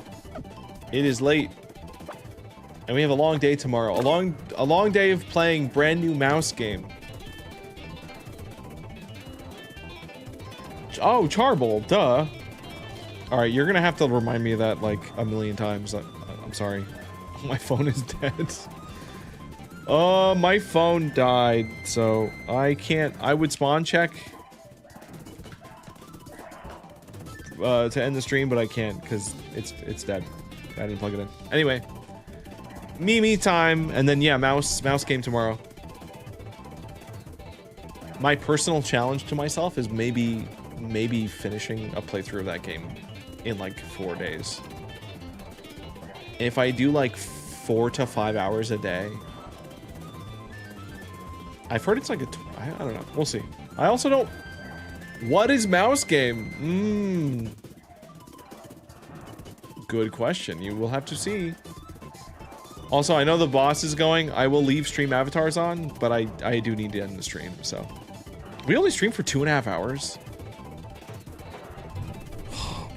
It is late, and we have a long day tomorrow. A long day of playing brand new mouse game. Oh, Charbolt, duh. All right, you're gonna have to remind me of that like a million times. I'm sorry. My phone is dead. Oh, my phone died, so I can't. I would spawn check to end the stream, but I can't because it's dead. I didn't plug it in. Anyway, me time, and then yeah, mouse game tomorrow. My personal challenge to myself is maybe finishing a playthrough of that game in like 4 days. If I do like 4 to 5 hours a day, I've heard it's like I don't know. We'll see. I also don't. What is mouse game? Good question. You will have to see. Also, I know the boss is going. I will leave stream avatars on, but I do need to end the stream. So we only stream for 2.5 hours.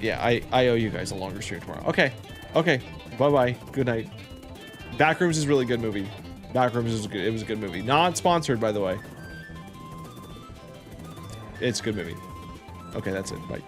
Yeah, I owe you guys a longer stream tomorrow. Okay. Bye-bye. Good night. Backrooms is a really good movie. Backrooms is good. It was a good movie. Not sponsored, by the way. It's a good movie. Okay, that's it. Bye.